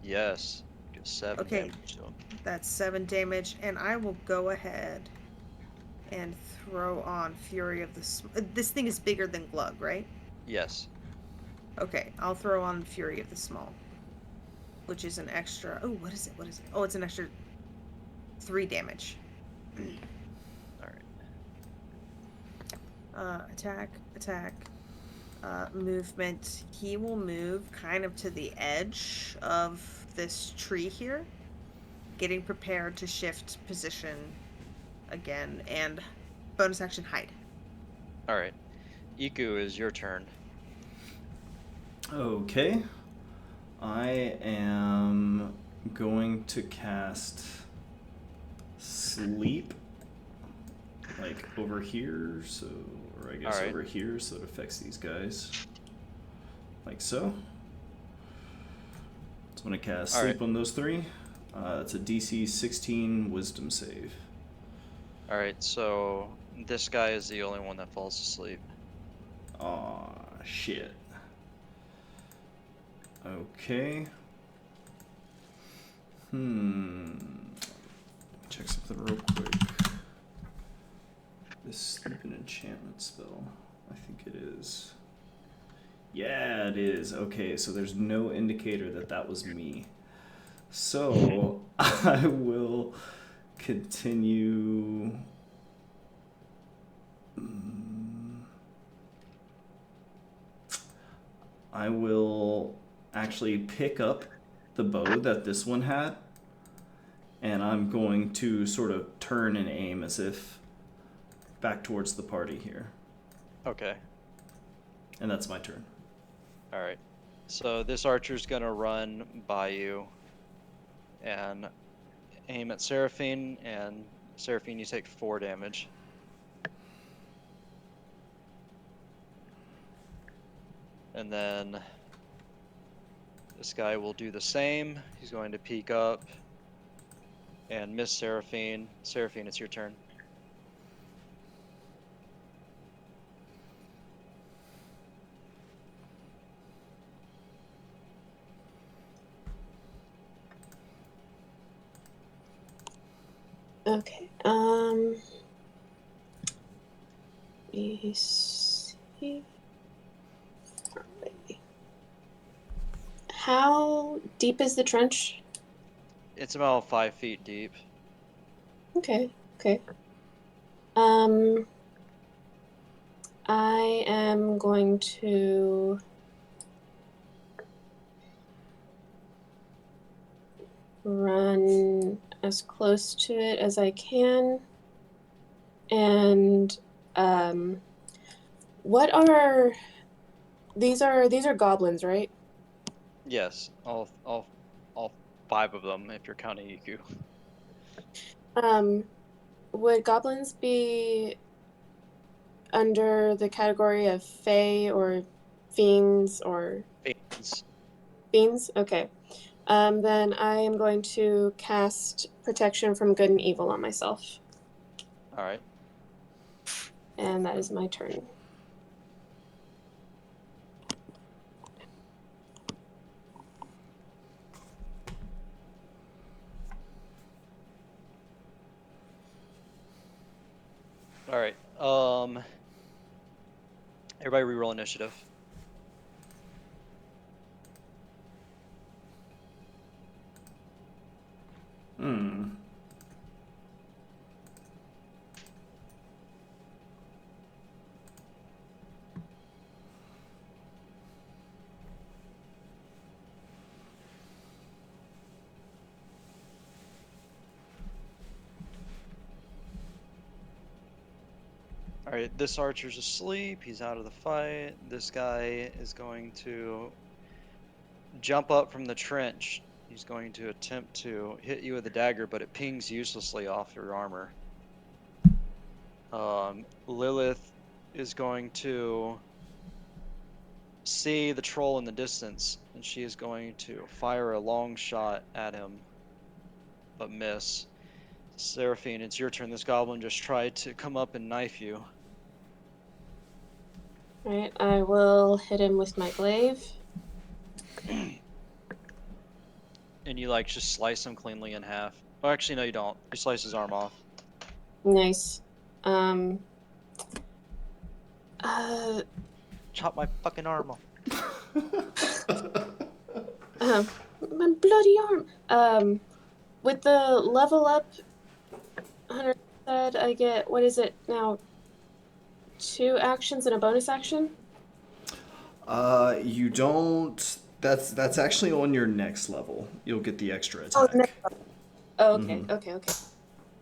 Yes. Give 7 Okay. damage to him. That's 7 damage, and I will go ahead and throw on Fury of the... This thing is bigger than Glug, right? Yes. Okay, I'll throw on Fury of the Small, which is an extra... Oh, what is it? Oh, it's an extra 3 damage. Alright. Attack. Movement. He will move kind of to the edge of this tree here, getting prepared to shift position again, and bonus action hide. Alright. Iku, is your turn. Okay. I am going to cast Sleep, like over here, so, or I guess Alright. over here, so it affects these guys. Like so. So I'm going to cast Alright. Sleep on those 3. It's a DC 16 Wisdom save. Alright, so this guy is the only one that falls asleep. Aw, shit. Okay. Check something real quick. This sleep an enchantment spell? I think it is. Yeah, it is. Okay, so there's no indicator that that was me. So I will continue. I will actually pick up the bow that this one had, and I'm going to sort of turn and aim as if back towards the party here. Okay. And that's my turn. Alright. So this archer's gonna run by you and aim at Seraphine, and Seraphine, you take 4 damage. And then this guy will do the same. He's going to peek up and miss Seraphine. Seraphine, it's your turn. Okay. Let me see. How deep is the trench? It's about 5 feet deep. Okay. Okay. I am going to run as close to it as I can. And what are these are goblins, right? Yes, all 5 of them if you're counting EQ. Um would goblins be under the category of fae or fiends or Fiends. fiends? Okay. Then I am going to cast protection from good and evil on myself. All right. And that is my turn. All right. Everybody reroll initiative. Hmm. All right, this archer's asleep. He's out of the fight. This guy is going to jump up from the trench. He's going to attempt to hit you with a dagger, but it pings uselessly off your armor. Lilith is going to see the troll in the distance, and she is going to fire a long shot at him, but miss. Seraphine, it's your turn. This goblin just tried to come up and knife you. Right, I will hit him with my glaive. And you like just slice him cleanly in half. Oh, actually, no, you don't. You slice his arm off. Nice. Um, uh, Chop my fucking arm off. my bloody arm. With the level up, 100 said I get, what is it now? 2 actions and a bonus action? You don't. That's actually on your next level. You'll get the extra Oh, attack. oh, okay, okay, okay.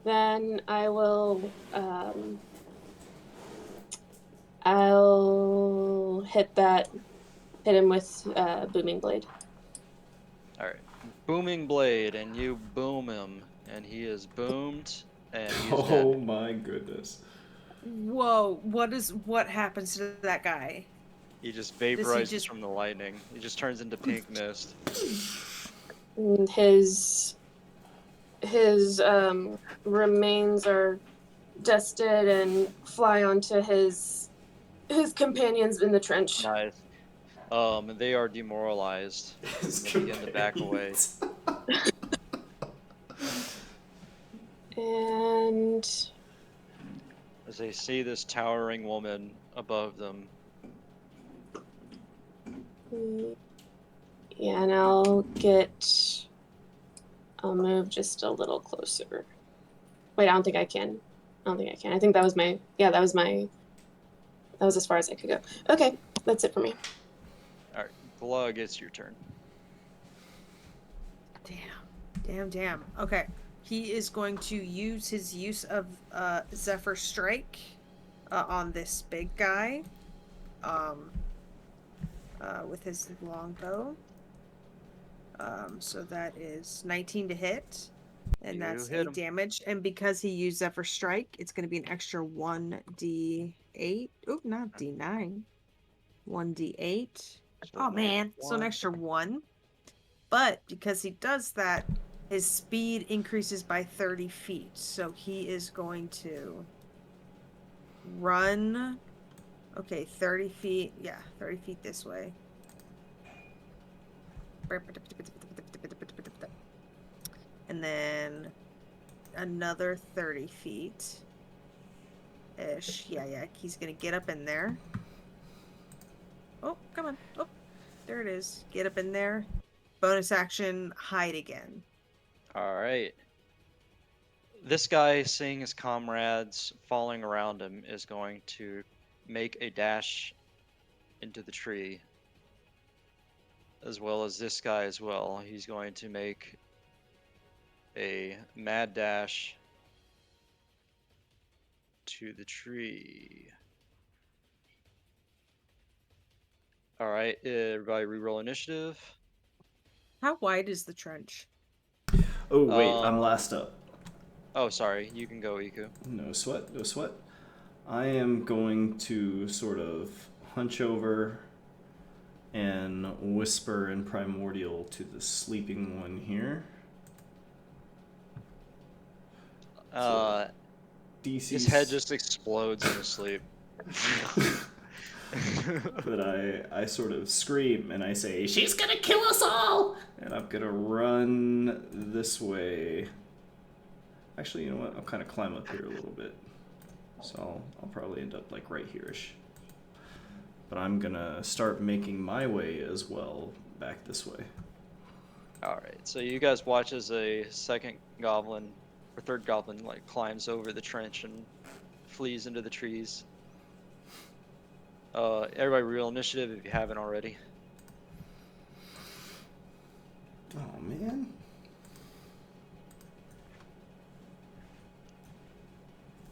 Then I'll hit him with booming blade. All right. Booming blade, and you boom him, and he is boomed, and he is dead. Oh my goodness. Whoa, what happens to that guy? He just Does he vaporizes just from the lightning. He just turns into pink mist. And his remains are dusted and fly onto his companions in the trench. Nice. They are demoralized, His and they begin to back away. companions. And As they see this towering woman above them. yeah, and I'll move just a little closer. Wait, I don't think I can. I don't think I can. I think that was that was as far as I could go. Okay, that's it for me. All right, Glug, it's your turn. damn. Okay. He is going to use his use of Zephyr Strike on this big guy. With his longbow. So that is 19 to hit. And You that's hit 8 him. damage. And because he used Zephyr Strike, it's going to be an extra 1d8. Oh, not d9. 1d8. So Oh, man. So an -1. extra 1. But because he does that, his speed increases by 30 feet. So he is going to run. Okay, 30 feet. Yeah, 30 feet this way. And then another 30 feet ish. Yeah, he's gonna get up in there. Oh, come on. Oh, there it is. Get up in there. Bonus action, hide again. All right. This guy, seeing his comrades falling around him, is going to make a dash into the tree, as well as this guy as well. He's going to make a mad dash to the tree. All right, everybody reroll initiative. How wide is the trench? Oh, wait, I'm Um, last up. oh, sorry, you can go, Iku. No sweat, no sweat. I am going to sort of hunch over and whisper in Primordial to the sleeping one here. So, His head DC's. just explodes in his sleep. But I sort of scream and I say, "She's gonna kill us all!" And I'm gonna run this way. Actually, you know what? I'll kind of climb up here a little bit. So I'll probably end up like right here-ish. But I'm gonna start making my way as well back this way. Alright, so you guys watch as a second goblin, or third goblin, like climbs over the trench and flees into the trees. Everybody real initiative if you haven't already. Oh man.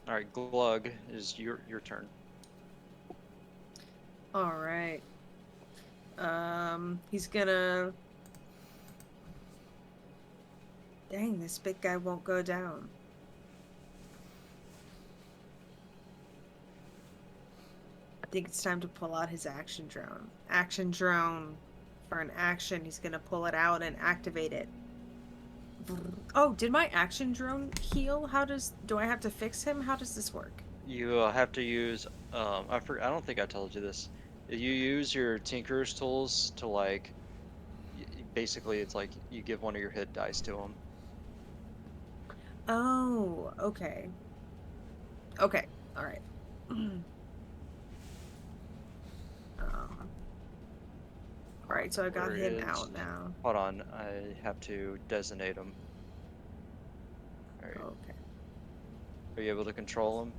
Alright, Glug, is your turn. All right. He's gonna. Dang, this big guy won't go down. I think it's time to pull out his action drone. Action drone. For an action, he's gonna pull it out and activate it. Oh, did my action drone heal? Do I have to fix him? How does this work? You have to use, I don't think I told you this. You use your Tinker's tools to like, basically it's like you give one of your hit dice to him. Oh, okay. Okay, all right. All right, so I got Where him is, out now. hold on, I have to designate him. Alright, Okay. are you able to control him?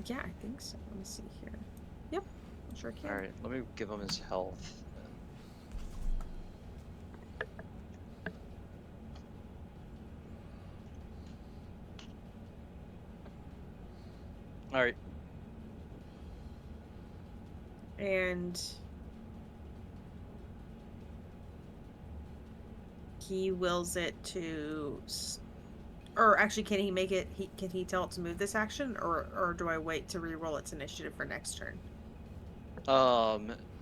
Yeah, I think so. Let me see here. Yep, I sure can. Alright, let me give him his health then. Alright, And he wills it to or actually can he make it can he tell it to move this action or do I wait to re-roll its initiative for next turn?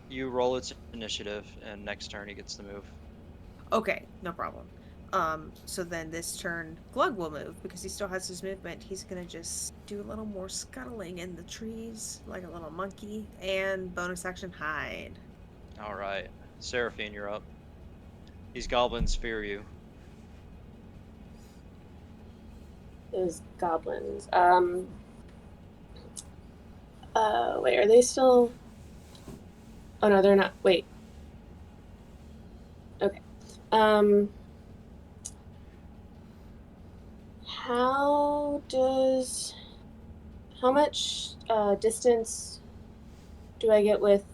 you roll its initiative, and next turn he gets to move. Okay, no problem. So then this turn Glug will move because he still has his movement. He's gonna just do a little more scuttling in the trees like a little monkey and bonus action hide. Alright, Seraphine, you're up. These goblins fear you. Those goblins. Wait, are they still? Oh no, they're not. Wait. Okay. Um, how does? How much distance do I get with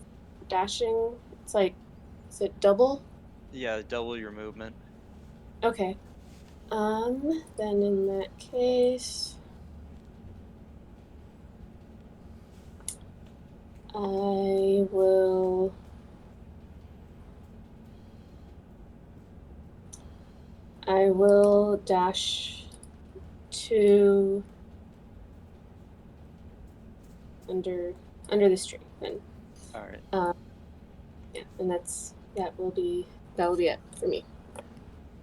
dashing? It's like, is it double? Yeah, double your movement. Okay. Then in that case, I will. I will dash to under this tree then. Alright. Yeah, and that will be it for me.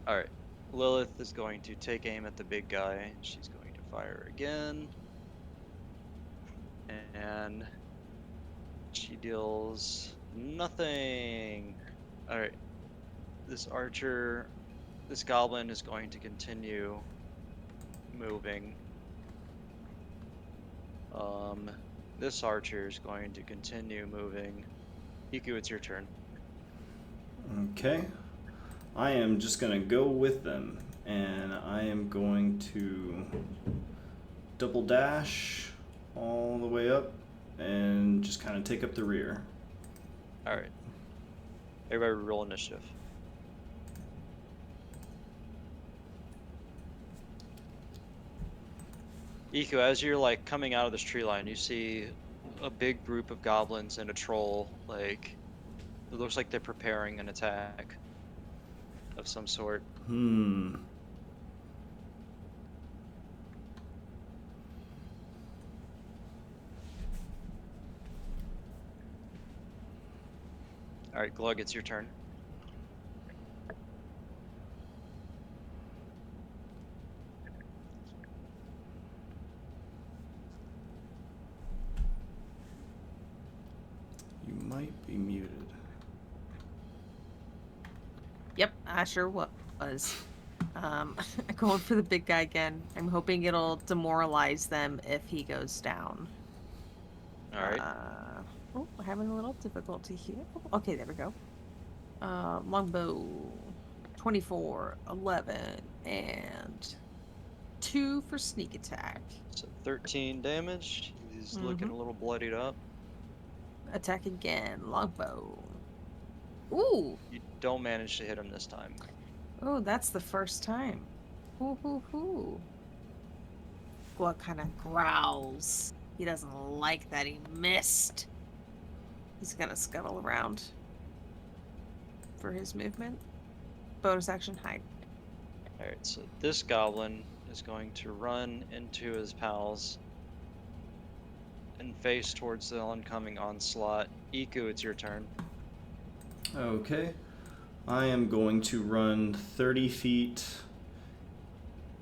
Alright. Lilith is going to take aim at the big guy. She's going to fire again. And she deals nothing. Alright. This goblin is going to continue moving. This archer is going to continue moving. Iku, it's your turn. Okay. I am just going to go with them, and I am going to double dash all the way up and just kind of take up the rear. All right. Everybody roll initiative. Iku, as you're like coming out of this tree line, you see a big group of goblins and a troll. Like, it looks like they're preparing an attack of some sort. All right, Glug, it's your turn. You might be muted. Yep, I sure was. Going for the big guy again. I'm hoping it'll demoralize them if he goes down. All right. Oh, we're having a little difficulty here. Oh, okay, there we go. Longbow, 24, 11, and 2 for sneak attack. So 13 damage. He's looking a little bloodied up. Attack again, longbow. Ooh! You don't manage to hit him this time. Oh, that's the first time. Hoo hoo hoo. Glug kind of growls. He doesn't like that he missed. He's gonna scuttle around for his movement. Bonus action, hide. Alright, so this goblin is going to run into his pals and face towards the oncoming onslaught. Iku, it's your turn. Okay. I am going to run 30 feet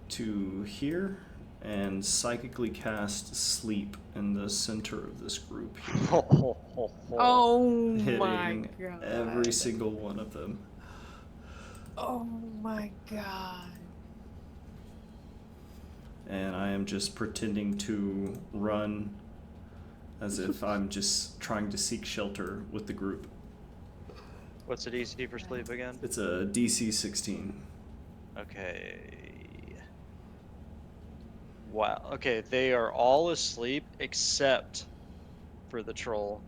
to here and psychically cast Sleep in the center of this group here, Oh my hitting god. every single one of them. Oh my god. And I am just pretending to run as if I'm just trying to seek shelter with the group. What's the DC for sleep again? It's a DC 16. Okay. Wow. Okay, they are all asleep except for the troll.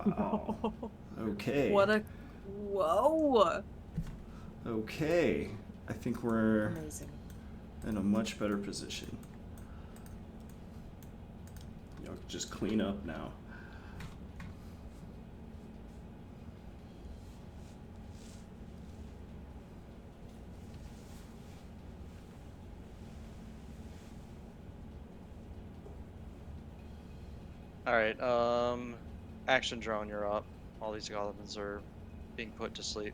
Wow. Okay. What a... Whoa! Okay. I think we're Amazing. in a much better position. Y'all can just clean up now. Alright, action drone, you're up. All these goblins are being put to sleep.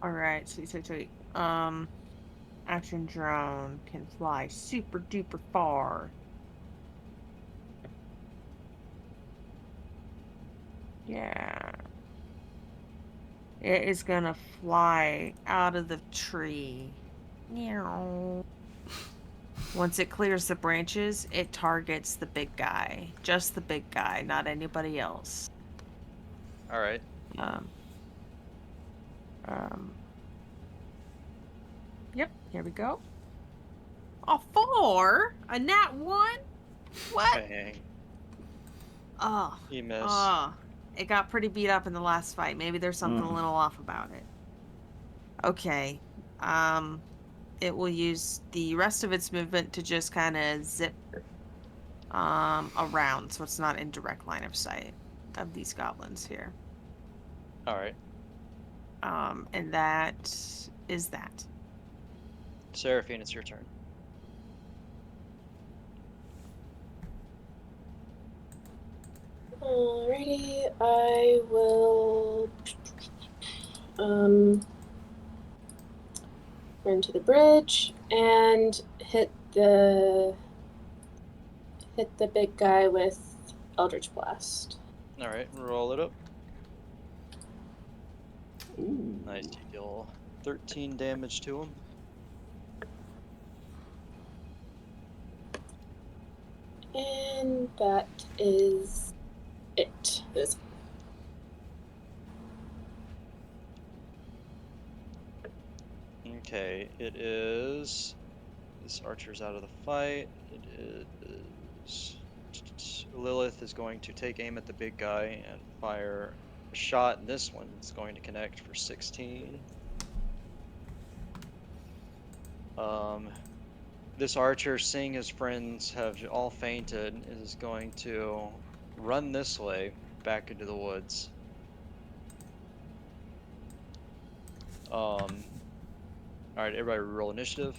Alright, sweet. Action drone can fly super duper far. Yeah. It is gonna fly out of the tree. Meow. Once it clears the branches, it targets the big guy. Just the big guy, not anybody else. Alright. Yep, here we go. A 4? A nat 1? What? Bang. Oh. You miss. Oh. It got pretty beat up in the last fight. Maybe there's something a little off about it. Okay. It will use the rest of its movement to just kind of zip around, so it's not in direct line of sight of these goblins here. Alright. And that is that. Seraphine, it's your turn. Alrighty, I will run to the bridge and hit the big guy with Eldritch Blast. Alright, roll it up. Ooh. Nice, you deal 13 damage to him. And that is it. Okay, it is. This archer's out of the fight. It is. Lilith is going to take aim at the big guy and fire a shot, and this one's going to connect for 16. This archer, seeing his friends have all fainted, is going to run this way back into the woods. All right, everybody roll initiative.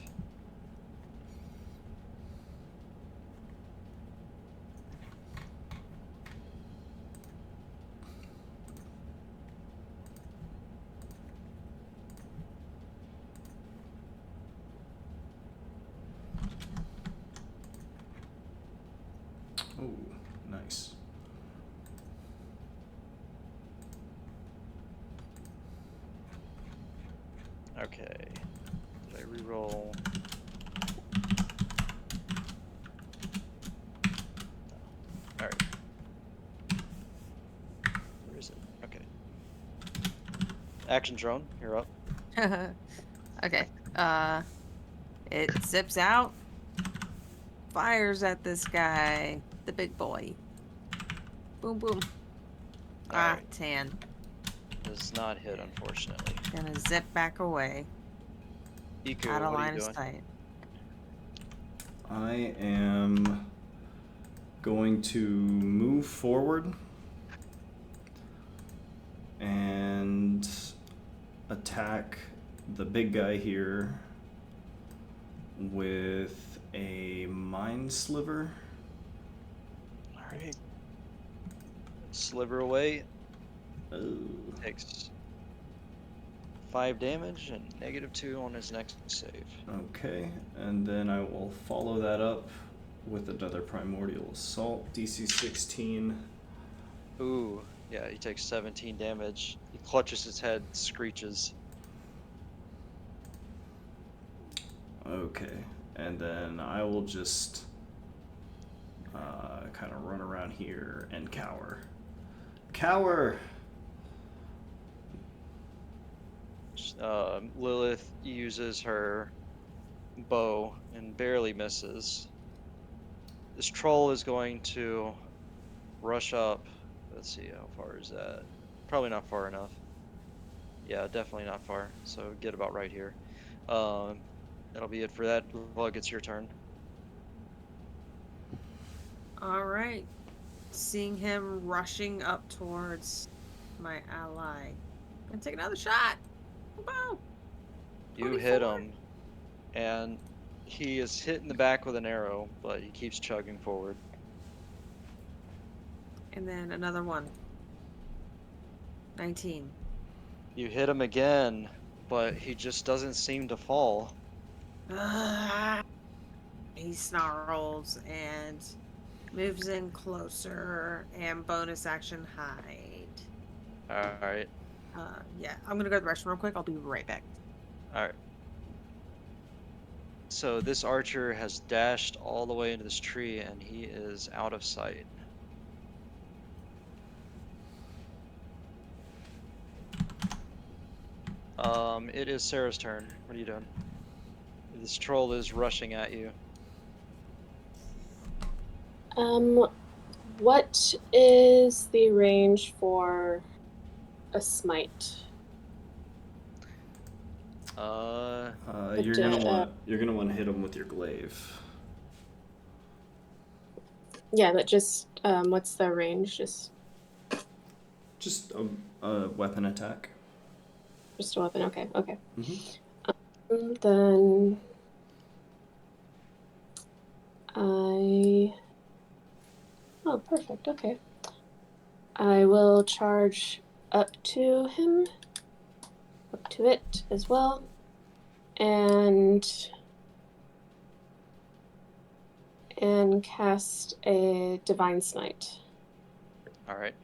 Oh, nice. Okay. Did I reroll? No. Alright. Where is it? Okay. Action drone, you're up. Okay. It zips out, fires at this guy, the big boy. Boom, boom. Ah, Alright. 10. Does not hit, unfortunately. Gonna zip back away. Iku, Out of what are you line of doing? sight. I am going to move forward and attack the big guy here with a mind sliver. Alright. Sliver away. Oh. Takes 5 damage and -2 on his next save. Okay, and then I will follow that up with another Primordial Assault, DC 16. Ooh, yeah, he takes 17 damage. He clutches his head, screeches. Okay, and then I will just kind of run around here and cower. Cower! Lilith uses her bow and barely misses. This troll is going to rush up. Let's see, how far is that? Probably not far enough. Yeah, definitely not far. So get about right here. That'll be it for that. Lug, it's your turn. All right. Seeing him rushing up towards my ally. Gonna take another shot. Boom. You hit 24. him, and he is hit in the back with an arrow, but he keeps chugging forward. And then another one. 19. You hit him again, but he just doesn't seem to fall. Ah. He snarls and moves in closer and bonus action hide. Alright, Yeah, I'm gonna go to the restroom real quick. I'll be right back. alright. So this archer has dashed all the way into this tree and he is out of sight. It is Sarah's turn. What are you doing? This troll is rushing at you. What is the range for a smite? You're gonna want to hit him with your glaive. Yeah, but just what's the range? Just a weapon attack. Just a weapon. Okay. Okay. Mm-hmm. Then Oh, perfect. Okay. I will charge up to him, up to it as well, and cast a Divine Smite. Alright.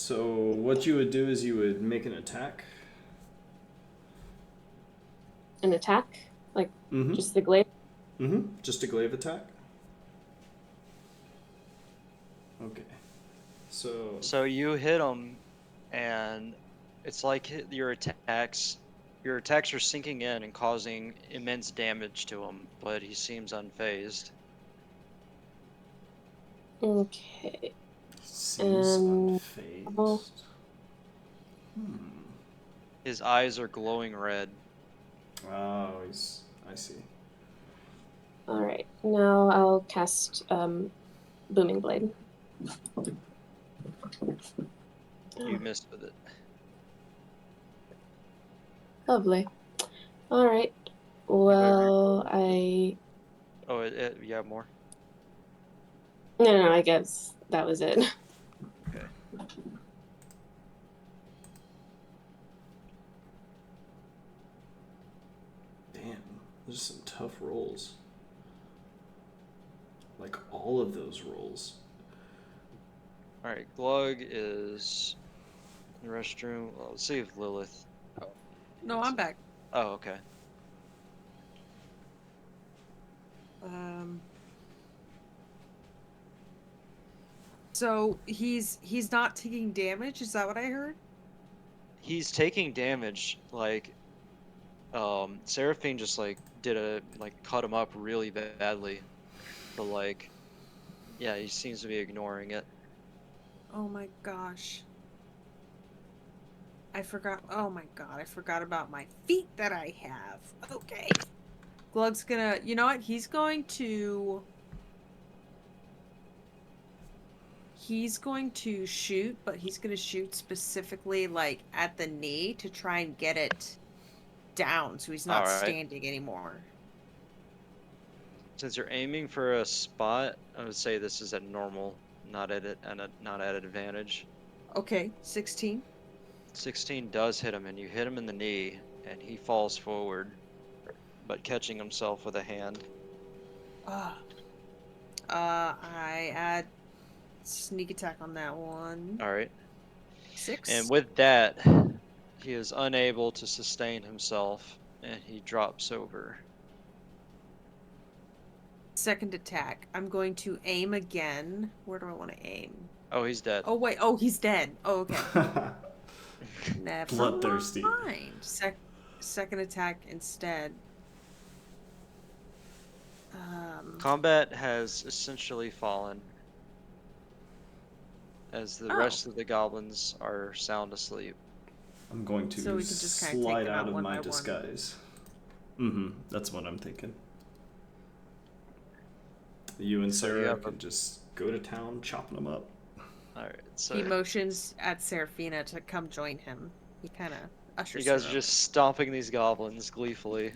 So what you would do is you would make an attack. An attack? Like, Mm-hmm. just the glaive? Mm-hmm. Just a glaive attack. Okay. So you hit him, and it's like your attacks are sinking in and causing immense damage to him, but he seems unfazed. Okay. Seems Oh, unfazed. His eyes are glowing red. Oh, I see. alright. Now I'll cast Booming Blade. You missed with it. Lovely. Alright. Whoever. Well, I. Oh, you have more. No, I guess that was it. Okay. Damn, those are some tough rolls. Like all of those rolls. All right. Glug is in the restroom. Well, let's see if Lilith. Oh, No, I'm back. oh, okay. So he's not taking damage. Is that what I heard? He's taking damage. Like, Seraphine just like cut him up really badly, but like, yeah, he seems to be ignoring it. Oh my gosh. I forgot. Oh my god, I forgot about my feet that I have. Okay. Glug's gonna. You know what? He's going to shoot, but he's going to shoot specifically like at the knee to try and get it down so he's not All right. standing anymore. Since you're aiming for a spot, I would say this is at normal, not at advantage. Okay, 16. 16 does hit him, and you hit him in the knee, and he falls forward, but catching himself with a hand. I add sneak attack on that one. All right. 6. And with that, he is unable to sustain himself, and he drops over. Second attack. I'm going to aim again. Where do I want to aim? Oh, he's dead. Oh wait. Oh, he's dead. Oh, okay. Never Bloodthirsty. mind. Second attack instead. Combat has essentially fallen, as the rest of the goblins are sound asleep. I'm going to So we can just kinda take slide them out out of one my by one. disguise. Mm-hmm. That's what I'm thinking. You and So you Sarah have can just go to town chopping them up. All right. So He motions at Seraphina to come join him. He kind of ushers you guys her are just stomping these goblins gleefully.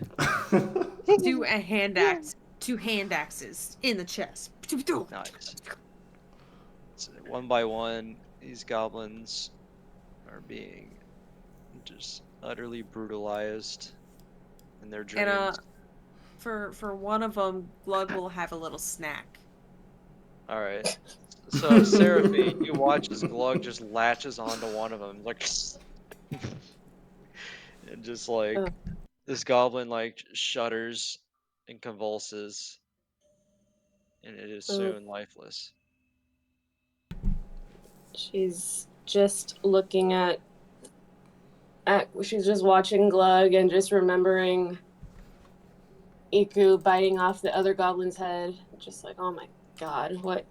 do a hand axe, 2 hand axes in the chest. Nice. So one by one, these goblins are being just utterly brutalized in their dreams. And for one of them, Glug will have a little snack. All right. So Seraphine, you watch as Glug just latches onto one of them, like, and just like this goblin like shudders and convulses, and it is soon lifeless. She's just looking at she's just watching Glug and just remembering Iku biting off the other goblin's head. Just like, oh my god, what?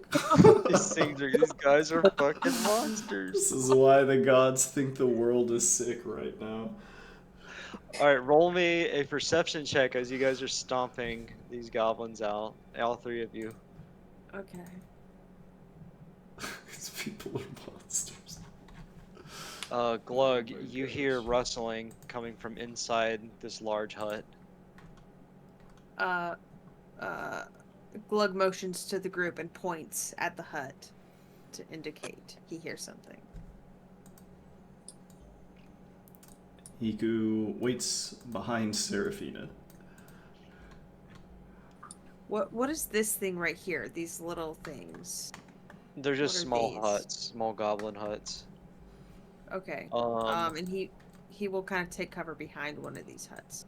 These guys are fucking monsters. This is why the gods think the world is sick right now. All right, roll me a perception check as you guys are stomping these goblins out. All 3 of you. Okay. These people are monsters. Glug, Oh my you gosh. hear rustling coming from inside this large hut. Glug motions to the group and points at the hut to indicate he hears something. Iku waits behind Seraphina. What is this thing right here? These little things. They're just What are small these? huts, small goblin huts. Okay. Um, And he will kind of take cover behind one of these huts.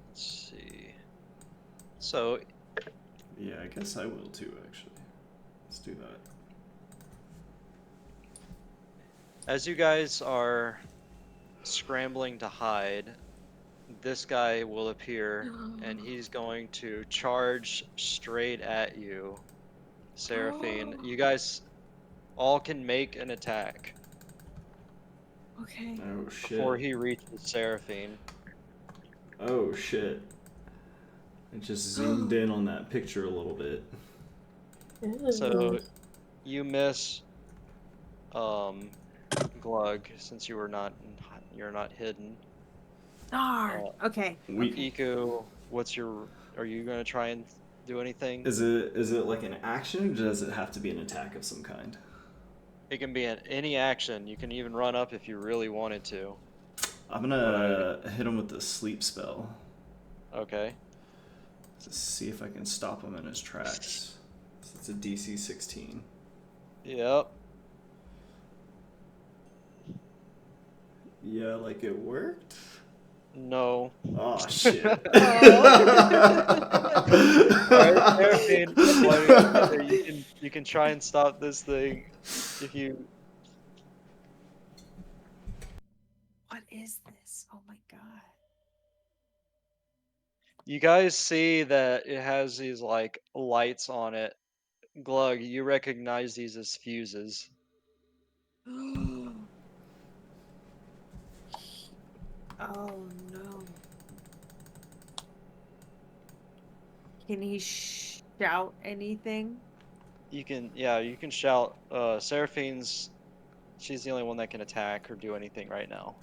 let's see. So Yeah, I guess I will too, actually. Let's do that. as you guys are scrambling to hide, this guy will appear and he's going to charge straight at you, Seraphine. You guys all can make an attack Okay. Oh, before shit. he reaches Seraphine. Oh, shit. I just zoomed in on that picture a little bit. So you miss Glug since you're not hidden. Darn. Uh, Okay. We Okay. Iku, are you gonna try and do anything? is it like an action, or does it have to be an attack of some kind? It can be any action. You can even run up if you really wanted to. I'm But gonna hit him with the sleep spell okay. to see if I can stop him in his tracks. So it's a DC 16. Yep. Yeah, like it worked. No. Oh shit. Alright, Seraphine, you can try and stop this thing if you What is this? Oh my god. you guys see that it has these like lights on it. Glug, you recognize these as fuses. Oh no. Can he shout anything? You can shout. Seraphine's, she's the only one that can attack or do anything right now.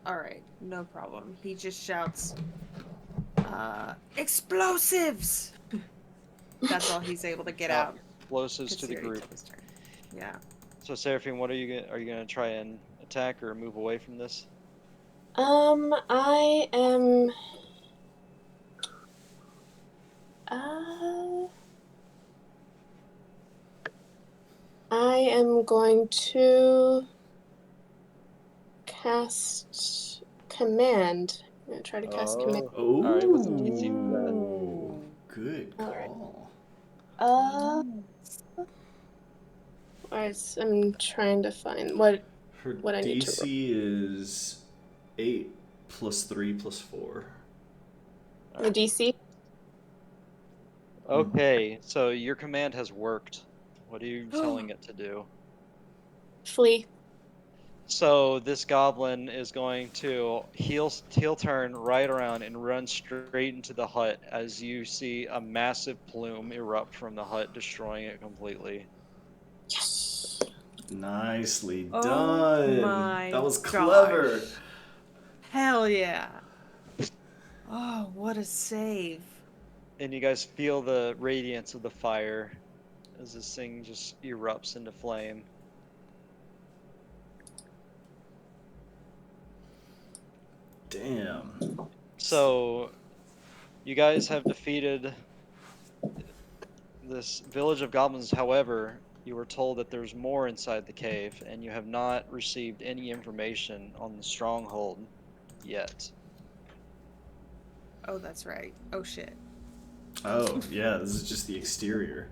All right, no problem. He just shouts, explosives! That's all he's able to get Shout out explosives because to he the already group. took his turn. Yeah. So Seraphine, what are you gonna try and attack or move away from this? I am. Uh, I am going to cast command. I'm gonna try to cast command. Oh. All right. What's the DC for that? Oh, good All right. call. Alright, I'm trying to find what Her I need to roll. DC is 8 plus 3 plus 4. The DC. Okay. So your command has worked. What are you telling it to do? Flee. So this goblin is going to heel turn right around and run straight into the hut as you see a massive plume erupt from the hut, destroying it completely. Yes. Nicely Oh done. my That was clever. gosh. Hell yeah. Oh, what a save. And you guys feel the radiance of the fire as this thing just erupts into flame. Damn. So you guys have defeated this village of goblins. However, you were told that there's more inside the cave, and you have not received any information on the stronghold yet. Oh, that's right. Oh shit. Oh, yeah, this is just the exterior.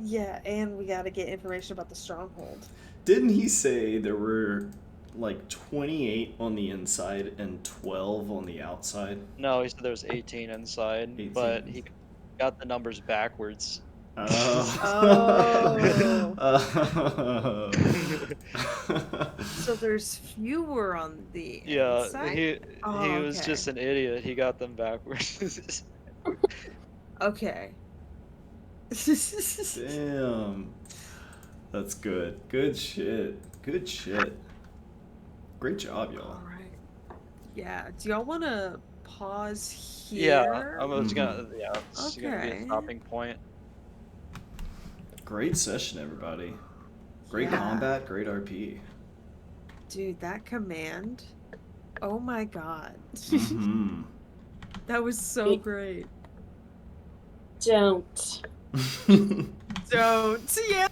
Yeah, and we gotta get information about the stronghold. Didn't he say there were like 28 on the inside and 12 on the outside? No, he said there was 18 inside, 18. but he got the numbers backwards. Oh. Oh. So there's fewer on the Yeah, inside? he Oh, was okay. just an idiot. He got them backwards. Okay. Damn. That's good. Good shit. Good shit. Great job, y'all. All right. Yeah. Do y'all want to pause Yeah, here? it's gonna it's gonna be a Okay. stopping point. Great session, everybody. Great Yeah. combat, great RP. Dude, that command. Oh my god. Mm-hmm. That was so great. Don't. Don't. Yeah.